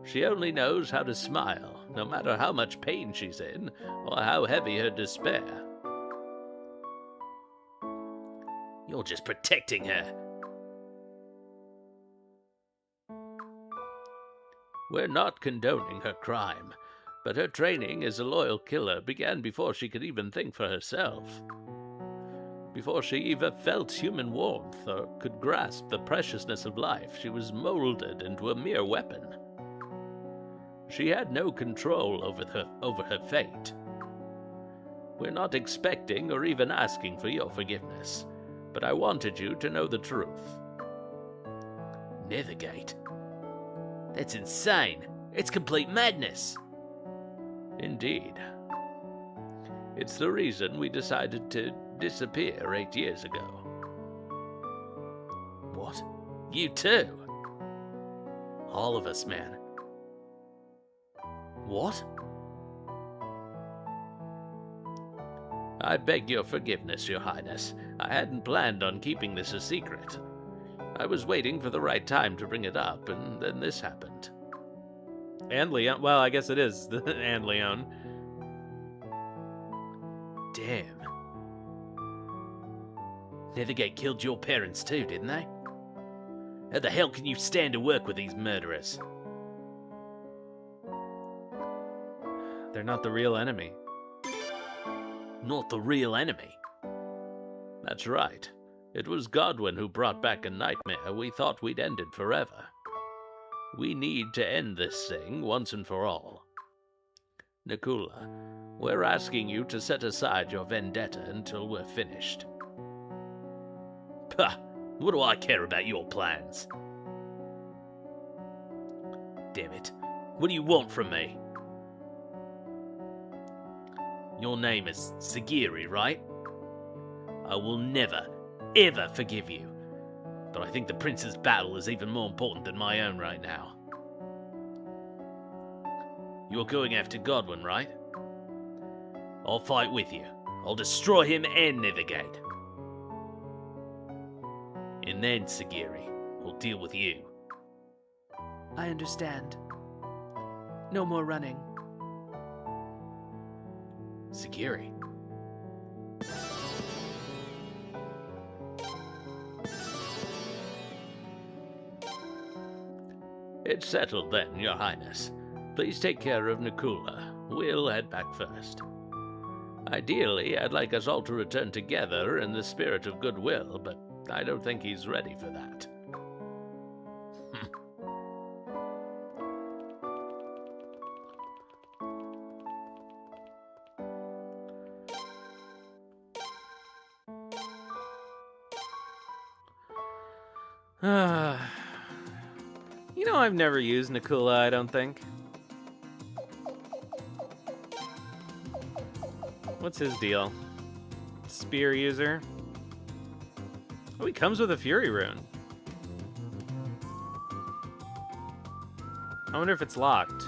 She only knows how to smile, no matter how much pain she's in, or how heavy her despair. You're just protecting her. We're not condoning her crime, but her training as a loyal killer began before she could even think for herself. Before she even felt human warmth or could grasp the preciousness of life, she was molded into a mere weapon. She had no control over her fate. We're not expecting or even asking for your forgiveness, but I wanted you to know the truth. Nethergate? That's insane. It's complete madness. Indeed. It's the reason we decided to disappear 8 years ago. What? You too? All of us, man. What? I beg your forgiveness, Your Highness. I hadn't planned on keeping this a secret. I was waiting for the right time to bring it up, and then this happened. And Leon. Well, I guess it is. And Leon. Damn. Nethergate killed your parents too, didn't they? How the hell can you stand to work with these murderers? They're not the real enemy. Not the real enemy? That's right. It was Godwin who brought back a nightmare we thought we'd ended forever. We need to end this thing once and for all. Nakula, we're asking you to set aside your vendetta until we're finished. Pah! What do I care about your plans? Damn it. What do you want from me? Your name is Sagiri, right? I will never, ever forgive you. But I think the prince's battle is even more important than my own right now. You're going after Godwin, right? I'll fight with you. I'll destroy him and Nethergate. And then, Sagiri, we'll deal with you. I understand. No more running. Sagiri. It's settled then, Your Highness. Please take care of Nakula. We'll head back first. Ideally, I'd like us all to return together in the spirit of goodwill, but I don't think he's ready for that. You know, I've never used Nakula, I don't think. What's his deal? Spear user? Oh, he comes with a Fury Rune. I wonder if it's locked.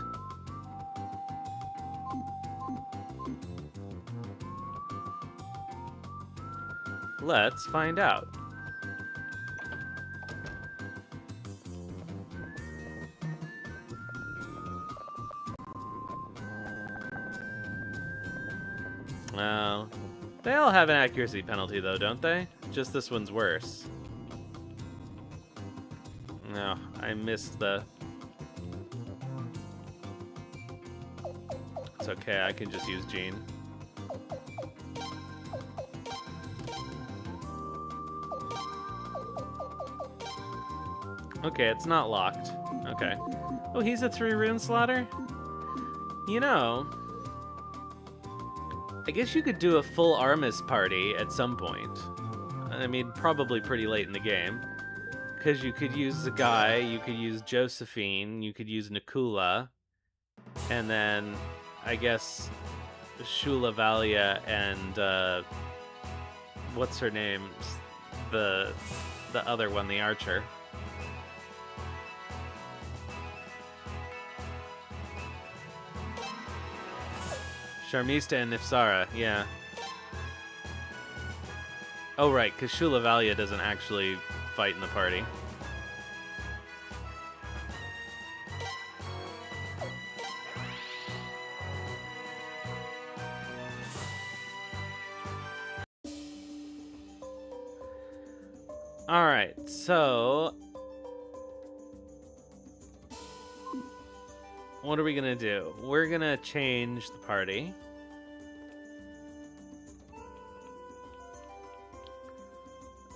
Let's find out. Well, they all have an accuracy penalty though, don't they? Just this one's worse. No, I missed the... It's okay, I can just use Jean. Okay, it's not locked. Okay. Oh, he's a 3-rune slaughter? You know, I guess you could do a full Armis party at some point. I mean, probably pretty late in the game. Because you could use the guy, you could use Josephine, you could use Nakula, and then, I guess, Shula Valia and, what's her name? The other one, the archer. Sharmista and Nifsara, yeah. Oh, right, because Shula Valia doesn't actually fight in the party. Alright, so... what are we gonna do? We're gonna change the party.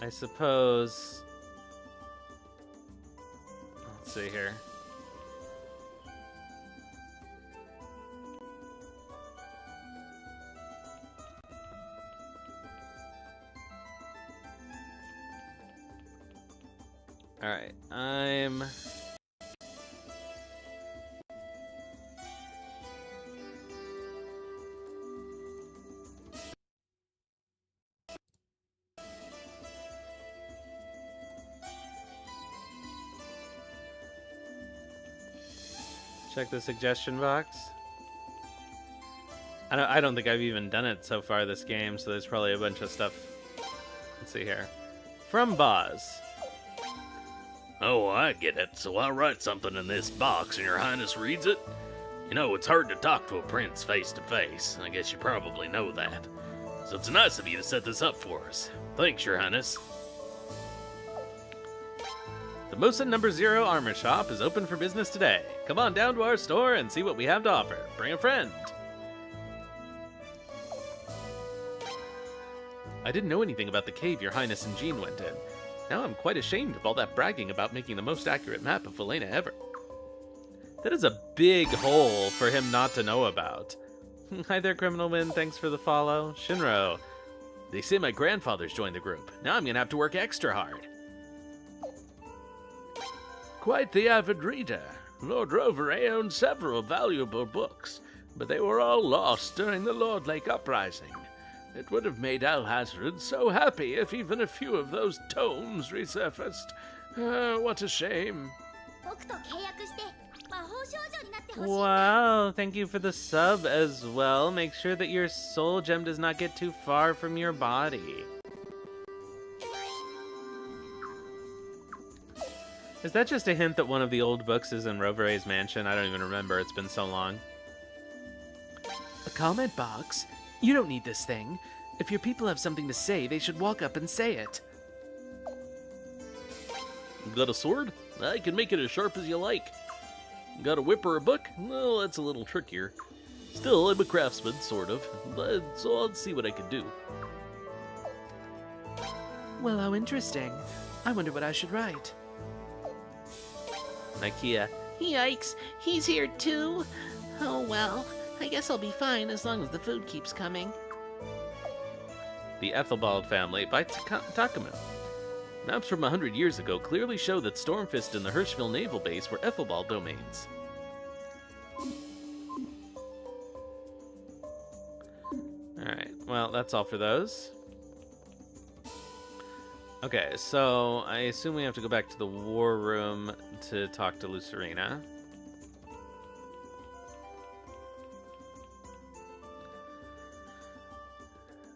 I suppose... let's see here. Alright, I'm... check the suggestion box. I don't think I've even done it so far this game, so there's probably a bunch of stuff. Let's see here. From Boz. Oh, I get it. So I'll write something in this box and your highness reads it? You know, it's hard to talk to a prince face to face. I guess you probably know that. So it's nice of you to set this up for us. Thanks, your highness. The Mosa No. 0 Armor Shop is open for business today. Come on down to our store and see what we have to offer. Bring a friend. I didn't know anything about the cave your highness and Jean went in. Now I'm quite ashamed of all that bragging about making the most accurate map of Faylen ever. That is a big hole for him not to know about. Hi there, Criminalman. Thanks for the follow. Shinro. They say my grandfather's joined the group. Now I'm gonna have to work extra hard. Quite the avid reader. Lord Roveray owned several valuable books, but they were all lost during the Lord Lake Uprising. It would have made Alhazred so happy if even a few of those tomes resurfaced. What a shame. Wow, thank you for the sub as well. Make sure that your soul gem does not get too far from your body. Is that just a hint that one of the old books is in Roveray's mansion? I don't even remember. It's been so long. A comment box? You don't need this thing. If your people have something to say, they should walk up and say it. Got a sword? I can make it as sharp as you like. Got a whip or a book? Well, that's a little trickier. Still, I'm a craftsman, sort of. So I'll see what I can do. Well, how interesting. I wonder what I should write. Ikea. Yikes, he's here too? Oh well, I guess I'll be fine as long as the food keeps coming. The Ethelbald Family by Takuma. Maps from 100 years ago clearly show that Stormfist and the Hirschville Naval Base were Ethelbald domains. Alright, well, that's all for those. Okay, so I assume we have to go back to the war room to talk to Lucerina.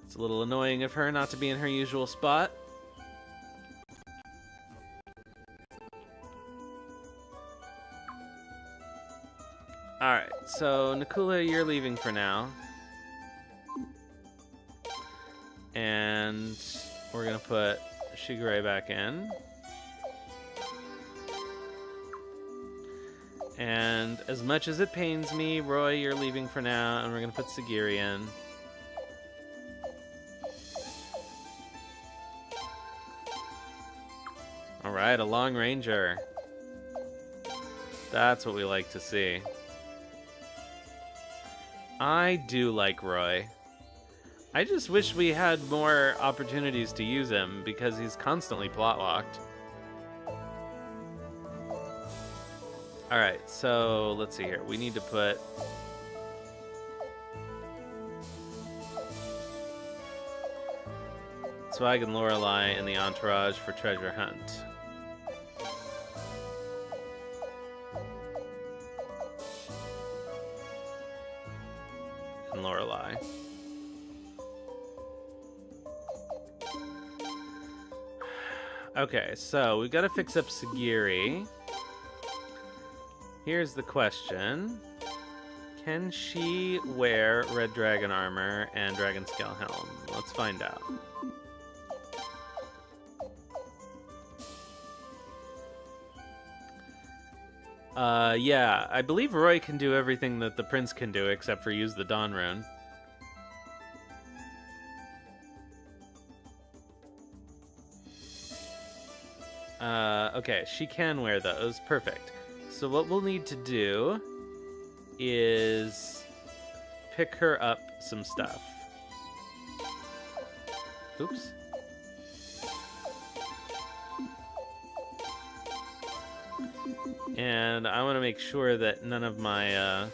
It's a little annoying of her not to be in her usual spot. Alright, so Nakula, you're leaving for now. And we're gonna put Shigure back in. And as much as it pains me, Roy, you're leaving for now, and we're gonna put Sagiri in. Alright, a long ranger. That's what we like to see. I do like Roy. I just wish we had more opportunities to use him, because he's constantly plot-locked. Alright, so let's see here. We need to put... Swag and Lorelei in the entourage for treasure hunt. And Lorelei. Okay, so we've got to fix up Sagiri. Here's the question. Can she wear red dragon armor and dragon scale helm? Let's find out. Yeah, I believe Roy can do everything that the prince can do except for use the Dawn Rune. Okay, she can wear those. Perfect. So what we'll need to do is pick her up some stuff. Oops. And I want to make sure that none of my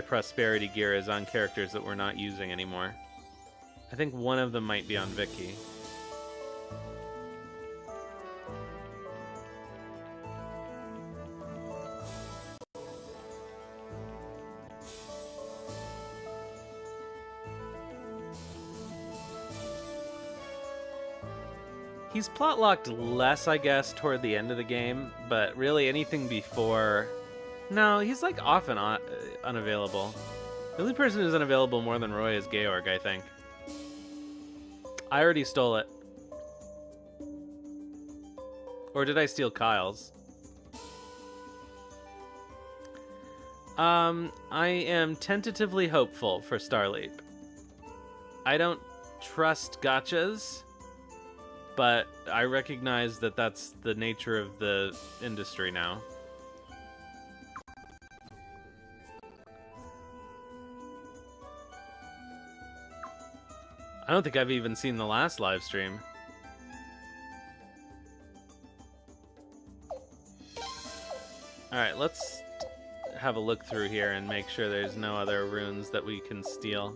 prosperity gear is on characters that we're not using anymore. I think one of them might be on Vicky. He's plot-locked less, I guess, toward the end of the game, but really anything before... No, he's like often unavailable. The only person who's unavailable more than Roy is Georg, I think. I already stole it. Or did I steal Kyle's? I am tentatively hopeful for Starleap. I don't trust gachas, but I recognize that that's the nature of the industry now. I don't think I've even seen the last live stream. Alright, let's have a look through here and make sure there's no other runes that we can steal.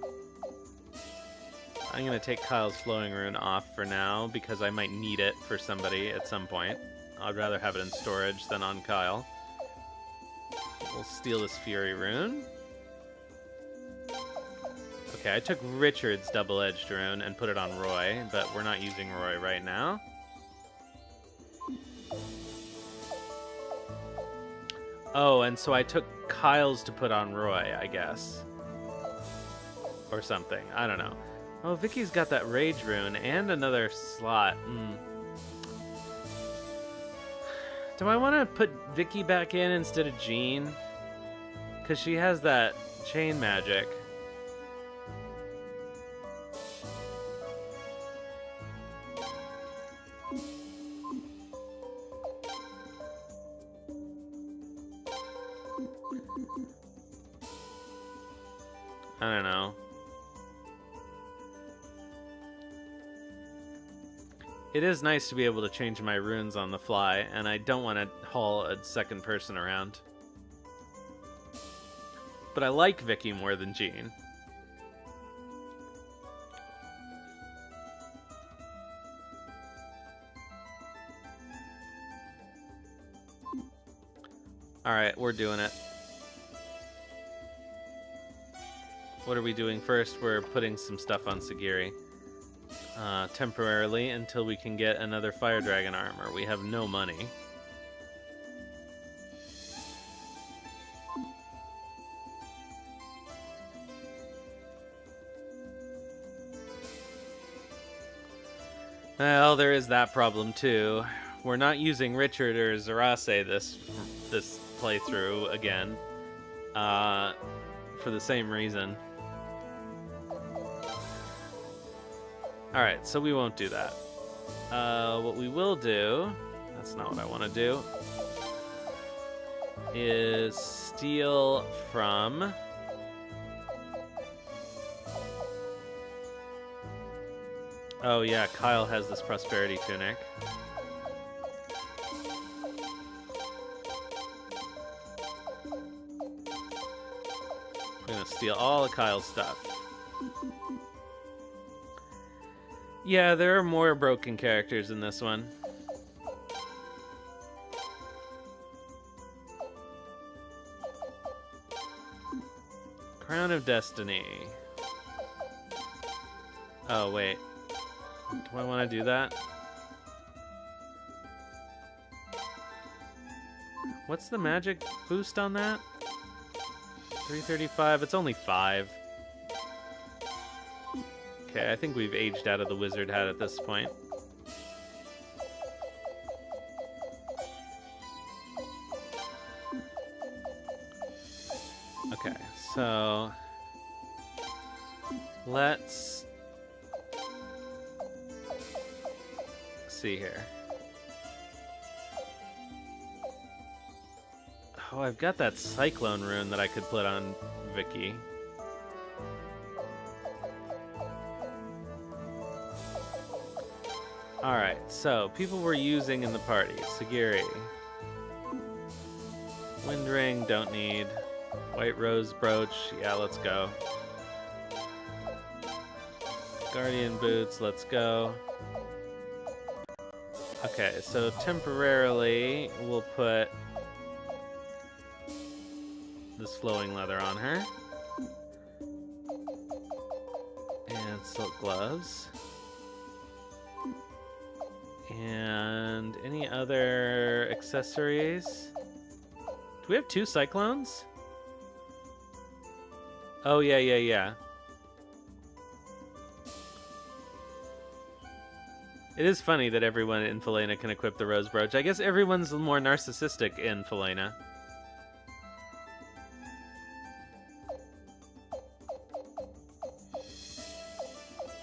I'm going to take Kyle's flowing rune off for now because I might need it for somebody at some point. I'd rather have it in storage than on Kyle. We'll steal this Fury rune. Okay, I took Richard's double-edged rune and put it on Roy, but we're not using Roy right now. Oh, and so I took Kyle's to put on Roy, I guess. Or something. I don't know. Oh, Vicky's got that Rage rune and another slot. Do I want to put Vicky back in instead of Jean? Because she has that chain magic. I don't know. It is nice to be able to change my runes on the fly, and I don't want to haul a second person around. But I like Vicky more than Jean. Alright, we're doing it. What are we doing first? We're putting some stuff on Sagiri. Temporarily, until we can get another Fire Dragon armor. We have no money. Well, there is that problem too. We're not using Richard or Zarase this playthrough again, for the same reason. Alright, so we won't do that. What we will do, that's not what I want to do, is steal from... Oh yeah, Kyle has this prosperity tunic. I'm gonna steal all of Kyle's stuff. Yeah, there are more broken characters in this one. Crown of Destiny. Oh, wait. Do I want to do that? What's the magic boost on that? 335. It's only 5. Okay, I think we've aged out of the wizard hat at this point. Okay, so let's see here. Oh, I've got that cyclone rune that I could put on Vicky. Alright, so people we're using in the party. Sagiri. Wind Ring, don't need. White Rose Brooch, yeah, let's go. Guardian Boots, let's go. Okay, so temporarily we'll put this flowing leather on her. And silk gloves. And any other accessories? Do we have 2 cyclones? Oh, yeah. It is funny that everyone in Faylena can equip the Rose Brooch. I guess everyone's more narcissistic in Faylena.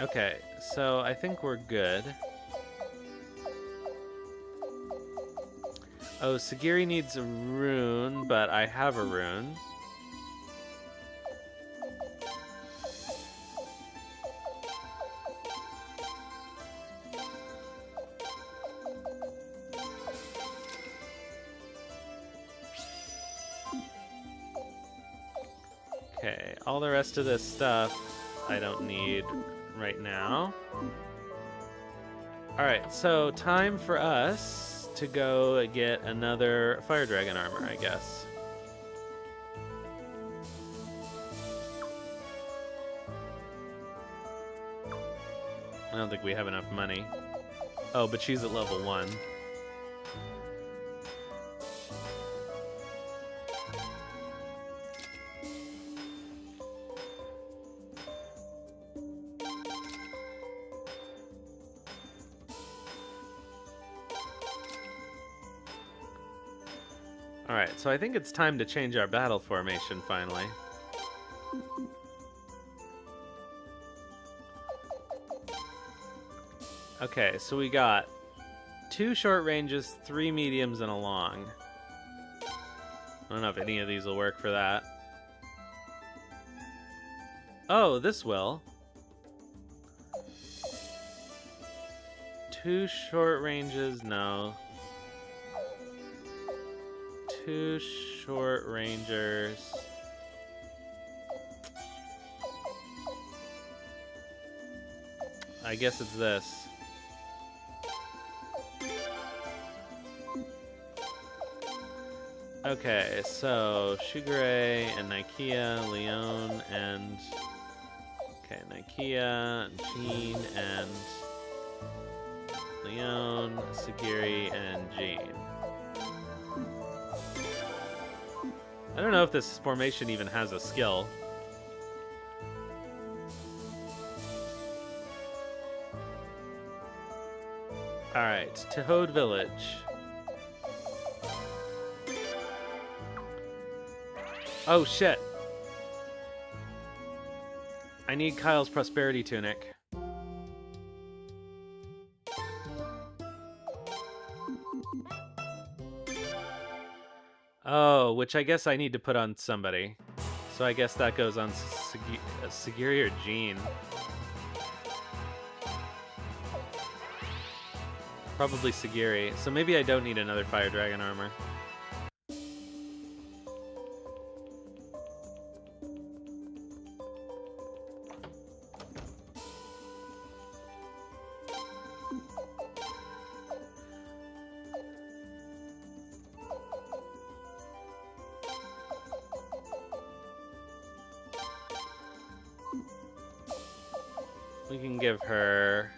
Okay, so I think we're good. Oh, Sagiri needs a rune, but I have a rune. Okay, all the rest of this stuff I don't need right now. Alright, so time for us to go get another Fire Dragon armor, I guess. I don't think we have enough money. Oh, but she's at level 1. Alright, so I think it's time to change our battle formation finally. Okay, so we got 2 short ranges, 3 mediums, and a long. I don't know if any of these will work for that. Oh, this will. 2 short ranges, no. 2 short rangers. I guess it's this. Okay, so Shigure and Nakia, Leon, and... Okay, Nakia, Jean, and... Leon, Sagiri, and Jean. I don't know if this formation even has a skill. Alright, Tehode Village. Oh shit! I need Kyle's Prosperity Tunic. Oh, which I guess I need to put on somebody. So I guess that goes on Sagiri or Jean. Probably Sagiri. So maybe I don't need another Fire Dragon armor. We can give her...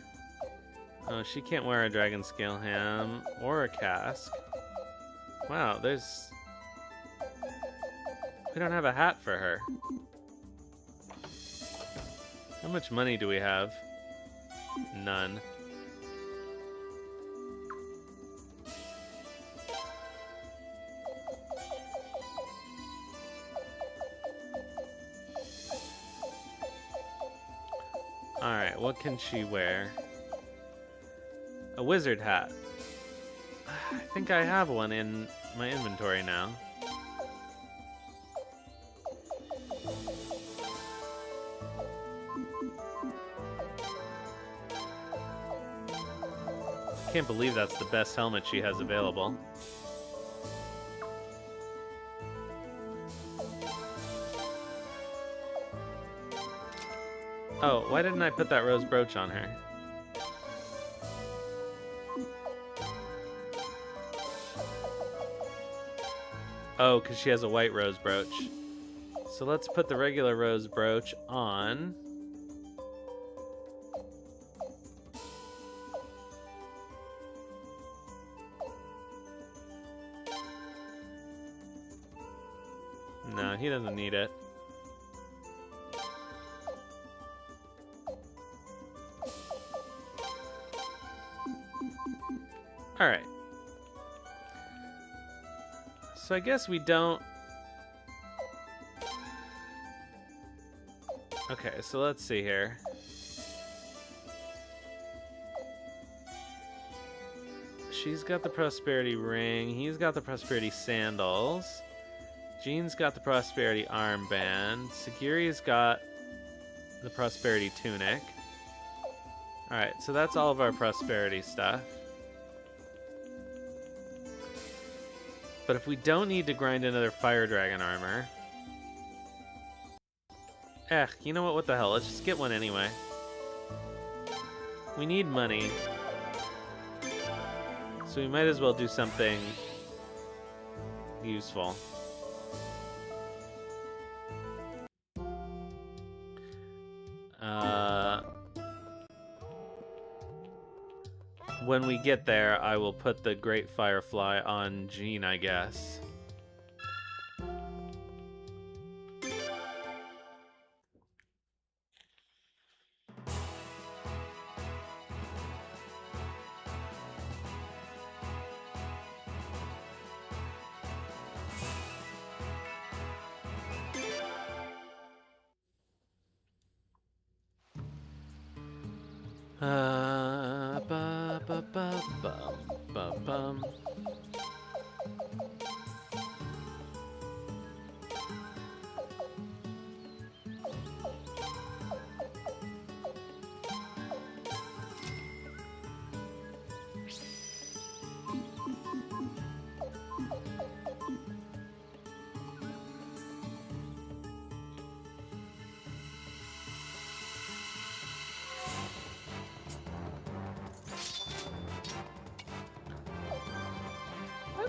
Oh, she can't wear a dragon scale ham or a cask. Wow, there's... We don't have a hat for her. How much money do we have? None. Alright, what can she wear? A wizard hat. I think I have one in my inventory now. Can't believe that's the best helmet she has available. Oh, why didn't I put that rose brooch on her? Oh, because she has a white rose brooch. So let's put the regular rose brooch on. No, he doesn't need it. Alright. So I guess we don't... Okay, so let's see here. She's got the prosperity ring. He's got the prosperity sandals. Jean's got the prosperity armband. Sagiri's got the prosperity tunic. Alright, so that's all of our prosperity stuff. But if we don't need to grind another fire dragon armor... you know what the hell, let's just get one anyway. We need money. So we might as well do something useful. When we get there, I will put the Great Firefly on Jean, I guess. Bum.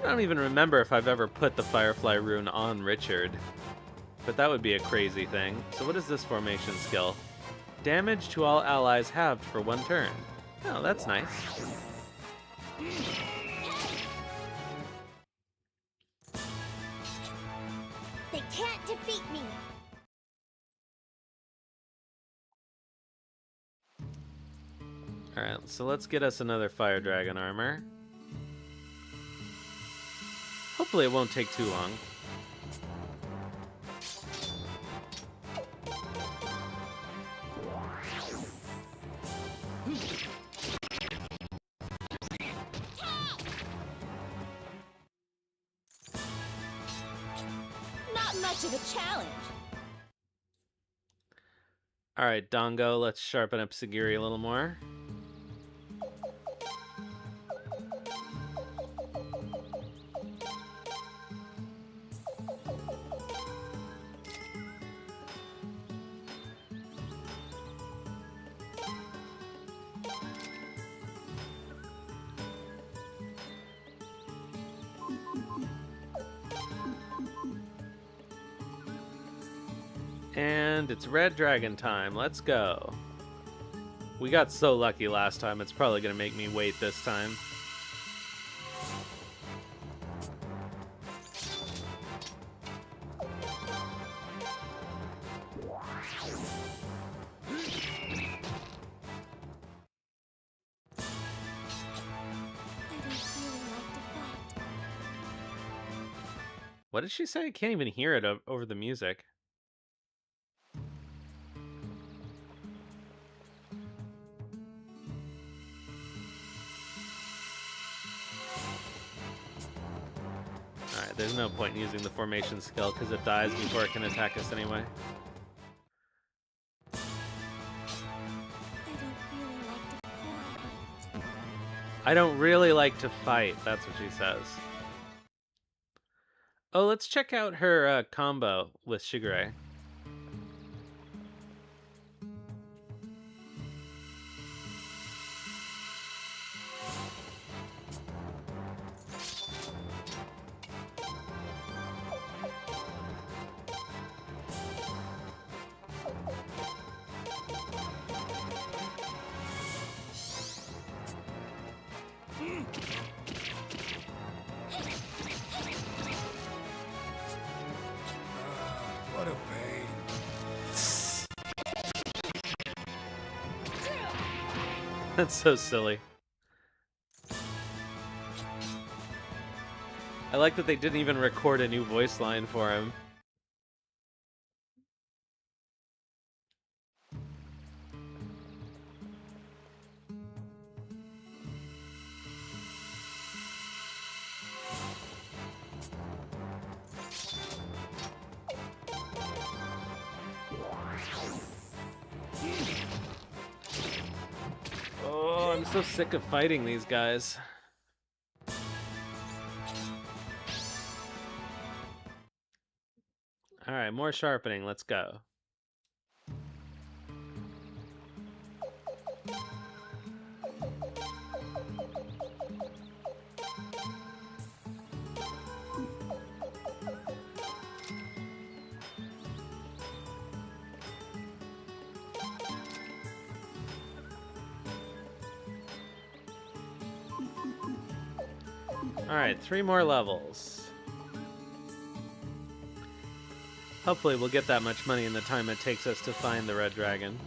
don't even remember if I've ever put the Firefly rune on Richard. But that would be a crazy thing. So what is this formation skill? Damage to all allies halved for 1 turn. Oh, that's nice. They can't defeat me. Alright, so let's get us another Fire Dragon armor. Hopefully it won't take too long. Not much of a challenge. Alright, Dongo, let's sharpen up Sagiri a little more. And it's Red Dragon time. Let's go. We got so lucky last time, it's probably going to make me wait this time. What did she say? I can't even hear it over the music. Alright, there's no point in using the formation skill because it dies before it can attack us anyway. I don't really like to fight, that's what she says. Oh, let's check out her combo with Shigure. What a pain. That's so silly. I like that they didn't even record a new voice line for him. Oh, I'm so sick of fighting these guys. Alright, more sharpening. Let's go. Alright, 3 more levels. Hopefully we'll get that much money in the time it takes us to find the red dragon.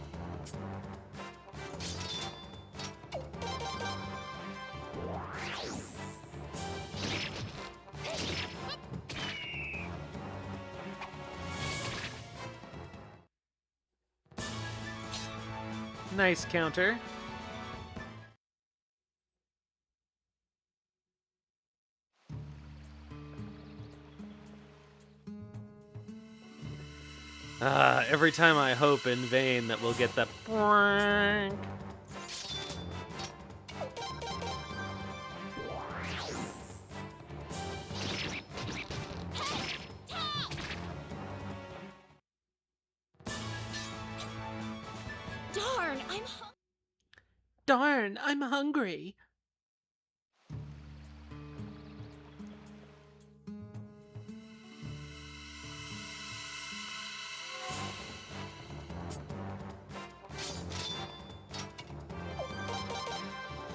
Nice counter. Every time I hope in vain that we'll get the boink. Darn, I'm hungry.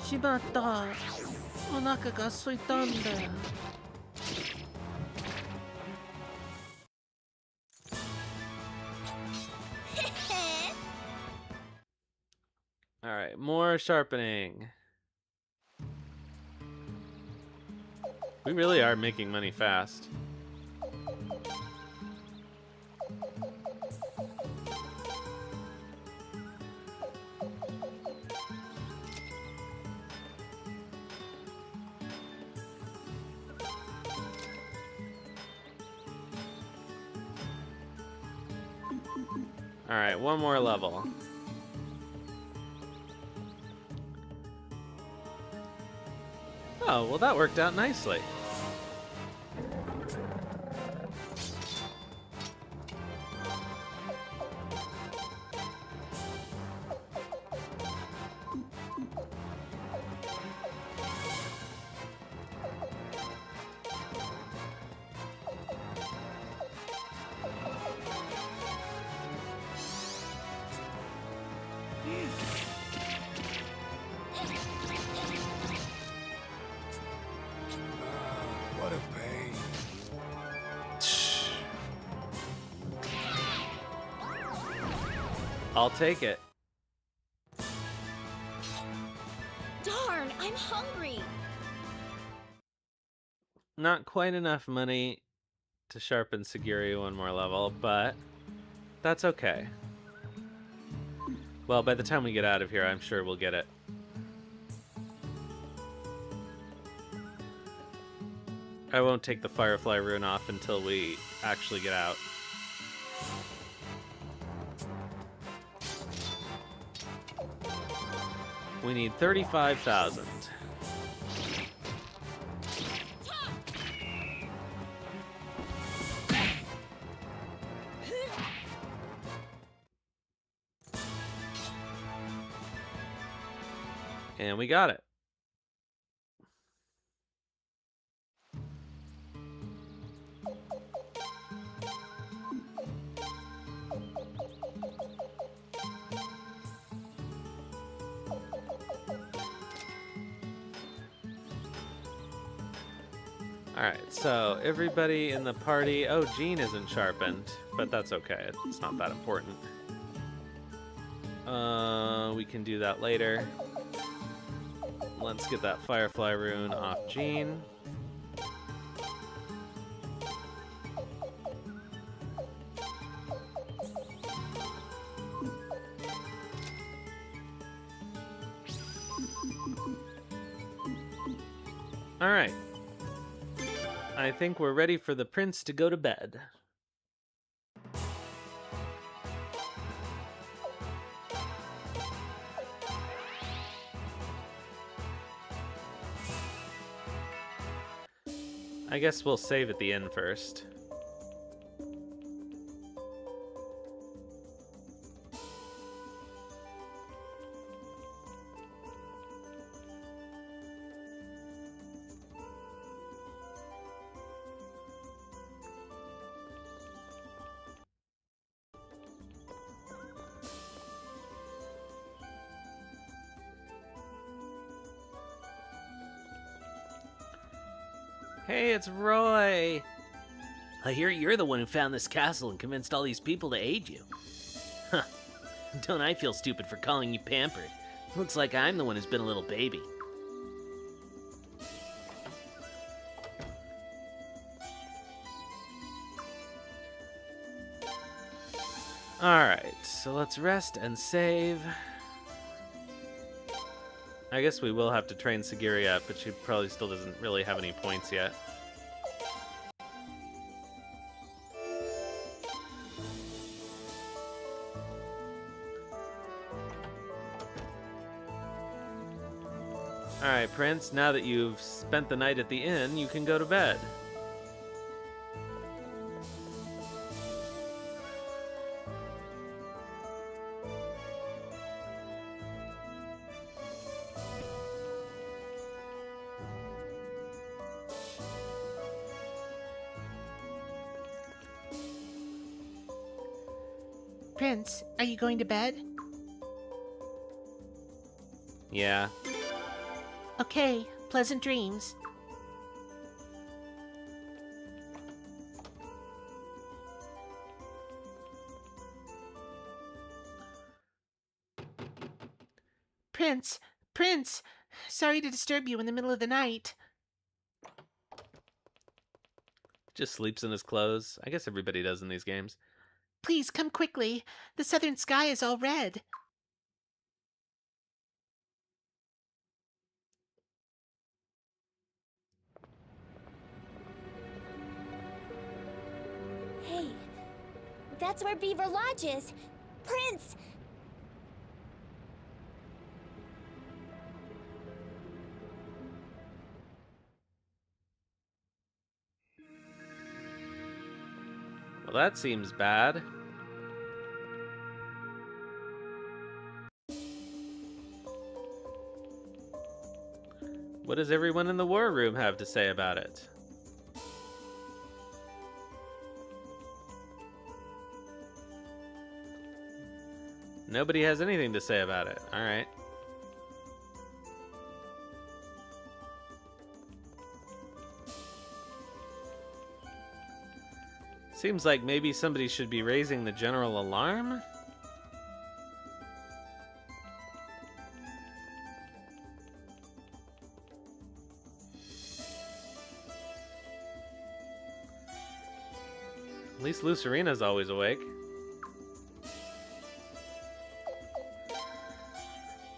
Shimatta. Onaka ga suitaんだ. Alright, more sharpening. We really are making money fast. Alright, one more level. Oh, well that worked out nicely. What a pain. I'll take it. Darn, I'm hungry. Not quite enough money to sharpen Sagiri one more level, but that's okay. Well, by the time we get out of here, I'm sure we'll get it. I won't take the Firefly rune off until we actually get out. We need 35,000. And we got it. Alright, so everybody in the party... Oh, Jean isn't sharpened, but that's okay. It's not that important. We can do that later. Let's get that Firefly rune off Jean. Alright. I think we're ready for the prince to go to bed. I guess we'll save at the end first. Hey, it's Roy! I hear you're the one who found this castle and convinced all these people to aid you. Huh. Don't I feel stupid for calling you pampered? Looks like I'm the one who's been a little baby. Alright, so let's rest and save. I guess we will have to train Sagiri up, but she probably still doesn't really have any points yet. Alright, Prince, now that you've spent the night at the inn, you can go to bed. Prince, are you going to bed? Yeah. Okay, pleasant dreams. Prince, Prince, sorry to disturb you in the middle of the night. Just sleeps in his clothes. I guess everybody does in these games. Please come quickly. The southern sky is all red. Hey, that's where Beaver Lodge is. Prince! Well, that seems bad. What does everyone in the war room have to say about it? Nobody has anything to say about it. All right. Seems like maybe somebody should be raising the general alarm? At least Lucerina's always awake.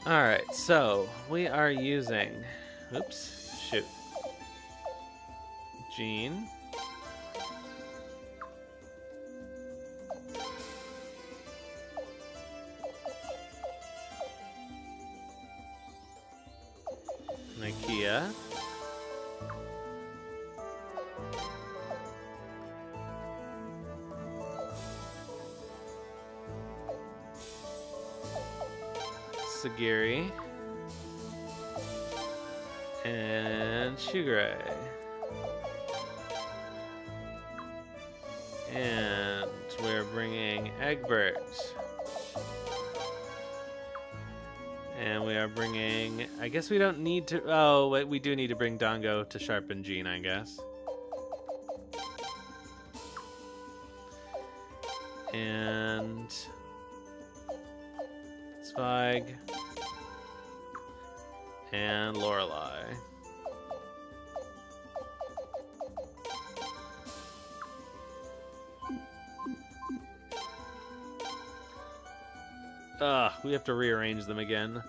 Alright, so we are using... Oops, shoot. Jean. Nakia. Sagiri. And Shugure. And we're bringing Egbert. And we are bringing... I guess we don't need to... Oh, wait, we do need to bring Dongo to sharpen Jean, I guess. And... Zweig. And Lorelei. Ugh, we have to rearrange them again.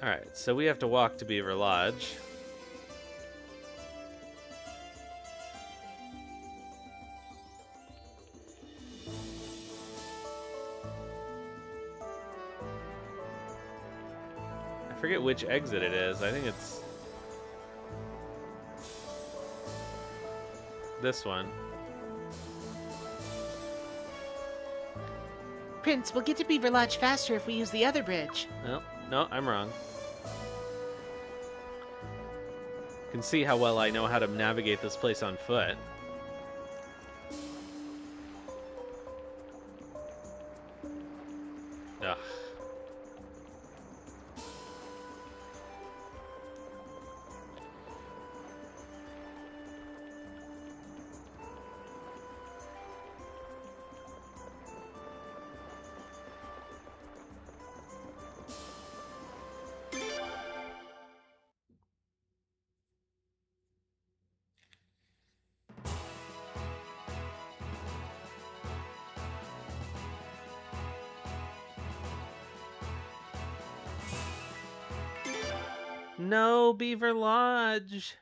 Alright, so we have to walk to Beaver Lodge. I forget which exit it is. I think it's this one. Prince, we'll get to Beaver Lodge faster if we use the other bridge. No, no, I'm wrong. You can see how well I know how to navigate this place on foot. Ugh. No, Beaver Lodge.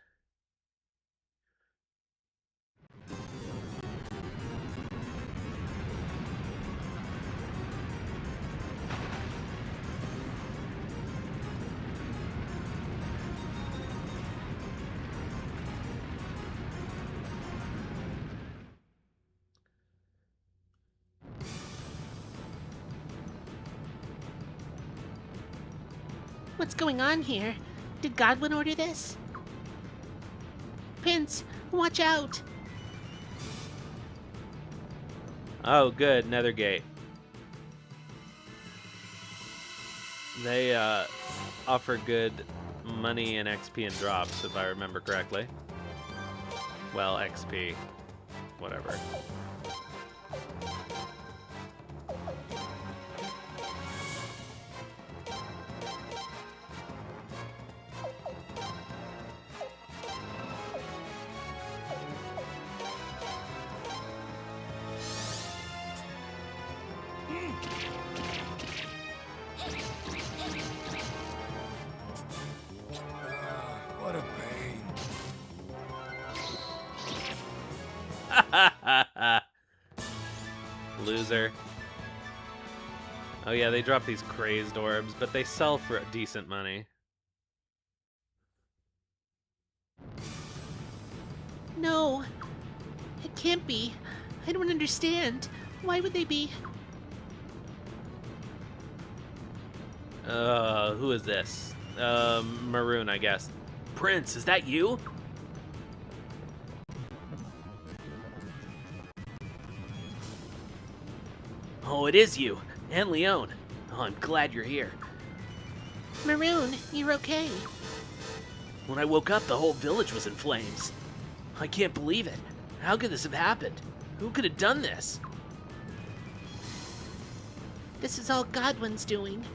What's going on here? Did Godwin order this? Prince, watch out! Oh, good, Nethergate. They offer good money and XP and drops, if I remember correctly. Well, XP. Whatever. What a pain. Loser. Oh yeah, they drop these crazed orbs, but they sell for decent money. No, it can't be. I don't understand. Why would they be? Who is this? Maroon, I guess. Prince, is that you? Oh, it is you. And Leon. Oh, I'm glad you're here. Maroon, you're okay. When I woke up, the whole village was in flames. I can't believe it. How could this have happened? Who could have done this? This is all Godwin's doing.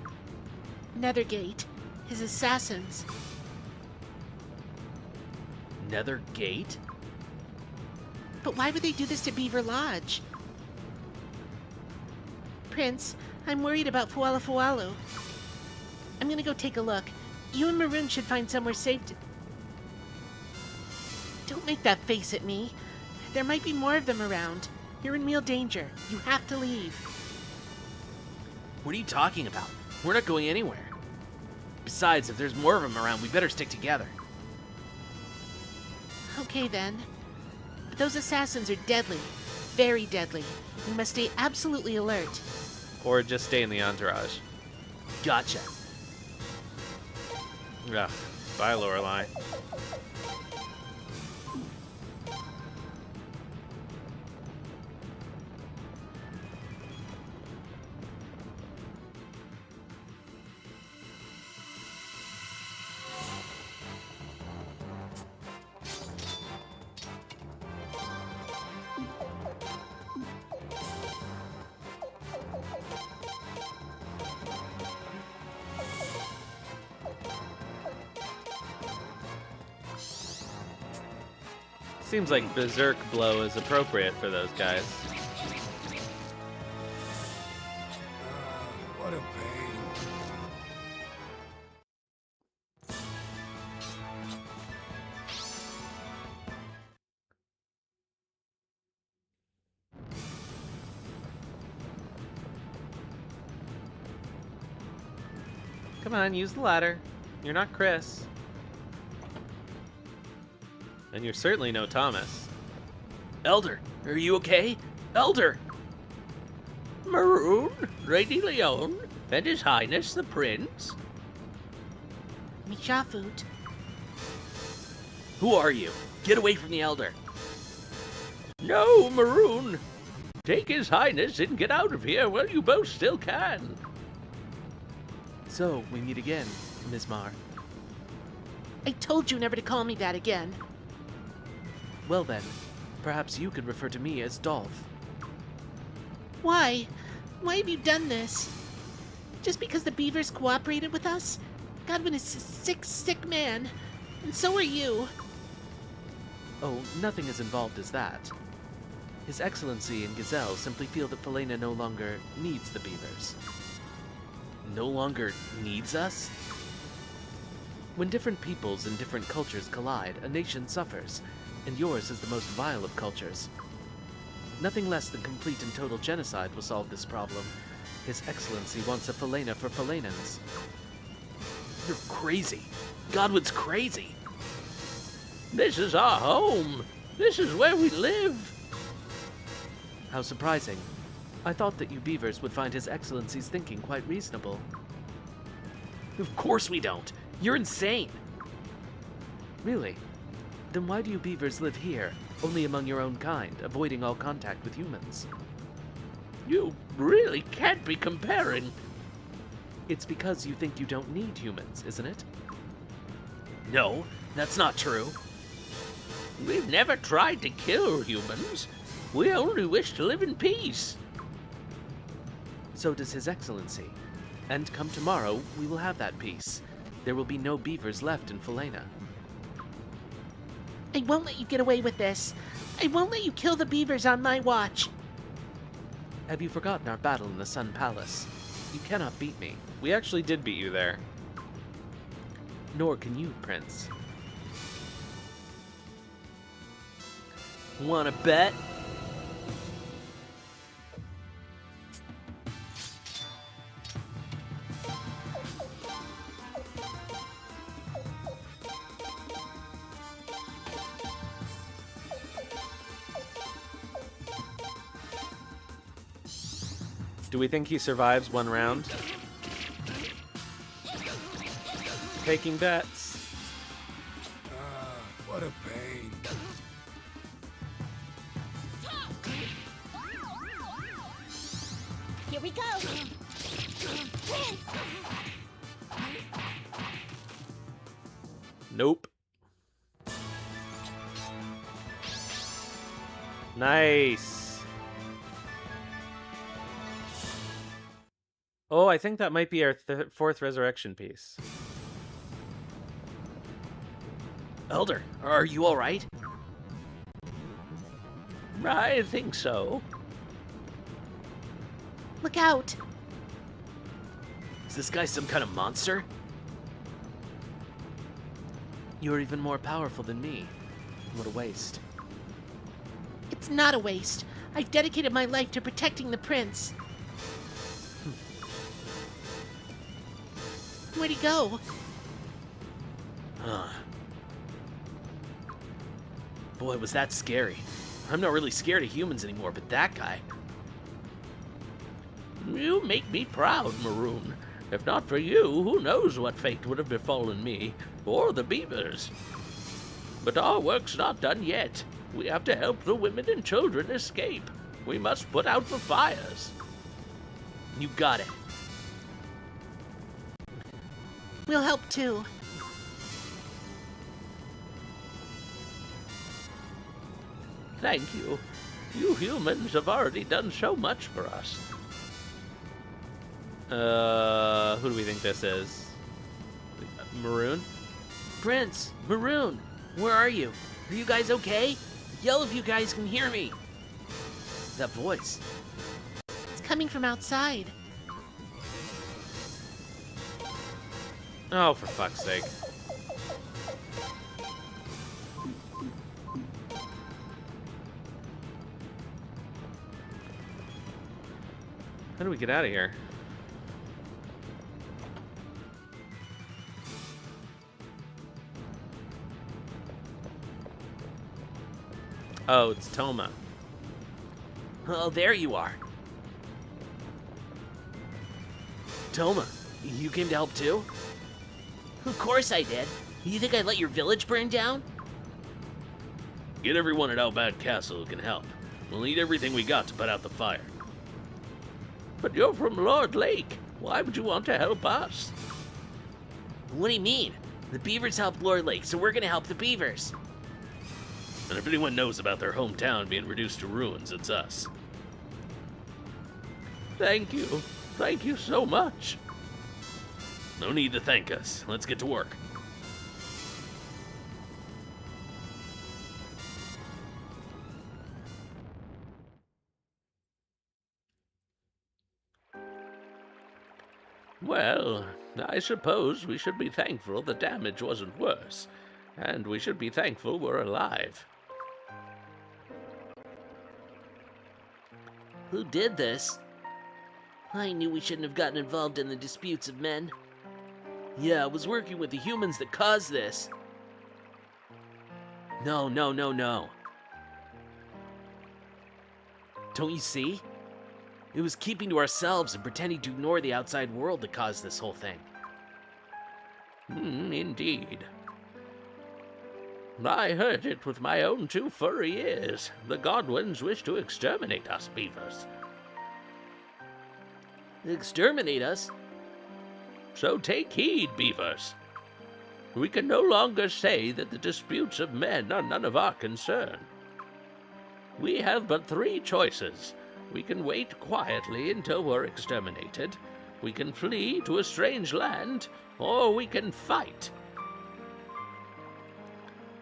Nethergate, his assassins. Nether Gate? But why would they do this to Beaver Lodge? Prince, I'm worried about Fualafualu. I'm gonna go take a look. You and Maroon should find somewhere safe to... Don't make that face at me. There might be more of them around. You're in real danger. You have to leave. What are you talking about? We're not going anywhere. Besides, if there's more of them around, we better stick together. Okay then. But those assassins are deadly. Very deadly. We must stay absolutely alert. Or just stay in the entourage. Gotcha. Ugh. Bye, Lorelei. Seems like Berserk Blow is appropriate for those guys. What a pain. Come on, use the ladder. You're not Chris. And you're certainly no Thomas. Elder, are you okay? Elder! Maroon, Lady Leon, and His Highness the Prince. Mishafut. Who are you? Get away from the Elder. No, Maroon. Take His Highness and get out of here while you both still can. So, we meet again, Ms. Mar. I told you never to call me that again. Well then, perhaps you could refer to me as Dolph. Why? Why have you done this? Just because the beavers cooperated with us? Godwin is a sick, sick man. And so are you. Oh, nothing as involved as that. His Excellency and Gazelle simply feel that Faylen no longer needs the beavers. No longer needs us? When different peoples and different cultures collide, a nation suffers, and yours is the most vile of cultures. Nothing less than complete and total genocide will solve this problem. His Excellency wants a Faylena for Faylenans. You're crazy. Godwin's crazy. This is our home. This is where we live. How surprising. I thought that you beavers would find His Excellency's thinking quite reasonable. Of course we don't. You're insane. Really? Then why do you beavers live here, only among your own kind, avoiding all contact with humans? You really can't be comparing. It's because you think you don't need humans, isn't it? No, that's not true. We've never tried to kill humans. We only wish to live in peace. So does His Excellency. And come tomorrow, we will have that peace. There will be no beavers left in Faylen. I won't let you get away with this. I won't let you kill the beavers on my watch. Have you forgotten our battle in the Sun Palace? You cannot beat me, We actually did beat you there. nor can you, Prince. Wanna bet? Do we think he survives one round? Taking bets. What a pain. Here we go! Prince! Nope. Nice. Oh, I think that might be our fourth resurrection piece. Elder, are you alright? I think so. Look out! Is this guy some kind of monster? You're even more powerful than me. What a waste. It's not a waste. I've dedicated my life to protecting the prince. Where'd he go? Boy, was that scary. I'm not really scared of humans anymore, but that guy... You make me proud, Maroon. If not for you, who knows what fate would have befallen me, or the beavers. But our work's not done yet. We have to help the women and children escape. We must put out the fires. You got it. We'll help too. Thank you. You humans have already done so much for us. Who do we think this is? Maroon? Prince! Maroon! Where are you? Are you guys okay? Yell if you guys can hear me! That voice. It's coming from outside. Oh, for fuck's sake. How do we get out of here? Oh, it's Toma. Oh, there you are. Toma, you came to help too? Of course I did. You think I'd let your village burn down? Get everyone at Outbound Castle who can help. We'll need everything we got to put out the fire. But you're from Lord Lake. Why would you want to help us? What do you mean? The beavers helped Lord Lake, so we're gonna help the beavers. And if anyone knows about their hometown being reduced to ruins, it's us. Thank you. Thank you so much. No need to thank us. Let's get to work. Well, I suppose we should be thankful the damage wasn't worse. And we should be thankful we're alive. Who did this? I knew we shouldn't have gotten involved in the disputes of men. Yeah, I was working with the humans that caused this. No. Don't you see? It was keeping to ourselves and pretending to ignore the outside world that caused this whole thing. Indeed. I heard it with my own 2 furry ears. The Godwins wish to exterminate us, beavers. Exterminate us? So take heed, beavers. We can no longer say that the disputes of men are none of our concern. We have but 3 choices. We can wait quietly until we're exterminated, we can flee to a strange land, or we can fight.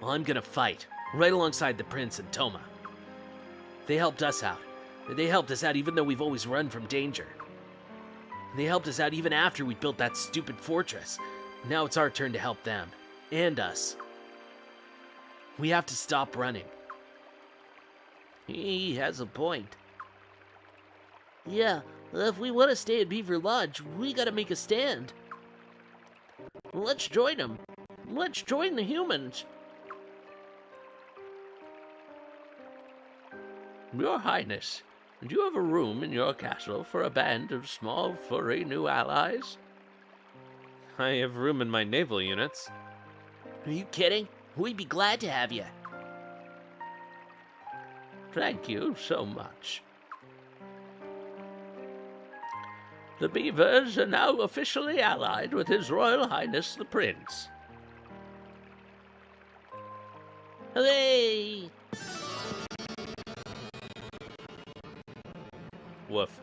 Well, I'm gonna fight, right alongside the prince and Toma. They helped us out. They helped us out even though we've always run from danger. They helped us out even after we built that stupid fortress. Now it's our turn to help them. And us. We have to stop running. He has a point. Yeah, if we want to stay at Beaver Lodge, we gotta make a stand. Let's join them. Let's join the humans. Your Highness, do you have a room in your castle for a band of small, furry new allies? I have room in my naval units. Are you kidding? We'd be glad to have you. Thank you so much. The beavers are now officially allied with His Royal Highness the Prince. Hooray! Woof.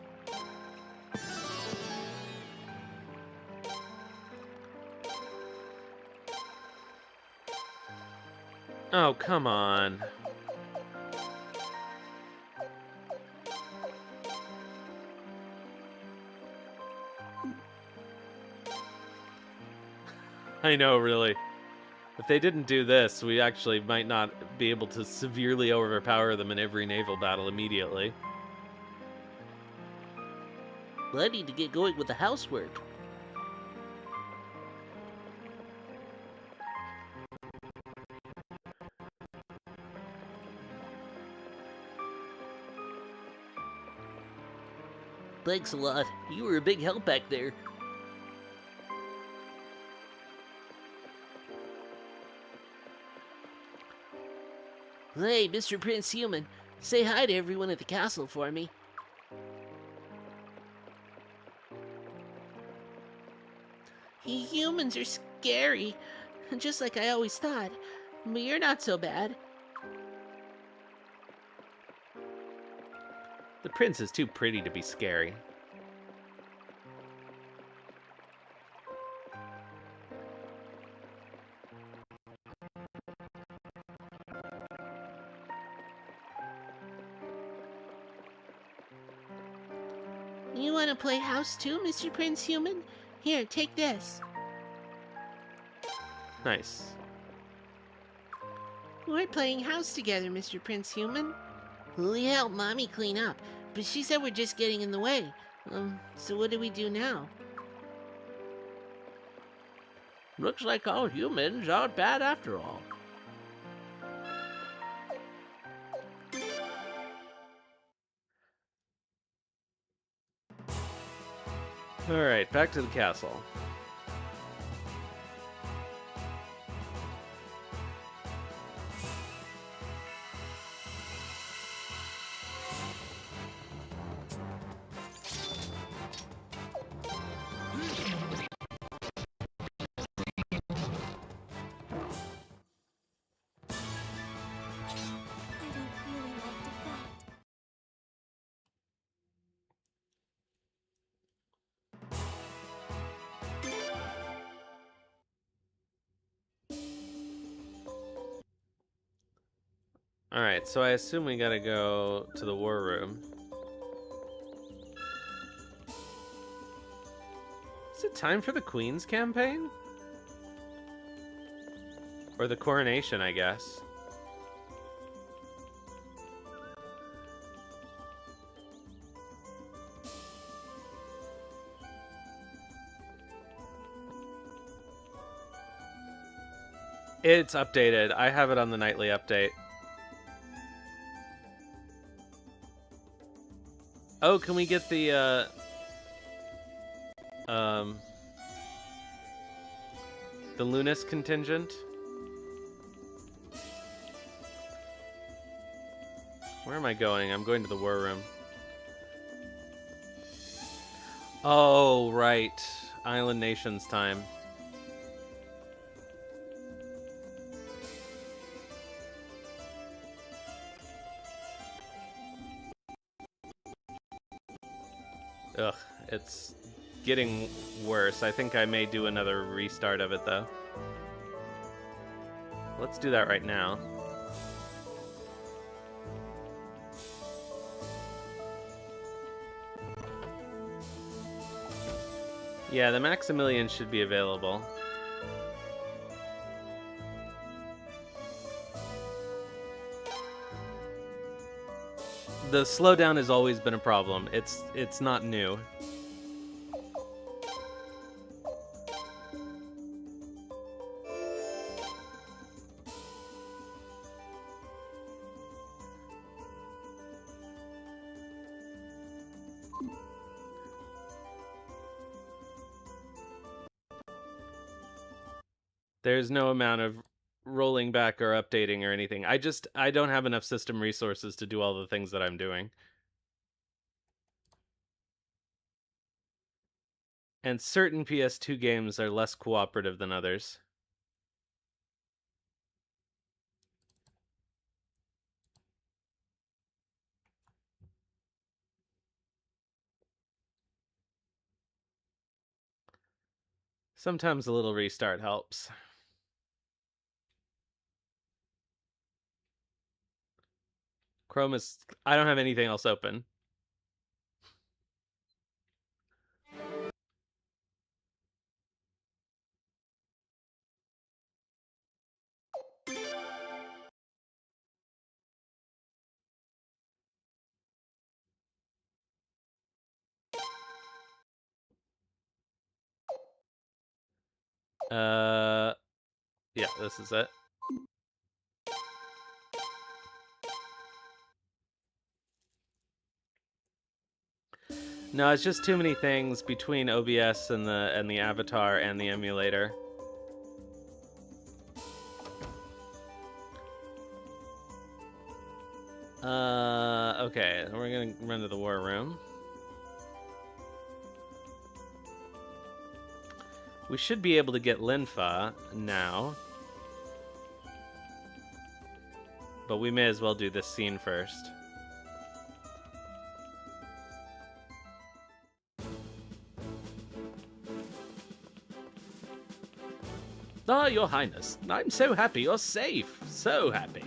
Oh, come on. I know, really. If they didn't do this, we actually might not be able to severely overpower them in every naval battle immediately. I need to get going with the housework. Thanks a lot. You were a big help back there. Hey, Mr. Prince Human, say hi to everyone at the castle for me. Humans are scary, just like I always thought, but you're not so bad. The prince is too pretty to be scary. You want to play house too, Mr. Prince Human? Here, take this. Nice. We're playing house together, Mr. Prince Human. We helped Mommy clean up, but she said we're just getting in the way. So what do we do now? Looks like all humans aren't bad after all. Alright, back to the castle. Alright, so I assume we gotta go to the war room. Is it time for the Queen's campaign? Or the coronation, I guess. It's updated. I have it on the nightly update. Oh, can we get the, The Lunas contingent? Where am I going? I'm going to the war room. Oh, right. Island Nations time. Ugh, it's getting worse. I think I may do another restart of it, though. Let's do that right now. Yeah, the Maximilian should be available. The slowdown has always been a problem. It's not new. There's no amount of rolling back or updating or anything. I don't have enough system resources to do all the things that I'm doing. And certain PS2 games are less cooperative than others. Sometimes a little restart helps. Chrome is... I don't have anything else open. Yeah, this is it. No, it's just too many things between OBS and the avatar and the emulator. Okay, we're gonna run to the war room. We should be able to get Linfa now. But we may as well do this scene first. Ah, Your Highness, I'm so happy you're safe. So happy.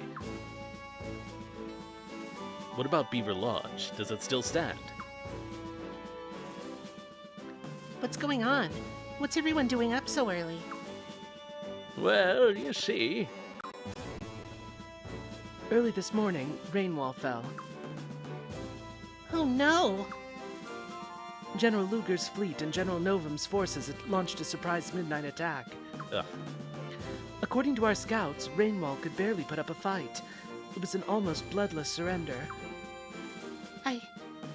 What about Beaver Lodge? Does it still stand? What's going on? What's everyone doing up so early? Well, you see... Early this morning, rainwall fell. Oh no! General Luger's fleet and General Novum's forces had launched a surprise midnight attack. Ugh. According to our scouts, Rainwall could barely put up a fight. It was an almost bloodless surrender. I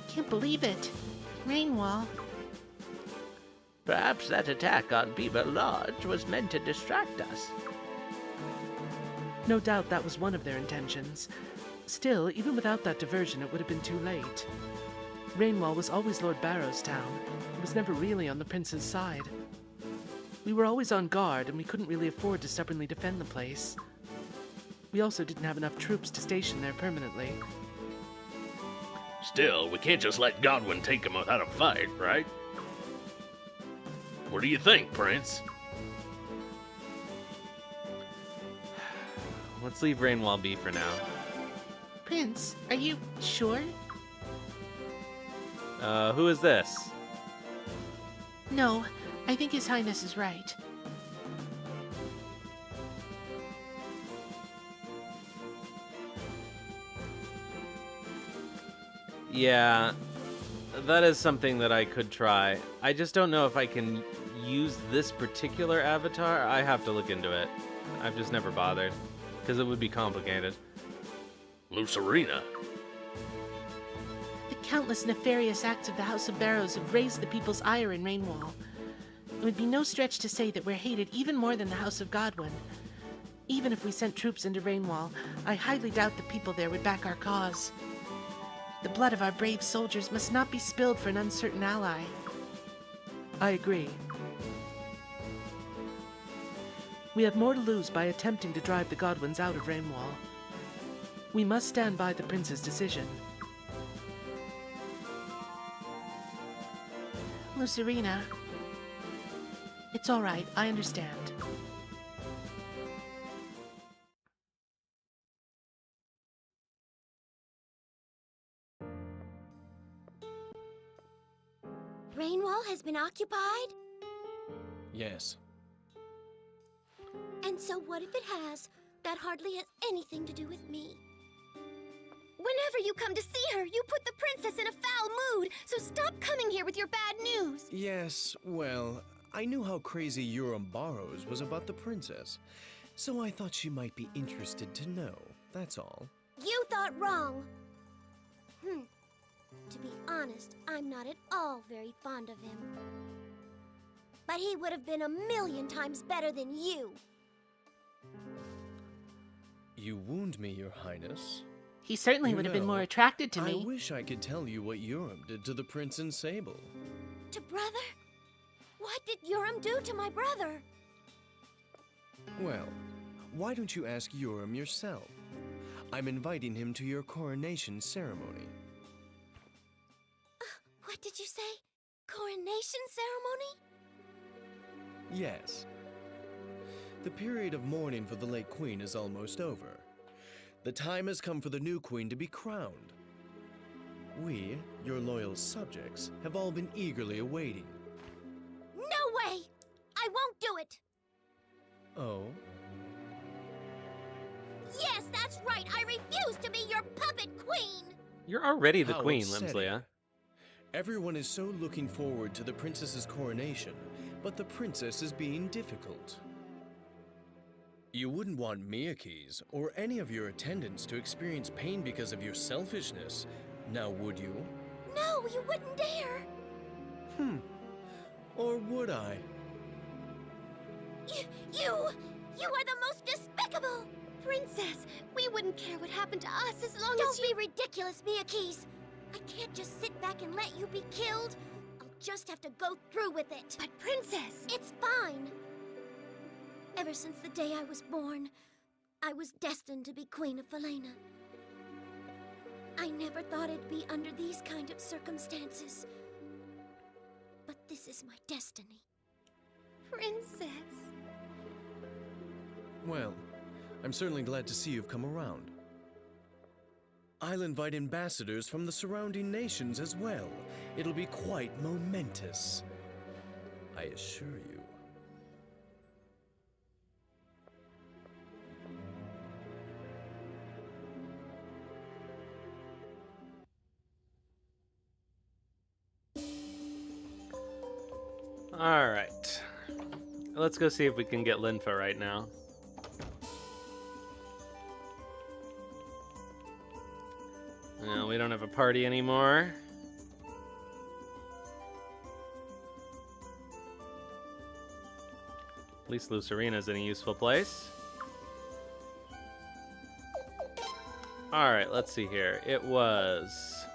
can't believe it. Rainwall. Perhaps that attack on Beaver Lodge was meant to distract us. No doubt that was one of their intentions. Still, even without that diversion, it would have been too late. Rainwall was always Lord Barrow's town. It was never really on the prince's side. We were always on guard, and we couldn't really afford to stubbornly defend the place. We also didn't have enough troops to station there permanently. Still, we can't just let Godwin take him without a fight, right? What do you think, Prince? Let's leave Rainwall be for now. Prince, are you sure? Who is this? No, I think His Highness is right. Yeah, that is something that I could try. I just don't know if I can use this particular avatar. I have to look into it. I've just never bothered, because it would be complicated. Lucerina. The countless nefarious acts of the House of Barrows have raised the people's ire in Rainwall. It would be no stretch to say that we're hated even more than the House of Godwin. Even if we sent troops into Rainwall, I highly doubt the people there would back our cause. The blood of our brave soldiers must not be spilled for an uncertain ally. I agree. We have more to lose by attempting to drive the Godwins out of Rainwall. We must stand by the prince's decision. Lucerina. It's all right, I understand. Rainwall has been occupied? Yes. And so what if it has? That hardly has anything to do with me. Whenever you come to see her, you put the princess in a foul mood, so stop coming here with your bad news. Yes, well, I knew how crazy Urim Barrows was about the princess, so I thought she might be interested to know, that's all. You thought wrong. To be honest, I'm not at all very fond of him. But he would have been 1,000,000 times better than you. You wound me, Your Highness. He certainly You would have been know, more attracted to me. I wish I could tell you what Urim did to the prince in Sable. To brother? What did Urim do to my brother? Well, why don't you ask Urim yourself? I'm inviting him to your coronation ceremony. What did you say? Coronation ceremony? Yes. The period of mourning for the late queen is almost over. The time has come for the new queen to be crowned. We, your loyal subjects, have all been eagerly awaiting. No way! I won't do it! Oh? Yes, that's right! I refuse to be your puppet queen! You're already the How queen, upsetting. Limslia. Everyone is so looking forward to the princess's coronation, but the princess is being difficult. You wouldn't want Miyakis or any of your attendants to experience pain because of your selfishness, now would you? No, you wouldn't dare! Or would I? You are the most despicable! Princess, we wouldn't care what happened to us as long as you— Don't be ridiculous, Miyakis! I can't just sit back and let you be killed. I'll just have to go through with it. But Princess, it's fine. Ever since the day I was born, I was destined to be Queen of Falena. I never thought it'd be under these kind of circumstances. But this is my destiny. Princess. Well, I'm certainly glad to see you've come around. I'll invite ambassadors from the surrounding nations as well. It'll be quite momentous, I assure you. Alright. Let's go see if we can get Linfa right now. No, we don't have a party anymore. At least Lucerina's in a useful place. Alright, let's see here. It was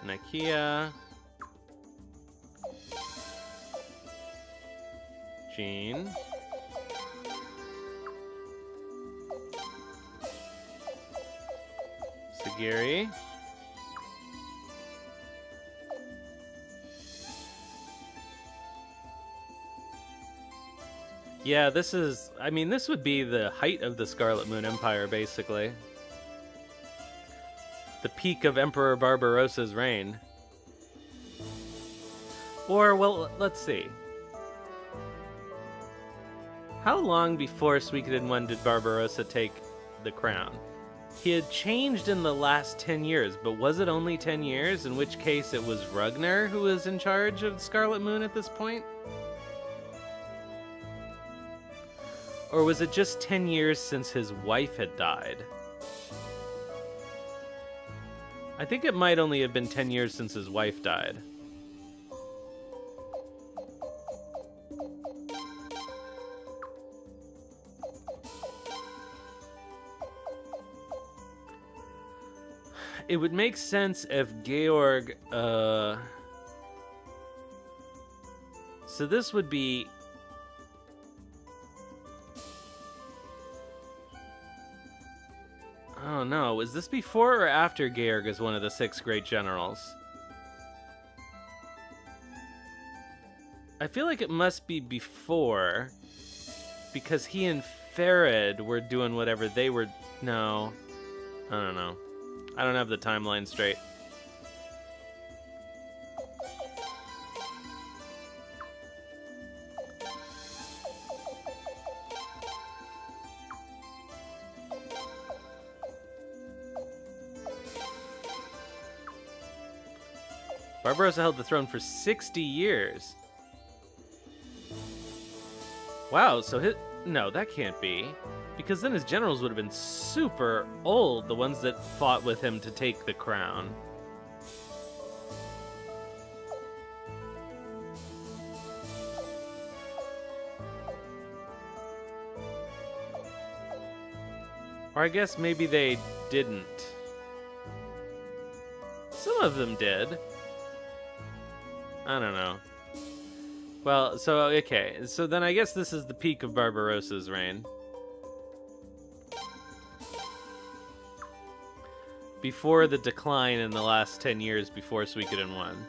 Nakia, Jean, Sagiri, yeah, this is, I mean, this would be the height of the Scarlet Moon Empire, basically. The peak of Emperor Barbarossa's reign. Or, well, let's see. How long before Suikoden 1 did Barbarossa take the crown? He had changed in the last 10 years, but was it only 10 years? In which case it was Ragnar who was in charge of Scarlet Moon at this point? Or was it just 10 years since his wife had died? I think it might only have been 10 years since his wife died. It would make sense if Georg, so this would be... Oh no, was this before or after Georg is one of the 6 great generals? I feel like it must be before, because he and Farid were doing whatever they were... No, I don't know. I don't have the timeline straight. Barbarossa held the throne for 60 years. Wow, so no, that can't be. Because then his generals would have been super old, the ones that fought with him to take the crown. Or I guess maybe they didn't. Some of them did. I don't know. Well, so, okay. So then I guess this is the peak of Barbarossa's reign. Before the decline in the last 10 years before Suikoden 1.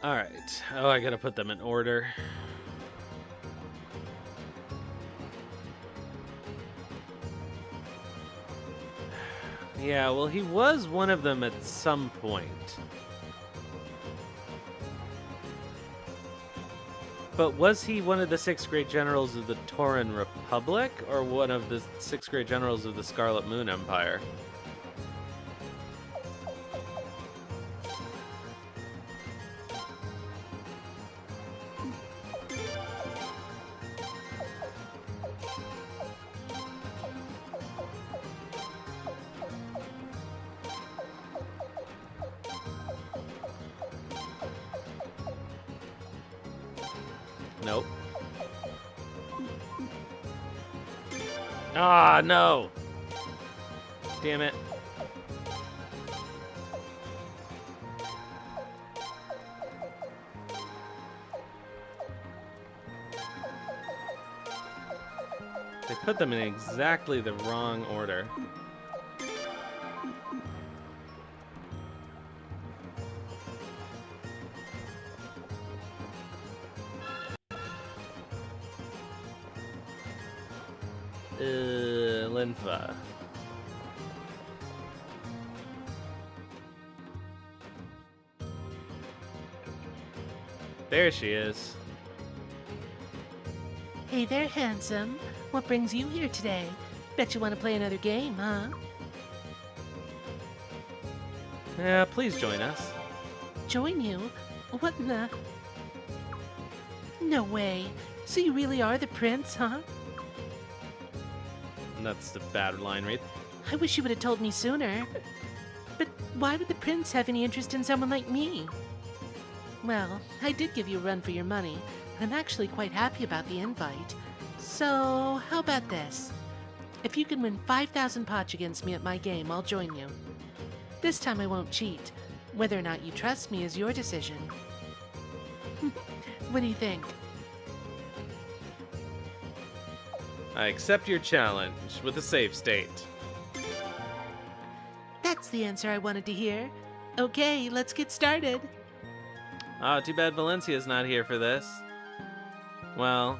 Alright. Oh, I gotta put them in order. Yeah, well, he was one of them at some point. But was he one of the 6 great generals of the Tauran Republic, or one of the 6 great generals of the Scarlet Moon Empire? Nope. Ah, no! Damn it. They put them in exactly the wrong order. Linfa. There she is. Hey there, handsome. What brings you here today? Bet you want to play another game, huh? Yeah, please join us. Join you? What in the... No way. So you really are the prince, huh? That's the bad line read. I wish you would have told me sooner. But why would the prince have any interest in someone like me? Well, I did give you a run for your money, and I'm actually quite happy about the invite. So, how about this? If you can win 5,000 potch against me at my game, I'll join you. This time I won't cheat. Whether or not you trust me is your decision. What do you think? I accept your challenge with a save state. That's the answer I wanted to hear. Okay, let's get started. Ah, too bad Valencia's not here for this. Well,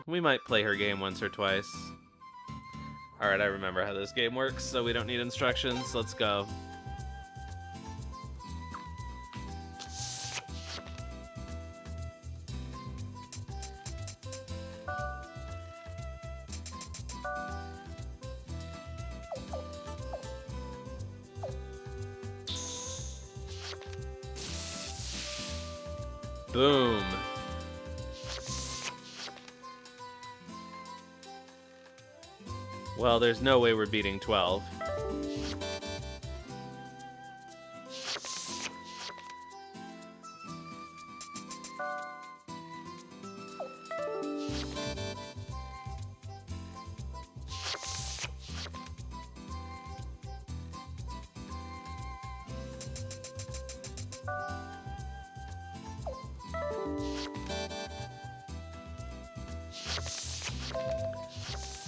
we might play her game once or twice. Alright, I remember how this game works, so we don't need instructions. Let's go. Boom. Well, there's no way we're beating 12.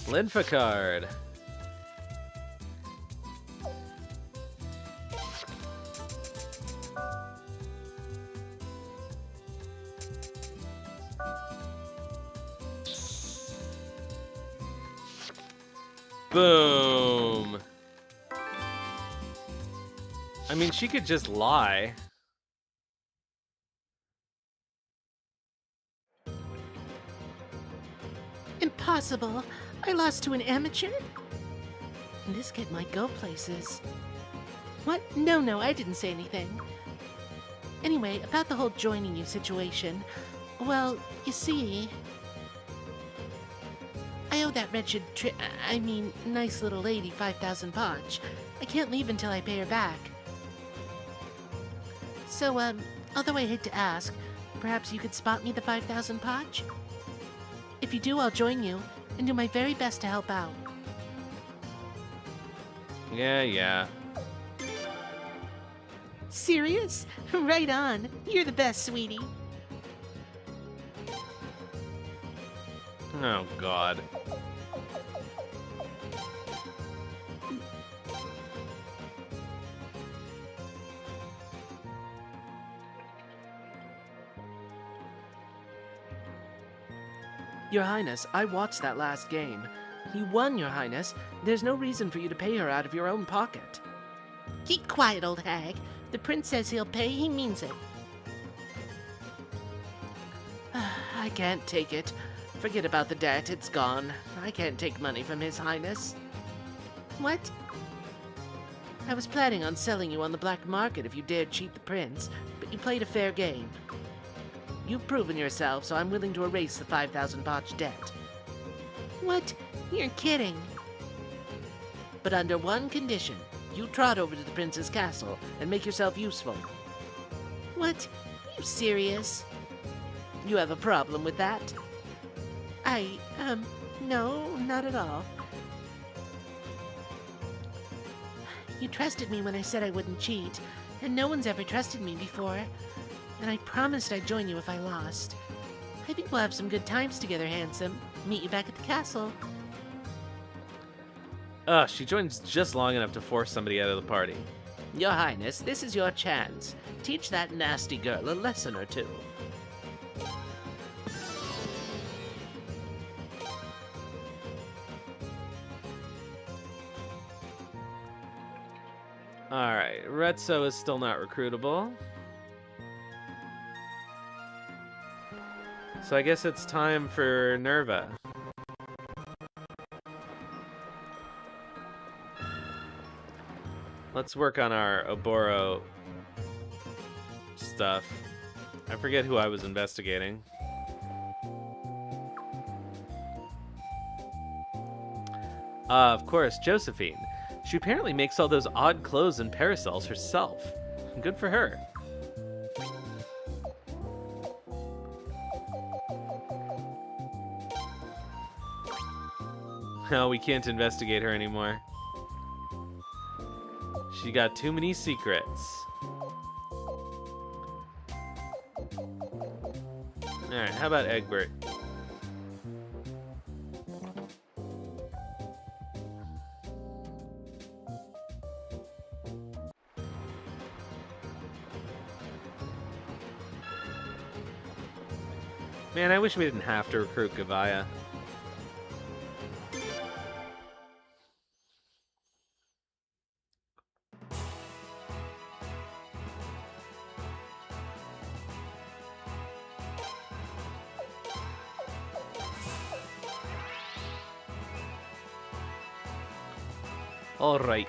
Linfa card. Boom. I mean, she could just lie. Impossible. I lost to an amateur? This kid might go places. What? No, I didn't say anything. Anyway, about the whole joining you situation. Well, you see, I owe that wretched nice little lady 5,000 potch. I can't leave until I pay her back. So, although I hate to ask, perhaps you could spot me the 5,000 potch? If you do, I'll join you and do my very best to help out. Yeah. Serious? Right on. You're the best, sweetie. Oh, God. Your Highness, I watched that last game. You won, Your Highness. There's no reason for you to pay her out of your own pocket. Keep quiet, old hag. The prince says he'll pay, he means it. I can't take it. Forget about the debt, it's gone. I can't take money from His Highness. What? I was planning on selling you on the black market if you dared cheat the prince, but you played a fair game. You've proven yourself, so I'm willing to erase the 5,000 potch debt. What? You're kidding. But under one condition. You trot over to the prince's castle and make yourself useful. What? You serious? You have a problem with that? No, not at all. You trusted me when I said I wouldn't cheat, and no one's ever trusted me before. And I promised I'd join you if I lost. I think we'll have some good times together, handsome. Meet you back at the castle. She joins just long enough to force somebody out of the party. Your Highness, this is your chance. Teach that nasty girl a lesson or two. Alright, Retso is still not recruitable. So I guess it's time for Nirva. Let's work on our Oboro stuff. I forget who I was investigating. Of course, Josephine. She apparently makes all those odd clothes and parasols herself. Good for her. No, we can't investigate her anymore. She got too many secrets. Alright, how about Egbert? Man, I wish we didn't have to recruit Gavaya. All right.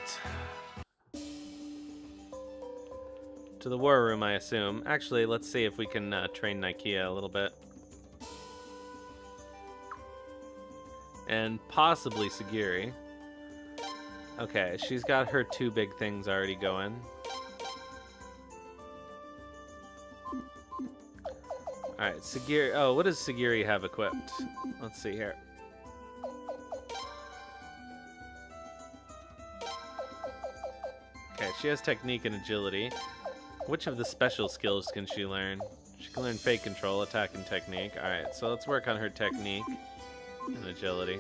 To the war room, I assume. Actually, let's see if we can train Nakia a little bit. And possibly Sagiri. Okay, she's got her 2 big things already going. Alright, Sagiri... Oh, what does Sagiri have equipped? Let's see here. Okay, she has technique and agility. Which of the special skills can she learn? She can learn fake control, attack, and technique. Alright, so let's work on her technique and agility.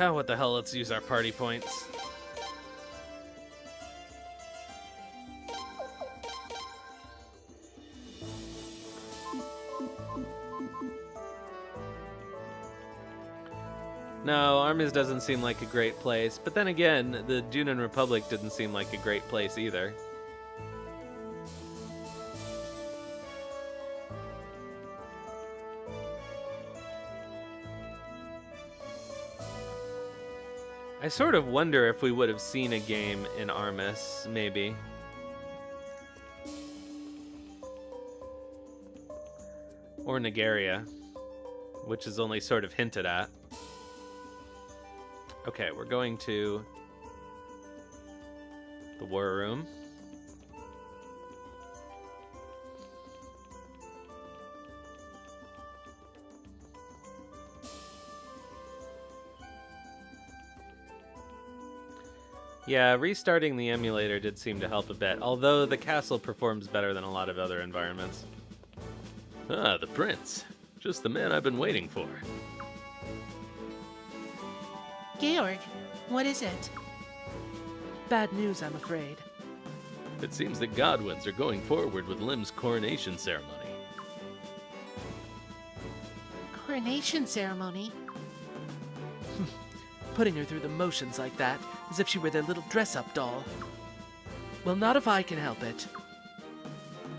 Oh, what the hell, let's use our party points. No, Armis doesn't seem like a great place, but then again, the Dunan Republic didn't seem like a great place either. I sort of wonder if we would have seen a game in Armis, maybe. Or Nagaria, which is only sort of hinted at. Okay, we're going to the war room. Yeah, restarting the emulator did seem to help a bit, although the castle performs better than a lot of other environments. Ah, the prince. Just the man I've been waiting for. Georg, what is it? Bad news, I'm afraid. It seems the Godwins are going forward with Lim's coronation ceremony. Coronation ceremony? Putting her through the motions like that, as if she were their little dress-up doll. Well, not if I can help it.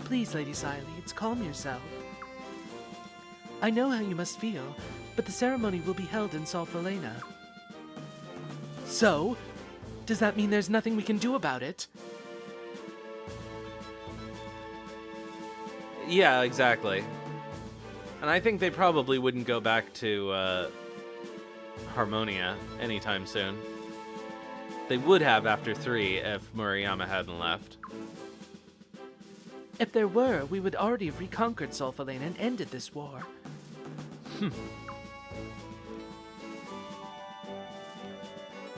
Please, Lady Xyleeds, calm yourself. I know how you must feel, but the ceremony will be held in Solfalena. So? Does that mean there's nothing we can do about it? Yeah, exactly. And I think they probably wouldn't go back to Harmonia anytime soon. They would have after 3 if Murayama hadn't left. If there were, we would already have reconquered Solfalena and ended this war.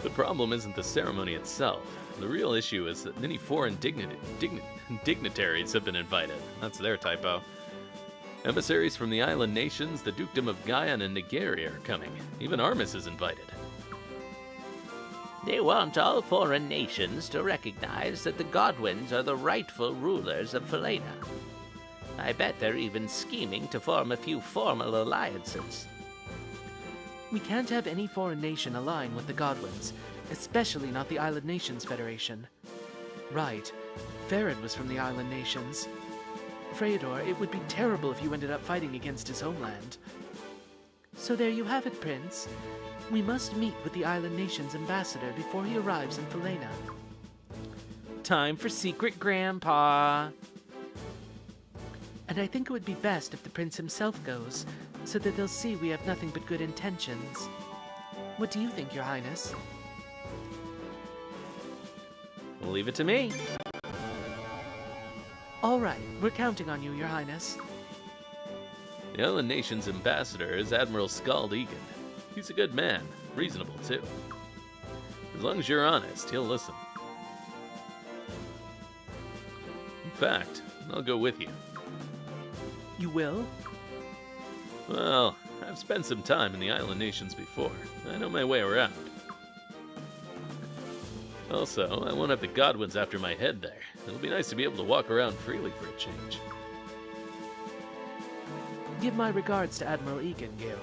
The problem isn't the ceremony itself. The real issue is that many foreign dignitaries have been invited. That's their typo. Emissaries from the island nations, the Dukedom of Gaian and Nagaria are coming. Even Armis is invited. They want all foreign nations to recognize that the Godwins are the rightful rulers of Faylena. I bet they're even scheming to form a few formal alliances. We can't have any foreign nation align with the Godwins, especially not the Island Nations Federation. Right, Farad was from the Island Nations. Freydor, it would be terrible if you ended up fighting against his homeland. So there you have it, Prince. We must meet with the Island Nations ambassador before he arrives in Faylena. Time for Secret Grandpa. And I think it would be best if the prince himself goes, so that they'll see we have nothing but good intentions. What do you think, Your Highness? We'll leave it to me. All right, we're counting on you, Your Highness. The Island Nation's ambassador is Admiral Skald Egan. He's a good man, reasonable too. As long as you're honest, he'll listen. In fact, I'll go with you. You will? Well, I've spent some time in the Island Nations before. I know my way around. Also, I won't have the Godwins after my head there. It'll be nice to be able to walk around freely for a change. Give my regards to Admiral Egan, Georg.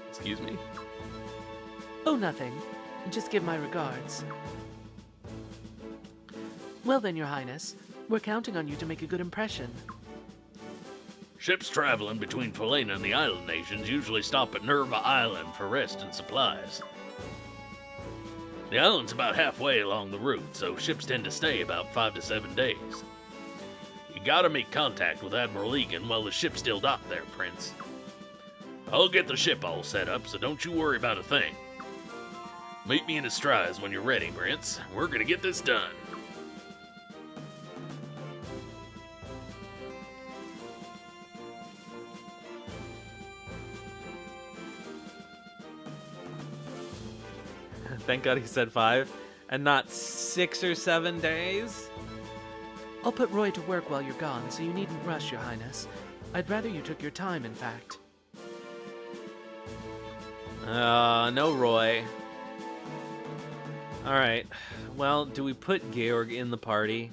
Excuse me? Oh, nothing. Just give my regards. Well then, Your Highness, we're counting on you to make a good impression. Ships traveling between Faylen and the island nations usually stop at Nirva Island for rest and supplies. The island's about halfway along the route, so ships tend to stay about 5 to 7 days. You gotta make contact with Admiral Egan while the ship's still docked there, Prince. I'll get the ship all set up, so don't you worry about a thing. Meet me in Astrize when you're ready, Prince. We're gonna get this done. Thank God he said 5 and not 6 or 7 days. I'll put Roy to work while you're gone, so you needn't rush, Your Highness. I'd rather you took your time, in fact. No Roy. Alright. Well, do we put Georg in the party?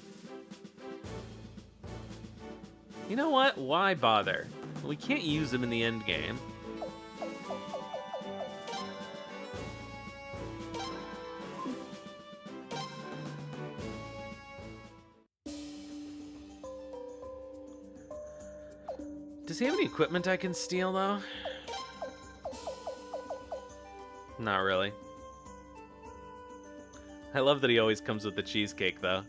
You know what? Why bother? We can't use him in the end game. Does he have any equipment I can steal, though? Not really. I love that he always comes with the cheesecake, though.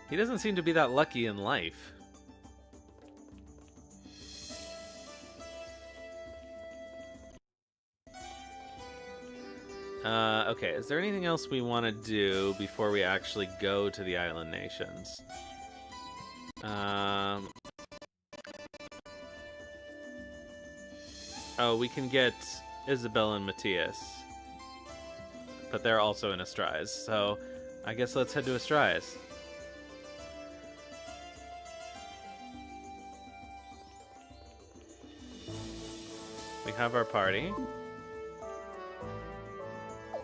He doesn't seem to be that lucky in life. Okay, is there anything else we want to do before we actually go to the island nations? Oh, we can get Isabel and Matthias. But they're also in Astrize, so I guess let's head to Astrize. We have our party.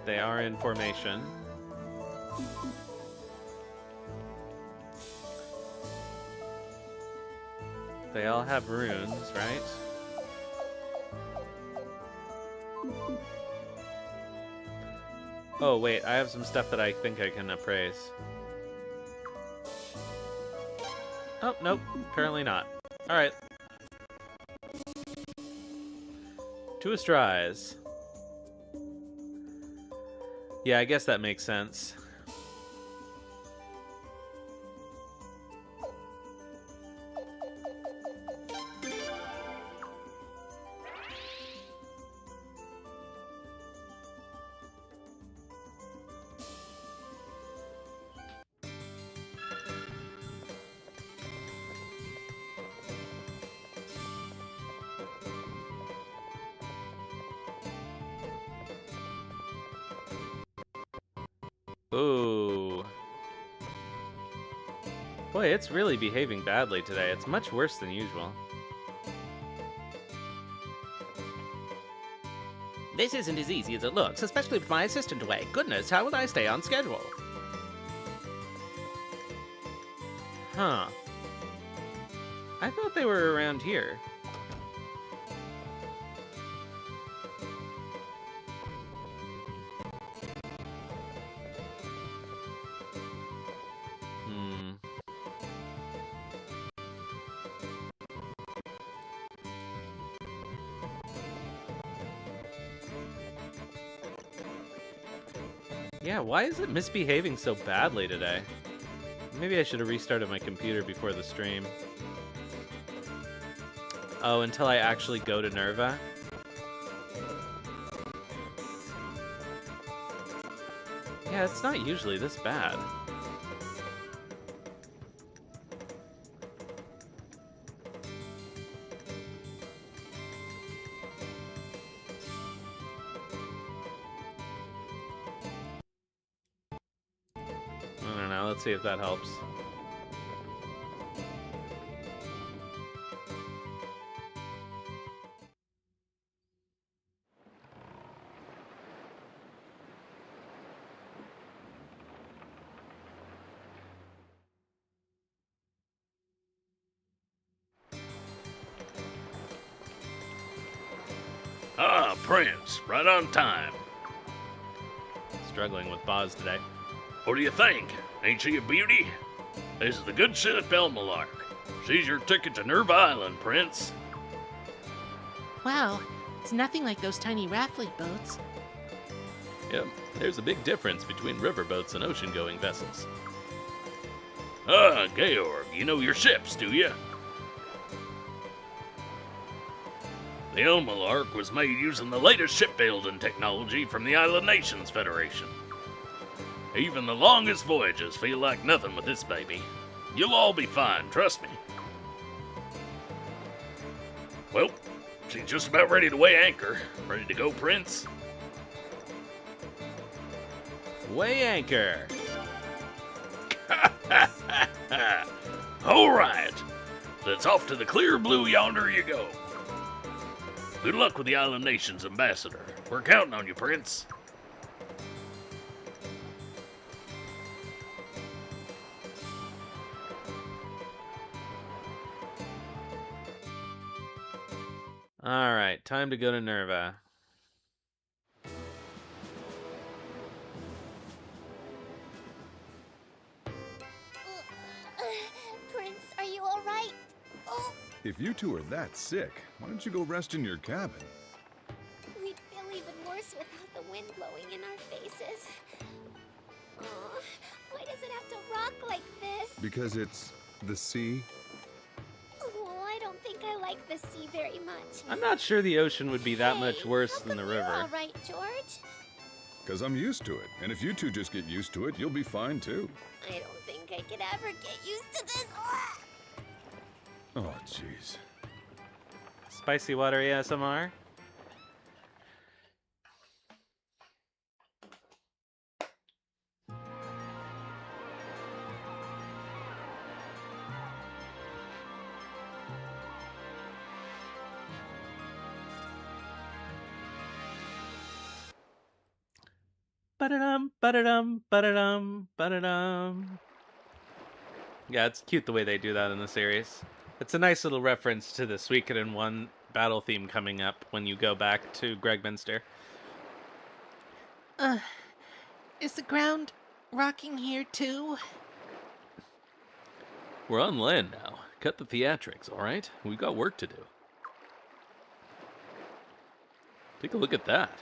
They are in formation. They all have runes, right? Oh, wait, I have some stuff that I think I can appraise. Oh, nope, apparently not. Alright. To Astrize. Yeah, I guess that makes sense. Ooh. Boy, it's really behaving badly today. It's much worse than usual. This isn't as easy as it looks, especially with my assistant away. Goodness, how will I stay on schedule? Huh. I thought they were around here. Yeah, why is it misbehaving so badly today? Maybe I should have restarted my computer before the stream. Oh, until I actually go to Nirva? Yeah, it's not usually this bad. I don't know, let's see if that helps. Ah, Prince, right on time. Struggling with Boz today. What do you think? Ain't she a beauty? This is the good ship Elmalark. She's your ticket to Nirva Island, Prince. Wow, it's nothing like those tiny raft fleet boats. Yep, there's a big difference between riverboats and ocean-going vessels. Ah, Georg, you know your ships, do you? The Elmalark was made using the latest shipbuilding technology from the Island Nations Federation. Even the longest voyages feel like nothing with this baby. You'll all be fine, trust me. Well, she's just about ready to weigh anchor. Ready to go, Prince? Weigh anchor. All right. Let's off to the clear blue yonder you go. Good luck with the Island Nation's ambassador. We're counting on you, Prince. All right, time to go to Nirva. Prince, are you all right? Oh, If you two are that sick, why don't you go rest in your cabin? we'd feel even worse without the wind blowing in our faces. Oh, why does it have to rock like this? Because it's the sea? Oh, I don't think I like the sea very much. I'm not sure the ocean would be that Hey, much worse how than the come you're river. all right, George? Because I'm used to it. And if you two just get used to it, you'll be fine too. I don't think I could ever get used to this. Oh, jeez. Spicy water ASMR. Ba-da-dum, ba-da-dum, ba-da-dum, ba-da-dum. Yeah, it's cute the way they do that in the series. It's a nice little reference to the Suikoden 1 battle theme coming up when you go back to Gregminster. Is the ground rocking here too? We're on land now. Cut the theatrics, all right? We've got work to do. Take a look at that.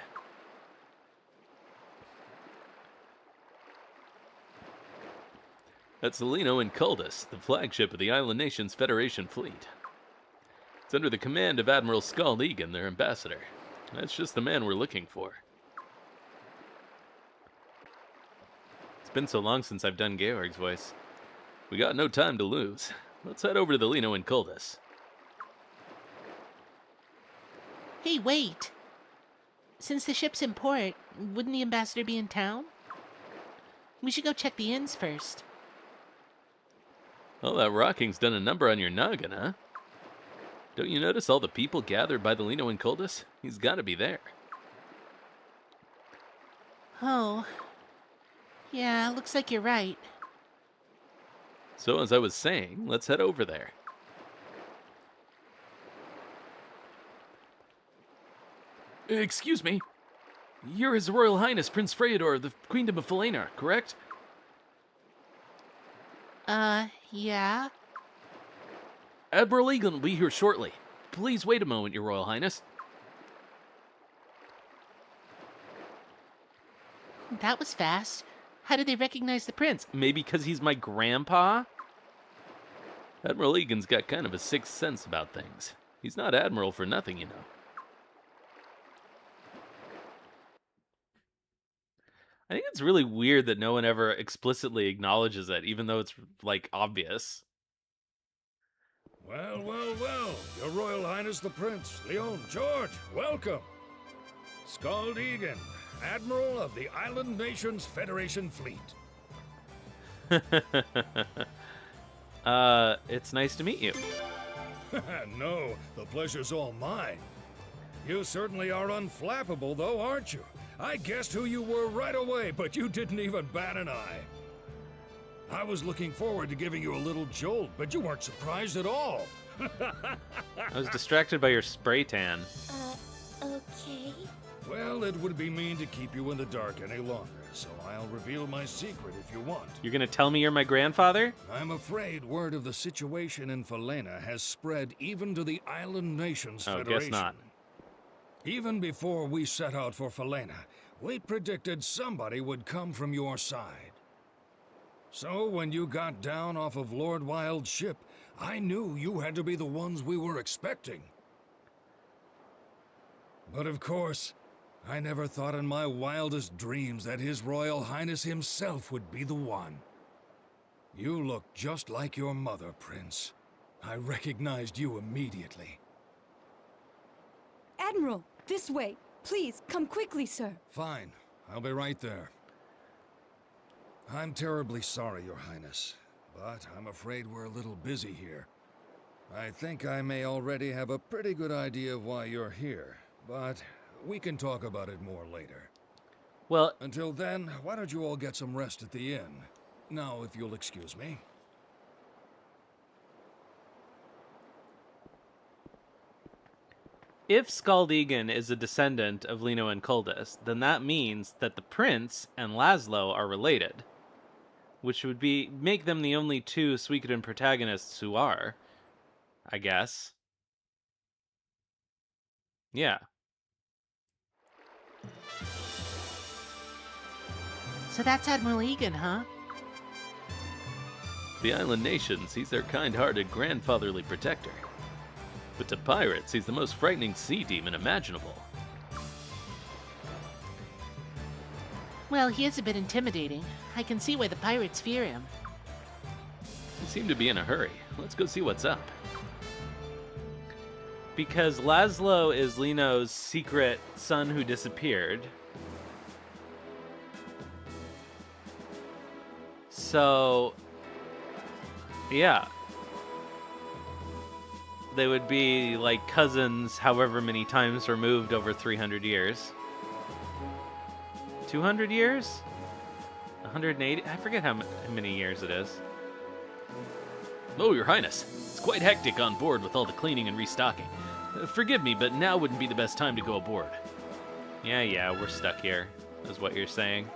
That's the Lino and Culdus, the flagship of the Island Nations Federation fleet. It's under the command of Admiral Skald Egan, their ambassador. That's just the man we're looking for. It's been so long since I've done Georg's voice. We got no time to lose. Let's head over to the Lino and Culdus. Hey, wait. Since the ship's in port, wouldn't the ambassador be in town? We should go check the inns first. Well, that rocking's done a number on your noggin, huh? Don't you notice all the people gathered by the Lino and Culdus? He's gotta be there. Oh. Yeah, looks like you're right. So, as I was saying, let's head over there. Excuse me. You're His Royal Highness Prince Freydor of the Queendom of Faylon, correct? Yeah? Admiral Egan will be here shortly. Please wait a moment, Your Royal Highness. That was fast. How did they recognize the prince? Maybe because he's my grandpa? Admiral Egan's got kind of a sixth sense about things. He's not Admiral for nothing, you know. I think it's really weird that no one ever explicitly acknowledges it, even though it's, like, obvious. Well, well, well. Your Royal Highness the Prince, Leon George, welcome. Skald Egan, Admiral of the Island Nations Federation Fleet. It's nice to meet you. No, the pleasure's all mine. You certainly are unflappable, though, aren't you? I guessed who you were right away, but you didn't even bat an eye. I was looking forward to giving you a little jolt, but you weren't surprised at all. I was distracted by your spray tan. Okay. Still, it would be mean to keep you in the dark any longer, so I'll reveal my secret if you want. You're gonna tell me you're my grandfather? I'm afraid word of the situation in Faylen has spread even to the Island Nations Federation. Guess not. Even before we set out for Faylen, we predicted somebody would come from your side. So when you got down off of Lord Wild's ship, I knew you had to be the ones we were expecting. But of course, I never thought in my wildest dreams that His Royal Highness himself would be the one. You look just like your mother, Prince. I recognized you immediately. Admiral, this way. Please, come quickly, sir. Fine. I'll be right there. I'm terribly sorry, Your Highness, but I'm afraid we're a little busy here. I think I may already have a pretty good idea of why you're here, but we can talk about it more later. Well, until then, why don't you all get some rest at the inn? Now, if you'll excuse me. if Skaldegan is a descendant of Lino and Kuldus, then that means that the prince and Laszlo are related, which would make them the only two Suikoden protagonists who are, I guess. Yeah. So that's Admiral Egan, huh? The island nation sees their kind-hearted grandfatherly protector. But to pirates, he's the most frightening sea demon imaginable. Well, he is a bit intimidating. I can see why the pirates fear him. You seem to be in a hurry. Let's go see what's up. Because Laszlo is Lino's secret son who disappeared. So, yeah. They would be like cousins however many times removed over 300 years. 200 years? 180? I forget how many years it is. Oh, Your Highness. It's quite hectic on board with all the cleaning and restocking. Forgive me, but now wouldn't be the best time to go aboard. Yeah, we're stuck here, is what you're saying.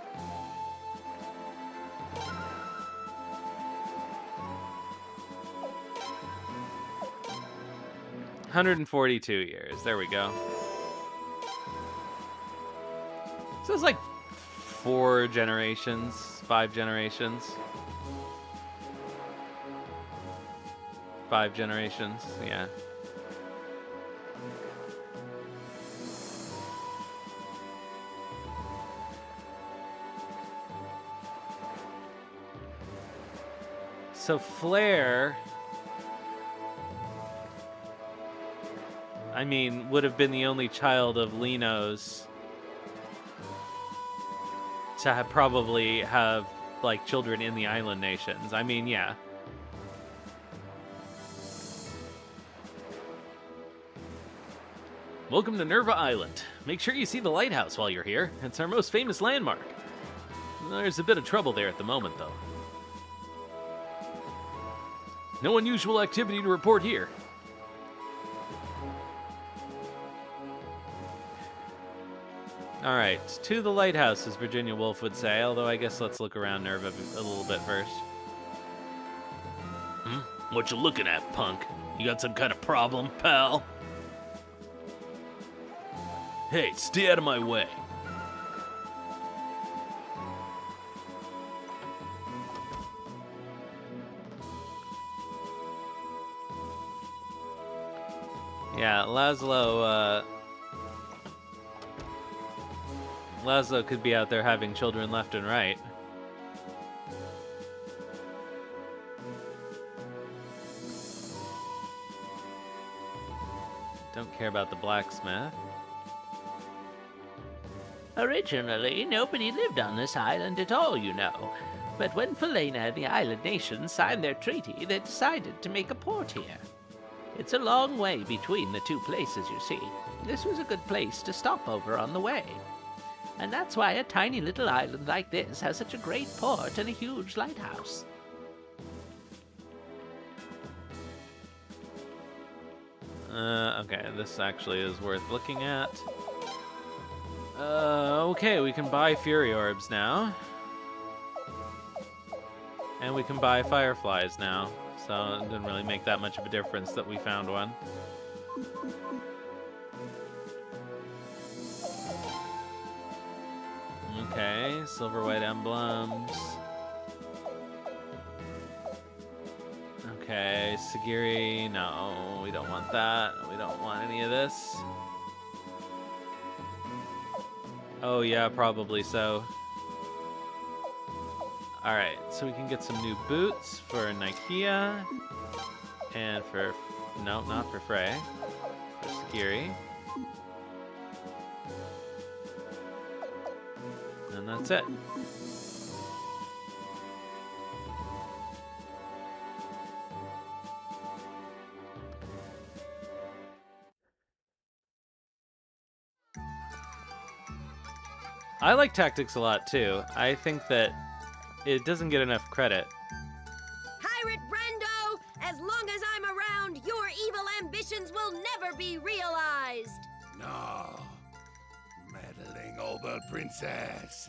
$142 years. There we go. So it's like 4 generations, 5 generations. 5 generations, yeah. So Flare, I mean, would have been the only child of Lino's to probably have, like, children in the island nations. I mean, yeah. Welcome to Nirva Island. Make sure you see the lighthouse while you're here. It's our most famous landmark. There's a bit of trouble there at the moment, though. No unusual activity to report here. Alright, to the lighthouse, as Virginia Woolf would say, although I guess let's look around Nirva a little bit first. What you looking at, punk? You got some kind of problem, pal? Hey, stay out of my way. Yeah, Laszlo could be out there having children left and right. Don't care about the blacksmith. Originally, nobody lived on this island at all, you know. But when Faylon and the island nations signed their treaty, they decided to make a port here. It's a long way between the two places, you see. This was a good place to stop over on the way. And that's why a tiny little island like this has such a great port and a huge lighthouse. Okay, this actually is worth looking at. Okay, we can buy Fury Orbs now. And we can buy Fireflies now. So it didn't really make that much of a difference that we found one. Okay, silver white emblems. Okay, Sagiri, no, we don't want that. We don't want any of this. Oh yeah, probably so. Alright, so we can get some new boots for Nakula. And for... no, not for Frey. For Sagiri. And that's it. I like tactics a lot too. I think that it doesn't get enough credit. Pirate Brando, as long as I'm around, your evil ambitions will never be realized. No. Meddling over princess.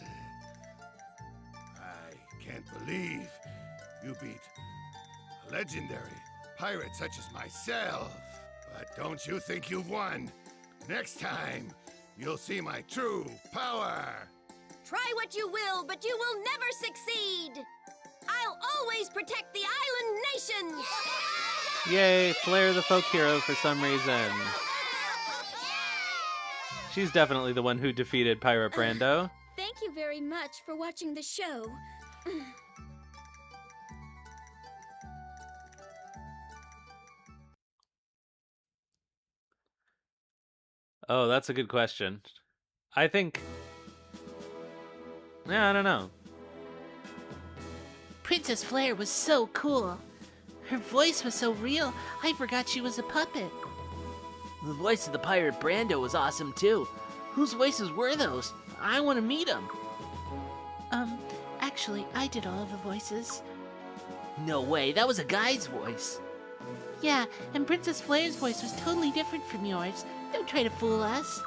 I can't believe you beat a legendary pirate such as myself. But don't you think you've won? Next time, you'll see my true power. Try what you will, but you will never succeed. I'll always protect the island nations. Yay, Flair the folk hero for some reason. She's definitely the one who defeated Pirate Brando. Thank you very much for watching the show. Oh, that's a good question. I think... yeah, I don't know. Princess Flair was so cool. Her voice was so real, I forgot she was a puppet. The voice of the pirate Brando was awesome too. Whose voices were those? I want to meet them. Actually, I did all of the voices. No way, that was a guy's voice. Yeah, and Princess Flair's voice was totally different from yours. Don't try to fool us.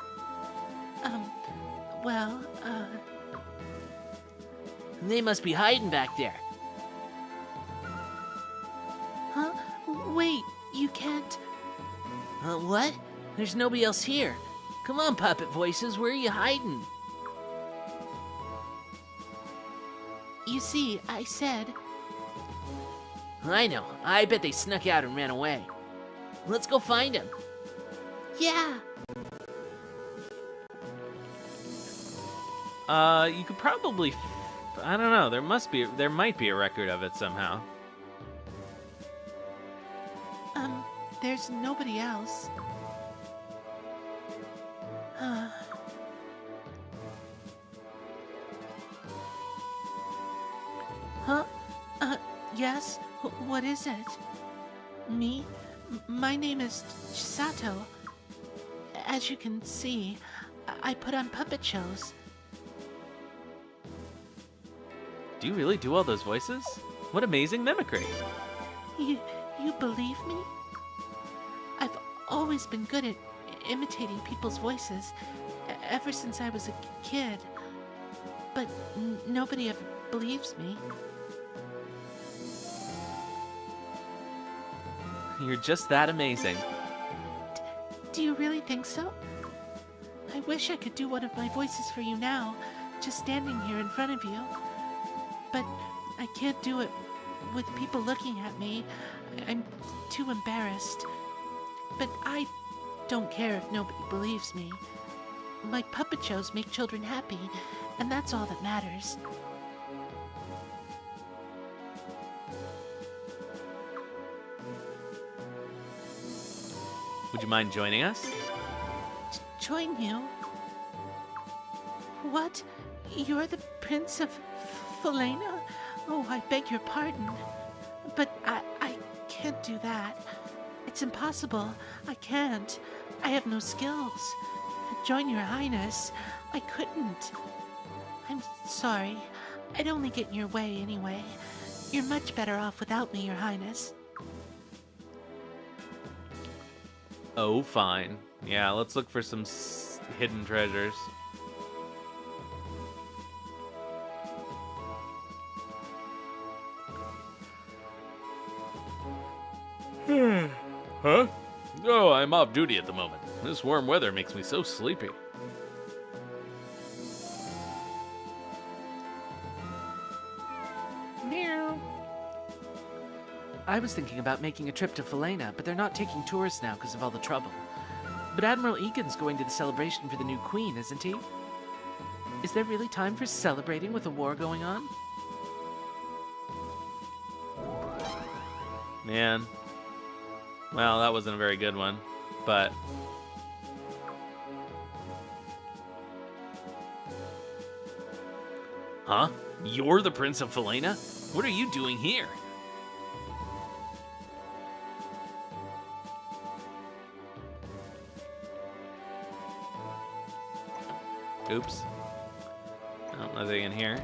They must be hiding back there. Huh? Wait, you can't... What? There's nobody else here. Come on, puppet voices, where are you hiding? You see, I said... I know. I bet they snuck out and ran away. Let's go find them. Yeah. You could probably... I don't know, there might be a record of it somehow. There's nobody else. Huh? Yes? What is it? Me? My name is Chisato. As you can see, I put on puppet shows. Do you really do all those voices? What amazing mimicry. You believe me? I've always been good at imitating people's voices ever since I was a kid. But nobody ever believes me. You're just that amazing. Do you really think so? I wish I could do one of my voices for you now, just standing here in front of you. But I can't do it with people looking at me. I'm too embarrassed. But I don't care if nobody believes me. My puppet shows make children happy, and that's all that matters. Would you mind joining us? Join you? What? You're the Prince of Faylen? Oh, I beg your pardon. But I can't do that. It's impossible. I can't. I have no skills. Join your highness. I couldn't. I'm sorry. I'd only get in your way anyway. You're much better off without me, your highness. Oh, fine. Yeah, let's look for some hidden treasures. Huh? Oh, I'm off duty at the moment. This warm weather makes me so sleepy. Meow. I was thinking about making a trip to Faylen, but they're not taking tourists now because of all the trouble. But Admiral Egan's going to the celebration for the new queen, isn't he? Is there really time for celebrating with a war going on? Man. Well, that wasn't a very good one, but... Huh? You're the Prince of Faylen? What are you doing here? Oops. Oh, nothing in here.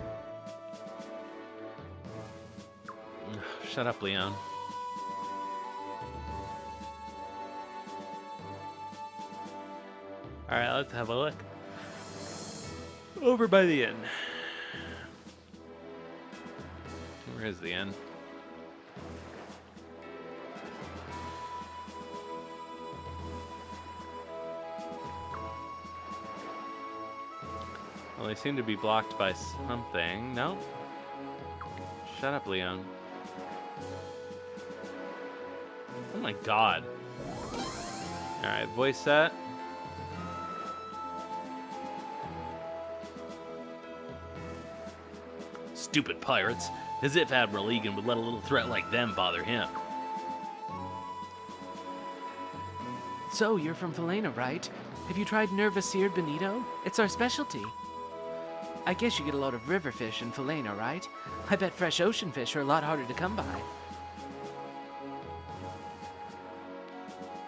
Shut up, Leon. Alright, let's have a look. Over by the inn. Where is the inn? Well, they seem to be blocked by something. No? Shut up, Leon. Oh my god. Alright, voice set. Stupid pirates. As if Admiral Egan would let a little threat like them bother him. So, you're from Faylen, right? Have you tried Nirva seared bonito? It's our specialty. I guess you get a lot of river fish in Faylen, right? I bet fresh ocean fish are a lot harder to come by.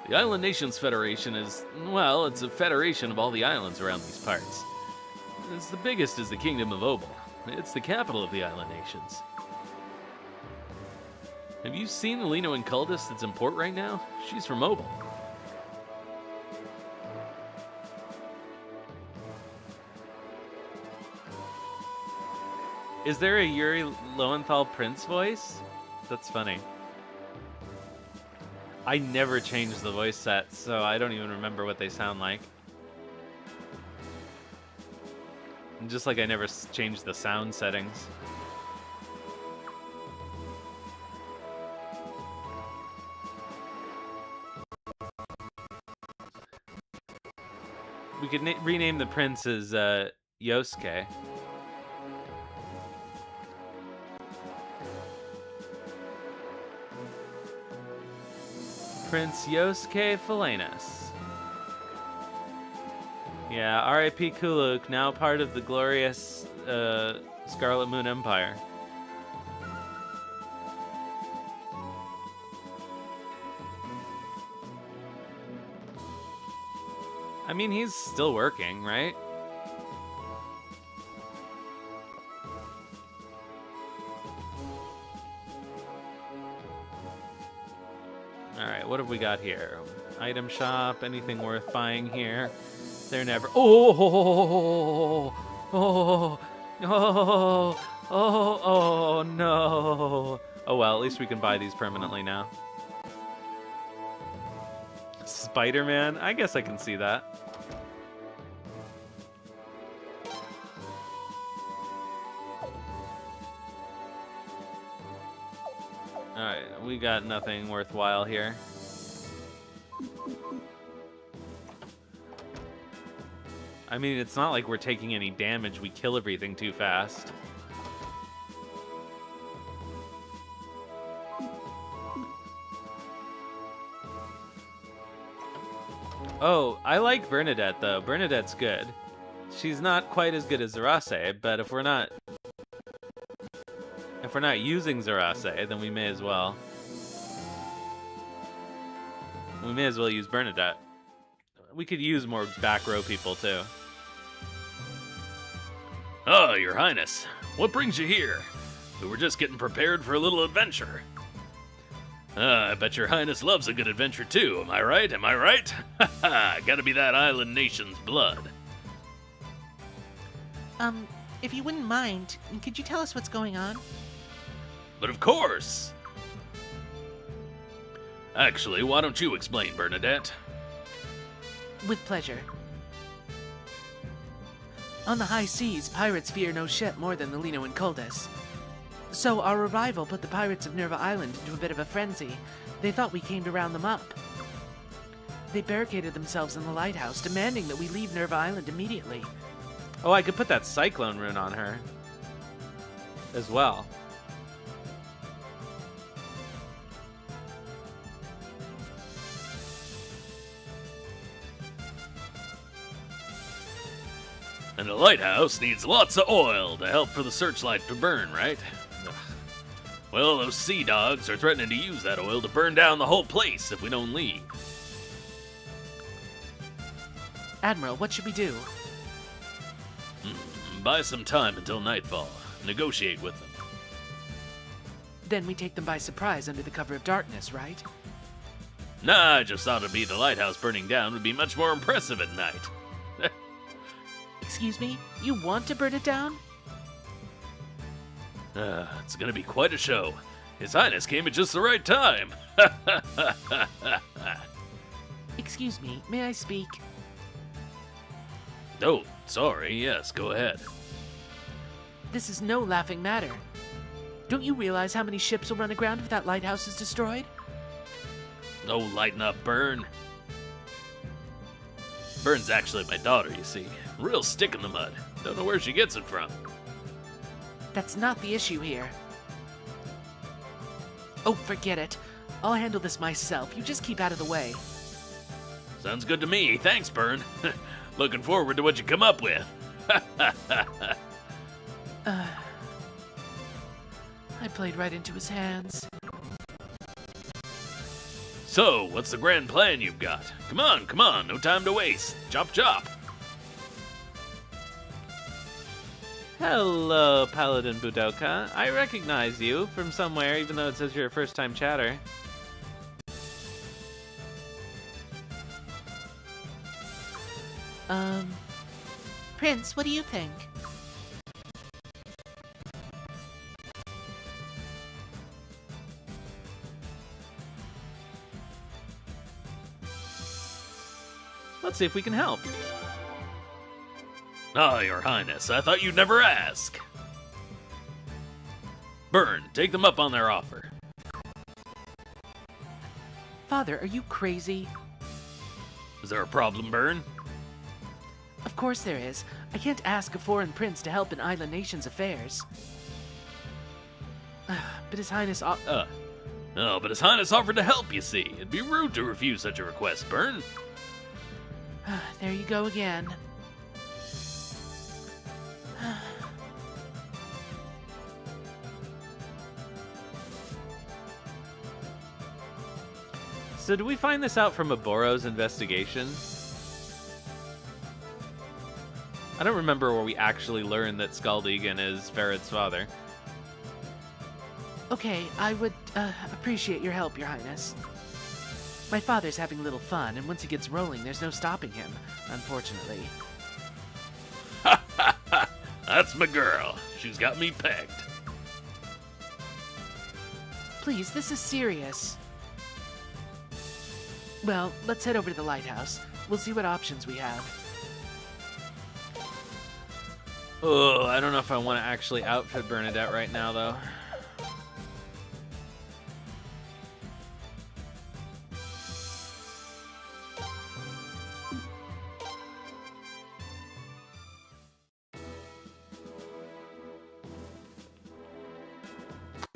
The Island Nations Federation is, well, it's a federation of all the islands around these parts. It's the biggest is the Kingdom of Obel. It's the capital of the Island Nations. Have you seen the Lino and Culdus that's in port right now? She's from Obel. Is there a Yuri Lowenthal Prince voice? That's funny. I never changed the voice set, so I don't even remember what they sound like. Just like I never changed the sound settings. We could rename the prince as Yosuke. Prince Yosuke Faylenas. Yeah, R.I.P. Kuluk, now part of the glorious Scarlet Moon Empire. I mean, he's still working, right? Alright, what have we got here? Item shop, anything worth buying here? They're never. Oh, no. Oh well, at least we can buy these permanently now. Spider-Man? I guess I can see that. Alright, we got nothing worthwhile here. I mean, it's not like we're taking any damage. We kill everything too fast. Oh, I like Bernadette, though. Bernadette's good. She's not quite as good as Zarase, but if we're not using Zarase, then we may as well. We may as well use Bernadette. We could use more back row people, too. Oh, Your Highness. What brings you here? We were just getting prepared for a little adventure. I bet Your Highness loves a good adventure, too. Am I right? Am I right? Ha ha! Gotta be that Island Nation's blood. If you wouldn't mind, could you tell us what's going on? But of course! Actually, why don't you explain, Bernadette? With pleasure. On the high seas, pirates fear no ship more than the Lino and Coldus. So our arrival put the pirates of Nirva Island into a bit of a frenzy. They thought we came to round them up. They barricaded themselves in the lighthouse, demanding that we leave Nirva Island immediately. Oh, I could put that cyclone rune on her as well. And the lighthouse needs lots of oil to help for the searchlight to burn, right? Ugh. Well, those sea dogs are threatening to use that oil to burn down the whole place if we don't leave. Admiral, what should we do? Buy some time until nightfall. Negotiate with them. Then we take them by surprise under the cover of darkness, right? Nah, I just thought it'd be the lighthouse burning down would be much more impressive at night. Excuse me? You want to burn it down? It's gonna be quite a show. His Highness came at just the right time. Excuse me, may I speak? Oh, sorry. Yes, go ahead. This is no laughing matter. Don't you realize how many ships will run aground if that lighthouse is destroyed? Oh, lighten up, Bern. Bern's actually my daughter, you see. Real stick in the mud. Don't know where she gets it from. That's not the issue here. Oh, forget it. I'll handle this myself. You just keep out of the way. Sounds good to me. Thanks, Bern. Looking forward to what you come up with. I played right into his hands. So, what's the grand plan you've got? Come on, no time to waste. Chop, chop. Hello, Paladin Budoka. I recognize you from somewhere, even though it says you're a first-time chatter. Prince, what do you think? Let's see if we can help. Ah, Your Highness, I thought you'd never ask. Bern, take them up on their offer. Father, are you crazy? Is there a problem, Bern? Of course there is. I can't ask a foreign prince to help an island nation's affairs. But His Highness No, but His Highness offered to help, you see. It'd be rude to refuse such a request, Bern. There you go again. So do we find this out from Oboro's investigation? I don't remember where we actually learned that Skaldegan is Ferid's father. Okay, I would appreciate your help, Your Highness. My father's having a little fun, and once he gets rolling, there's no stopping him, unfortunately. That's my girl. She's got me pegged. Please, this is serious. Well, let's head over to the lighthouse. We'll see what options we have. Oh, I don't know if I want to actually outfit Bernadette right now, though.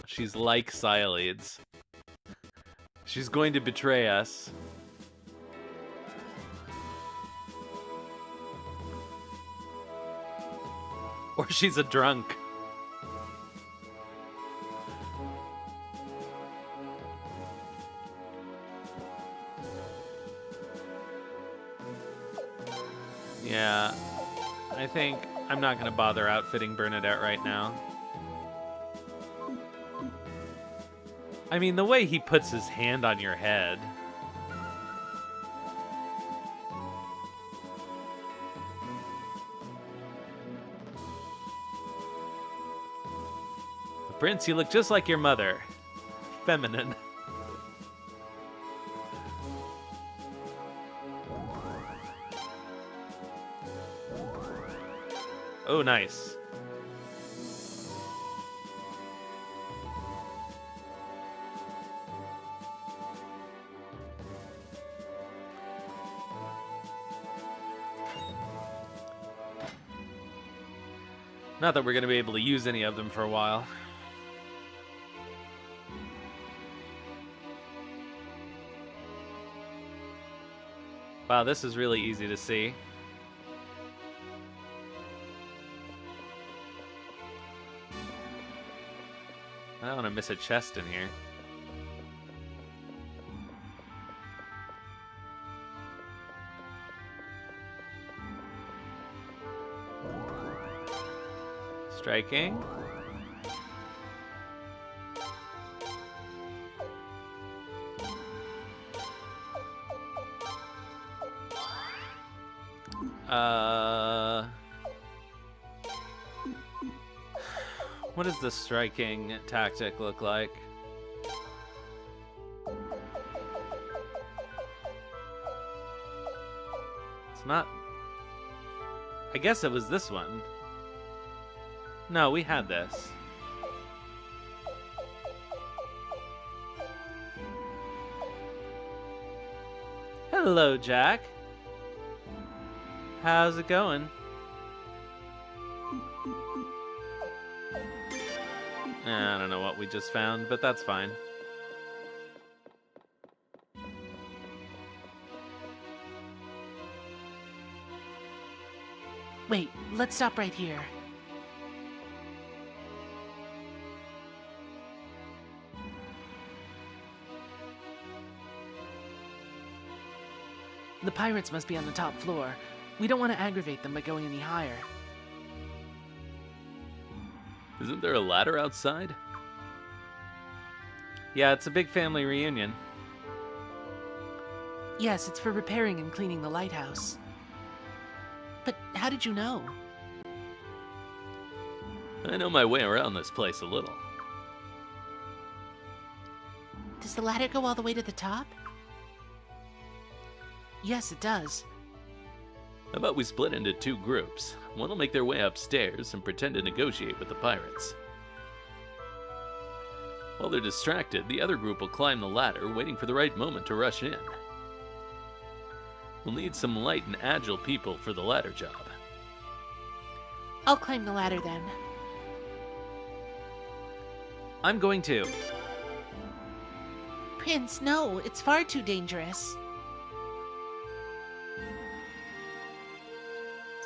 She's like Sileads. She's going to betray us. Or she's a drunk. Yeah, I think I'm not going to bother outfitting Bernadette right now. I mean, the way he puts his hand on your head. Prince, you look just like your mother. Feminine. Oh, nice. Not that we're going to be able to use any of them for a while. Wow, this is really easy to see. I don't want to miss a chest in here. Striking. What does the striking tactic look like? It's not... I guess it was this one. No, we had this. Hello, Jack. How's it going? I don't know what we just found, but that's fine. Wait, let's stop right here. The pirates must be on the top floor. We don't want to aggravate them by going any higher. Isn't there a ladder outside? Yeah, it's a big family reunion. Yes, it's for repairing and cleaning the lighthouse. But how did you know? I know my way around this place a little. Does the ladder go all the way to the top? Yes, it does. How about we split into two groups? One will make their way upstairs and pretend to negotiate with the pirates. While they're distracted, the other group will climb the ladder, waiting for the right moment to rush in. We'll need some light and agile people for the ladder job. I'll climb the ladder then. I'm going to. Prince, no, it's far too dangerous.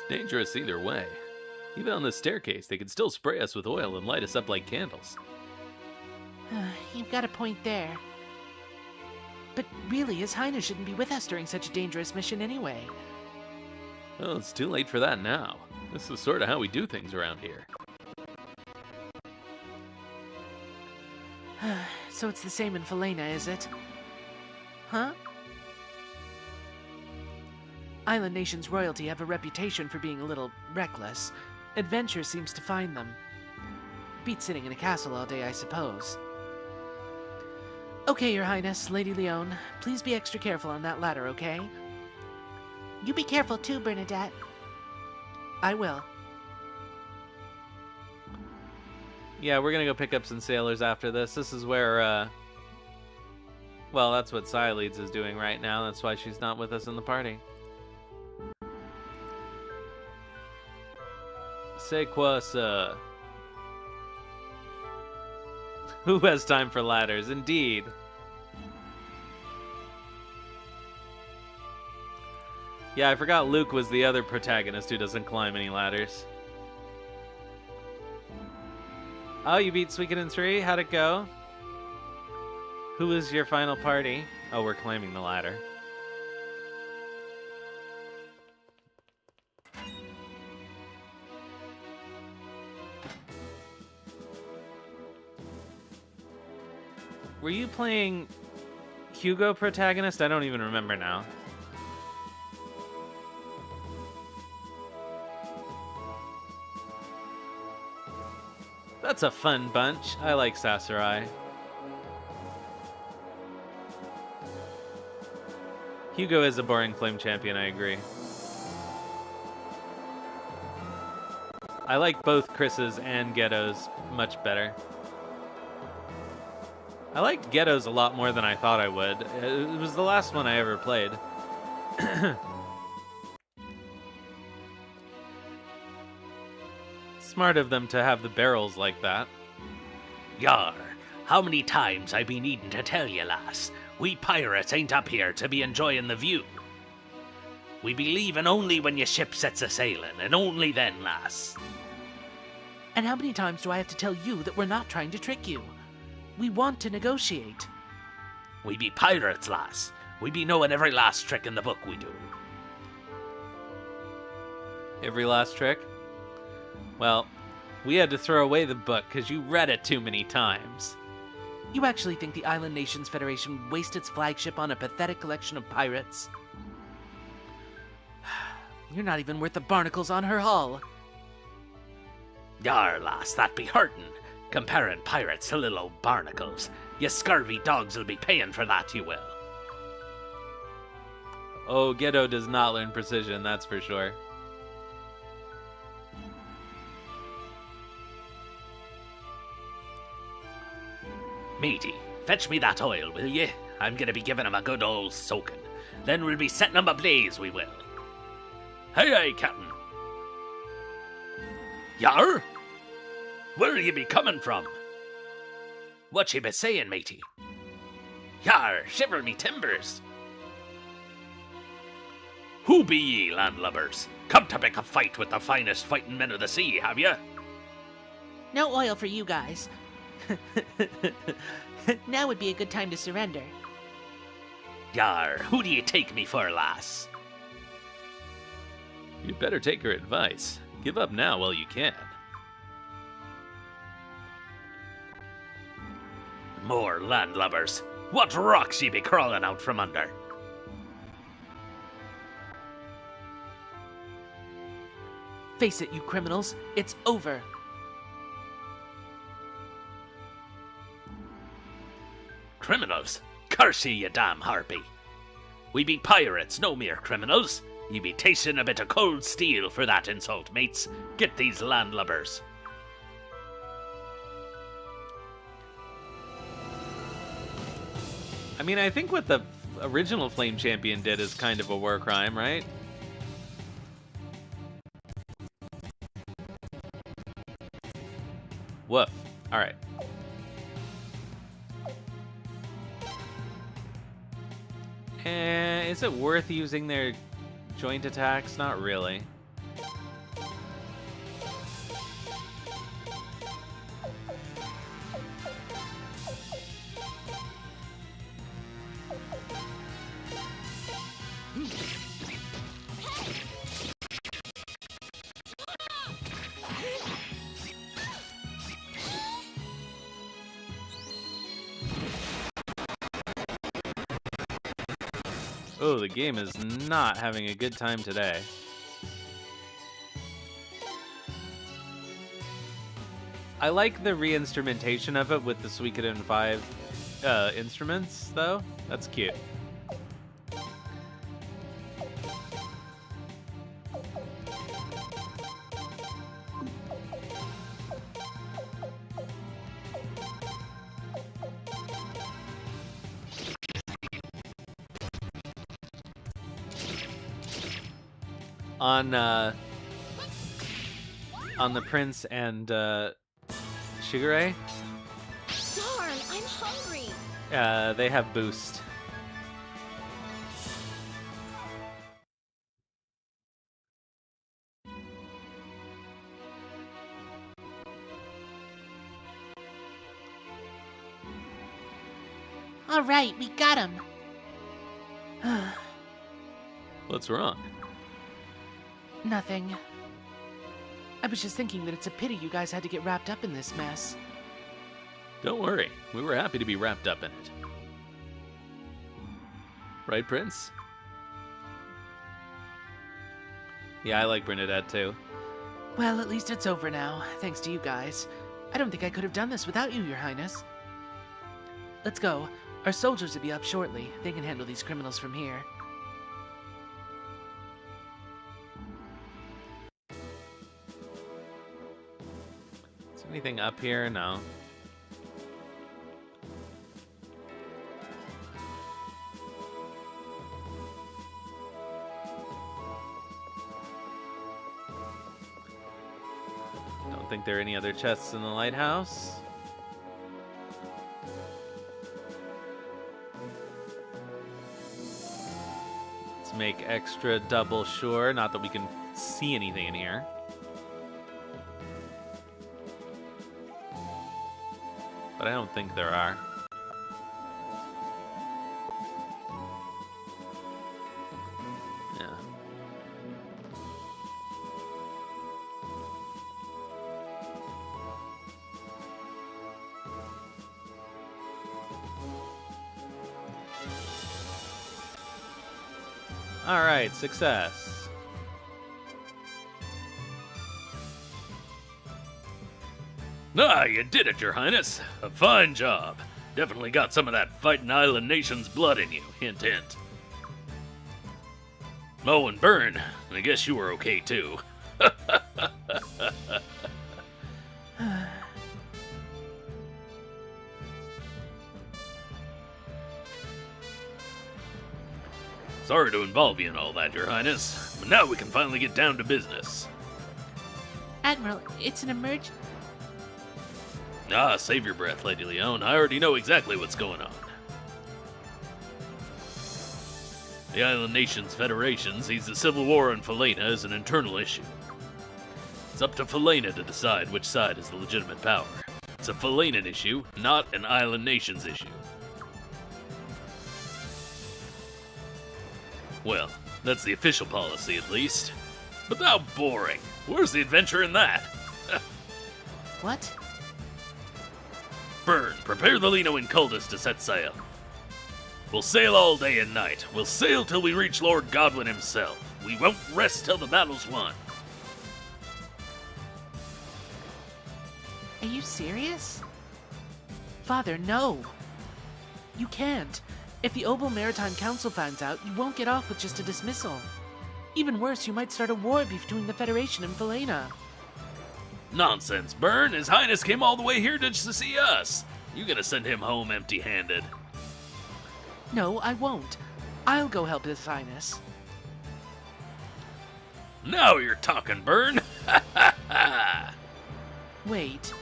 Dangerous either way. Even on the staircase, they could still spray us with oil and light us up like candles. You've got a point there. But really, His Highness shouldn't be with us during such a dangerous mission anyway. Well, it's too late for that now. This is sort of how we do things around here. So it's the same in Faylen, is it? Huh? Island nations' royalty have a reputation for being a little reckless. Adventure seems to find them. Beats sitting in a castle all day, I suppose. Okay, Your Highness, Lady Leone, please be extra careful on that ladder, okay? You be careful too, Bernadette. I will. Yeah, we're gonna go pick up some sailors after this. This is where, well, that's what Sileeds is doing right now. That's why she's not with us in the party. C'est quoi ça? Who has time for ladders? Indeed. Yeah, I forgot Luke was the other protagonist who doesn't climb any ladders. Oh, you beat Suikoden 3? How'd it go? Who was your final party? Oh, we're climbing the ladder. Were you playing Hugo protagonist? I don't even remember now. That's a fun bunch. I like Sasarai. Hugo is a boring flame champion, I agree. I like both Chris's and Ghetto's much better. I liked Ghetto's a lot more than I thought I would. It was the last one I ever played. Smart of them to have the barrels like that. Yar, how many times I been needing to tell you, lass? We pirates ain't up here to be enjoying the view. We be leaving only when your ship sets a sailing, and only then, lass. And how many times do I have to tell you that we're not trying to trick you? We want to negotiate. We be pirates, lass. We be knowing every last trick in the book we do. Every last trick? Well, we had to throw away the book because you read it too many times. You actually think the Island Nations Federation would waste its flagship on a pathetic collection of pirates? You're not even worth the barnacles on her hull. Yar, lass, that be hurtin'. Comparing pirates to little old barnacles. You scurvy dogs will be paying for that, you will. Oh, Ghetto does not learn precision, that's for sure. Matey, fetch me that oil, will ye? I'm gonna be giving him a good old soaking. Then we'll be setting him ablaze, we will. Hey, hey, Captain. Yar? Where'll ye be coming from? What ye be saying, matey? Yar, shiver me timbers. Who be ye, landlubbers? Come to pick a fight with the finest fighting men of the sea, have ye? No oil for you guys. Now would be a good time to surrender. Yar, who do you take me for, lass? You'd better take her advice. Give up now while you can. More landlubbers. What rocks ye be crawling out from under? Face it, you criminals. It's over. Criminals? Curse ye, you damn harpy. We be pirates, no mere criminals. Ye be tasting a bit of cold steel for that insult, mates. Get these landlubbers. I mean, I think what the original Flame Champion did is kind of a war crime, right? Woof. Alright. Is it worth using their joint attacks? Not really. Oh, the game is not having a good time today. I like the re-instrumentation of it with the Suikoden V instruments, though. That's cute. On the Prince and Sagiri, Darn, I'm hungry. they have boost. All right, we got him. What's wrong? Nothing. I was just thinking that it's a pity you guys had to get wrapped up in this mess. Don't worry, we were happy to be wrapped up in it. Right, Prince? Yeah, I like Bernadette too. Well, at least it's over now, thanks to you guys. I don't think I could have done this without you, Your Highness. Let's go. Our soldiers will be up shortly. They can handle these criminals from here. Anything up here? No. Don't think there are any other chests in the lighthouse. Let's make extra double sure. Not that we can see anything in here. But I don't think there are. Yeah. All right, success. Ah, you did it, Your Highness. A fine job. Definitely got some of that fighting island nation's blood in you. Hint, hint. Oh, and Burn, I guess you were okay too. Sorry to involve you in all that, Your Highness, but now we can finally get down to business. Admiral, it's an emergency. Ah, save your breath, Lady Leone. I already know exactly what's going on. The Island Nations Federation sees the civil war in Faylen as an internal issue. It's up to Faylen to decide which side is the legitimate power. It's a Faylen issue, not an Island Nations issue. Well, that's the official policy at least. But how boring. Where's the adventure in that? What? Burn, prepare the Lino and Cultus to set sail. We'll sail all day and night. We'll sail till we reach Lord Godwin himself. We won't rest till the battle's won. Are you serious? Father, no. You can't. If the Obel Maritime Council finds out, you won't get off with just a dismissal. Even worse, you might start a war between the Federation and Faylen. Nonsense, Burn. His Highness came all the way here just to see us. You gonna send him home empty-handed? No, I won't. I'll go help His Highness. Now you're talking, Burn. Wait.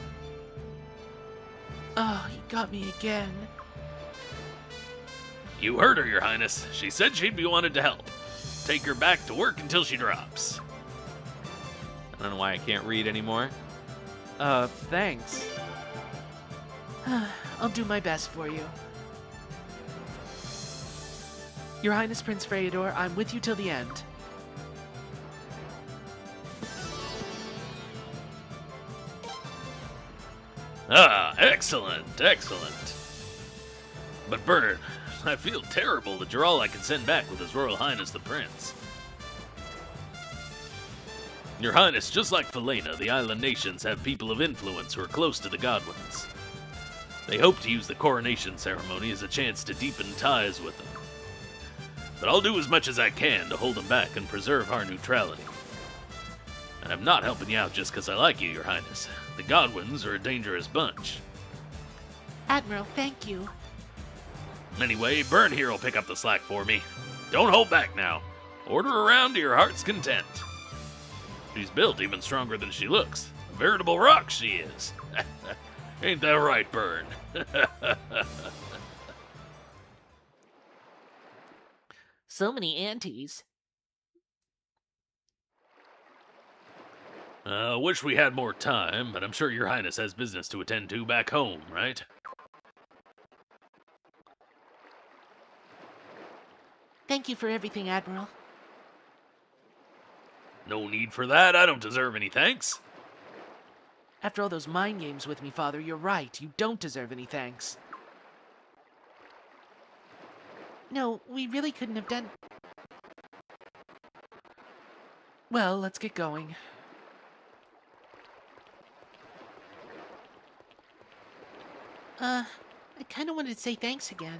Oh, he got me again. You heard her, Your Highness. She said she'd be wanted to help. Take her back to work until she drops. I don't know why I can't read anymore. Thanks. I'll do my best for you. Your Highness Prince Freydor, I'm with you till the end. Ah, excellent, excellent. But Burn, I feel terrible that you're all I can send back with His Royal Highness the Prince. Your Highness, just like Faylen, the island nations have people of influence who are close to the Godwins. They hope to use the coronation ceremony as a chance to deepen ties with them. But I'll do as much as I can to hold them back and preserve our neutrality. And I'm not helping you out just because I like you, Your Highness. The Godwins are a dangerous bunch. Admiral, thank you. Anyway, Burn here will pick up the slack for me. Don't hold back now. Order around to your heart's content. She's built even stronger than she looks. A veritable rock she is. Ain't that right, Burn? So many aunties. Wish we had more time, but I'm sure Your Highness has business to attend to back home, right? Thank you for everything, Admiral. No need for that. I don't deserve any thanks. After all those mind games with me, Father, you're right. You don't deserve any thanks. No, we really couldn't have done... Well, let's get going. I kinda wanted to say thanks again.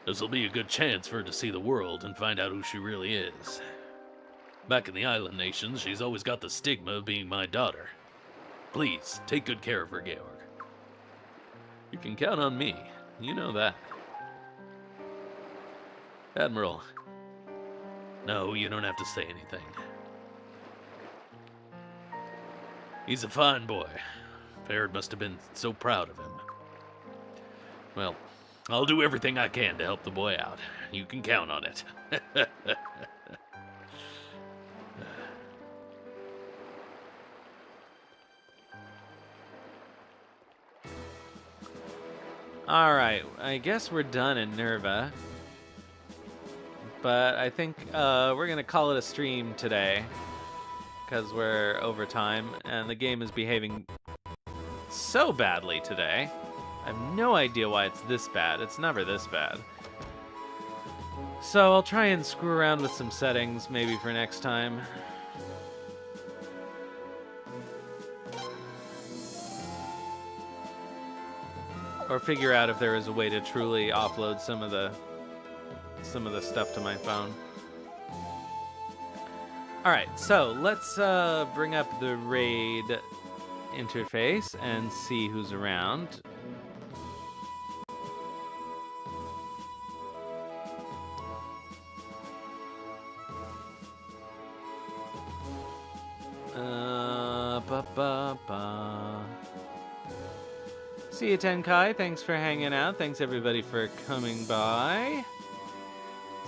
This'll be a good chance for her to see the world and find out who she really is. Back in the island nations, she's always got the stigma of being my daughter. Please, take good care of her, Georg. You can count on me. You know that. Admiral. No, you don't have to say anything. He's a fine boy. Farrad must have been so proud of him. Well, I'll do everything I can to help the boy out. You can count on it. Alright, I guess we're done in Nirva. But I think we're going to call it a stream today. Because we're over time, and the game is behaving so badly today. I have no idea why it's this bad. It's never this bad. So I'll try and screw around with some settings maybe for next time. Or figure out if there is a way to truly offload some of the stuff to my phone. Alright, so let's bring up the raid interface and see who's around. See you, Tenkai. Thanks for hanging out. Thanks, everybody, for coming by.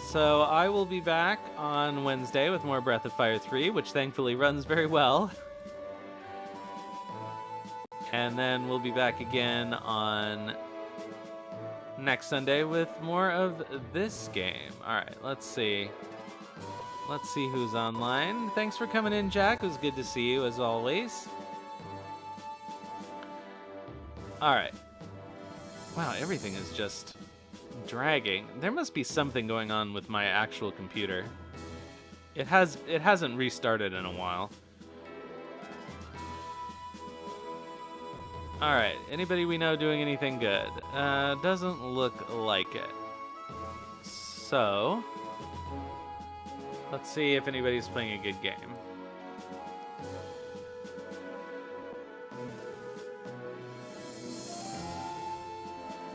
So I will be back on Wednesday with more Breath of Fire 3, which thankfully runs very well. And then we'll be back again on next Sunday with more of this game. Alright, let's see. Let's see who's online. Thanks for coming in, Jack. It was good to see you, as always. Alright. Wow, everything is just dragging. There must be something going on with my actual computer. It hasn't restarted in a while. Alright, anybody we know doing anything good? Doesn't look like it. So, let's see if anybody's playing a good game.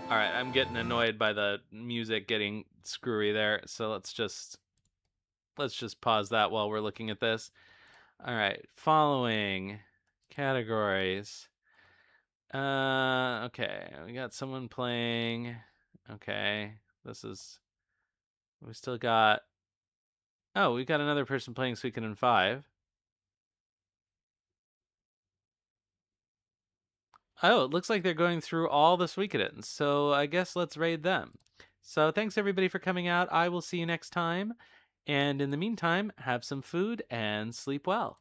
Alright, I'm getting annoyed by the music getting screwy there, so let's just pause that while we're looking at this. Alright, following categories. Okay, we got someone playing. Okay, we still got, oh, we got another person playing Suikoden V. Oh, it looks like they're going through all the Suikodens, so I guess let's raid them. So thanks everybody for coming out. I will see you next time. And in the meantime, have some food and sleep well.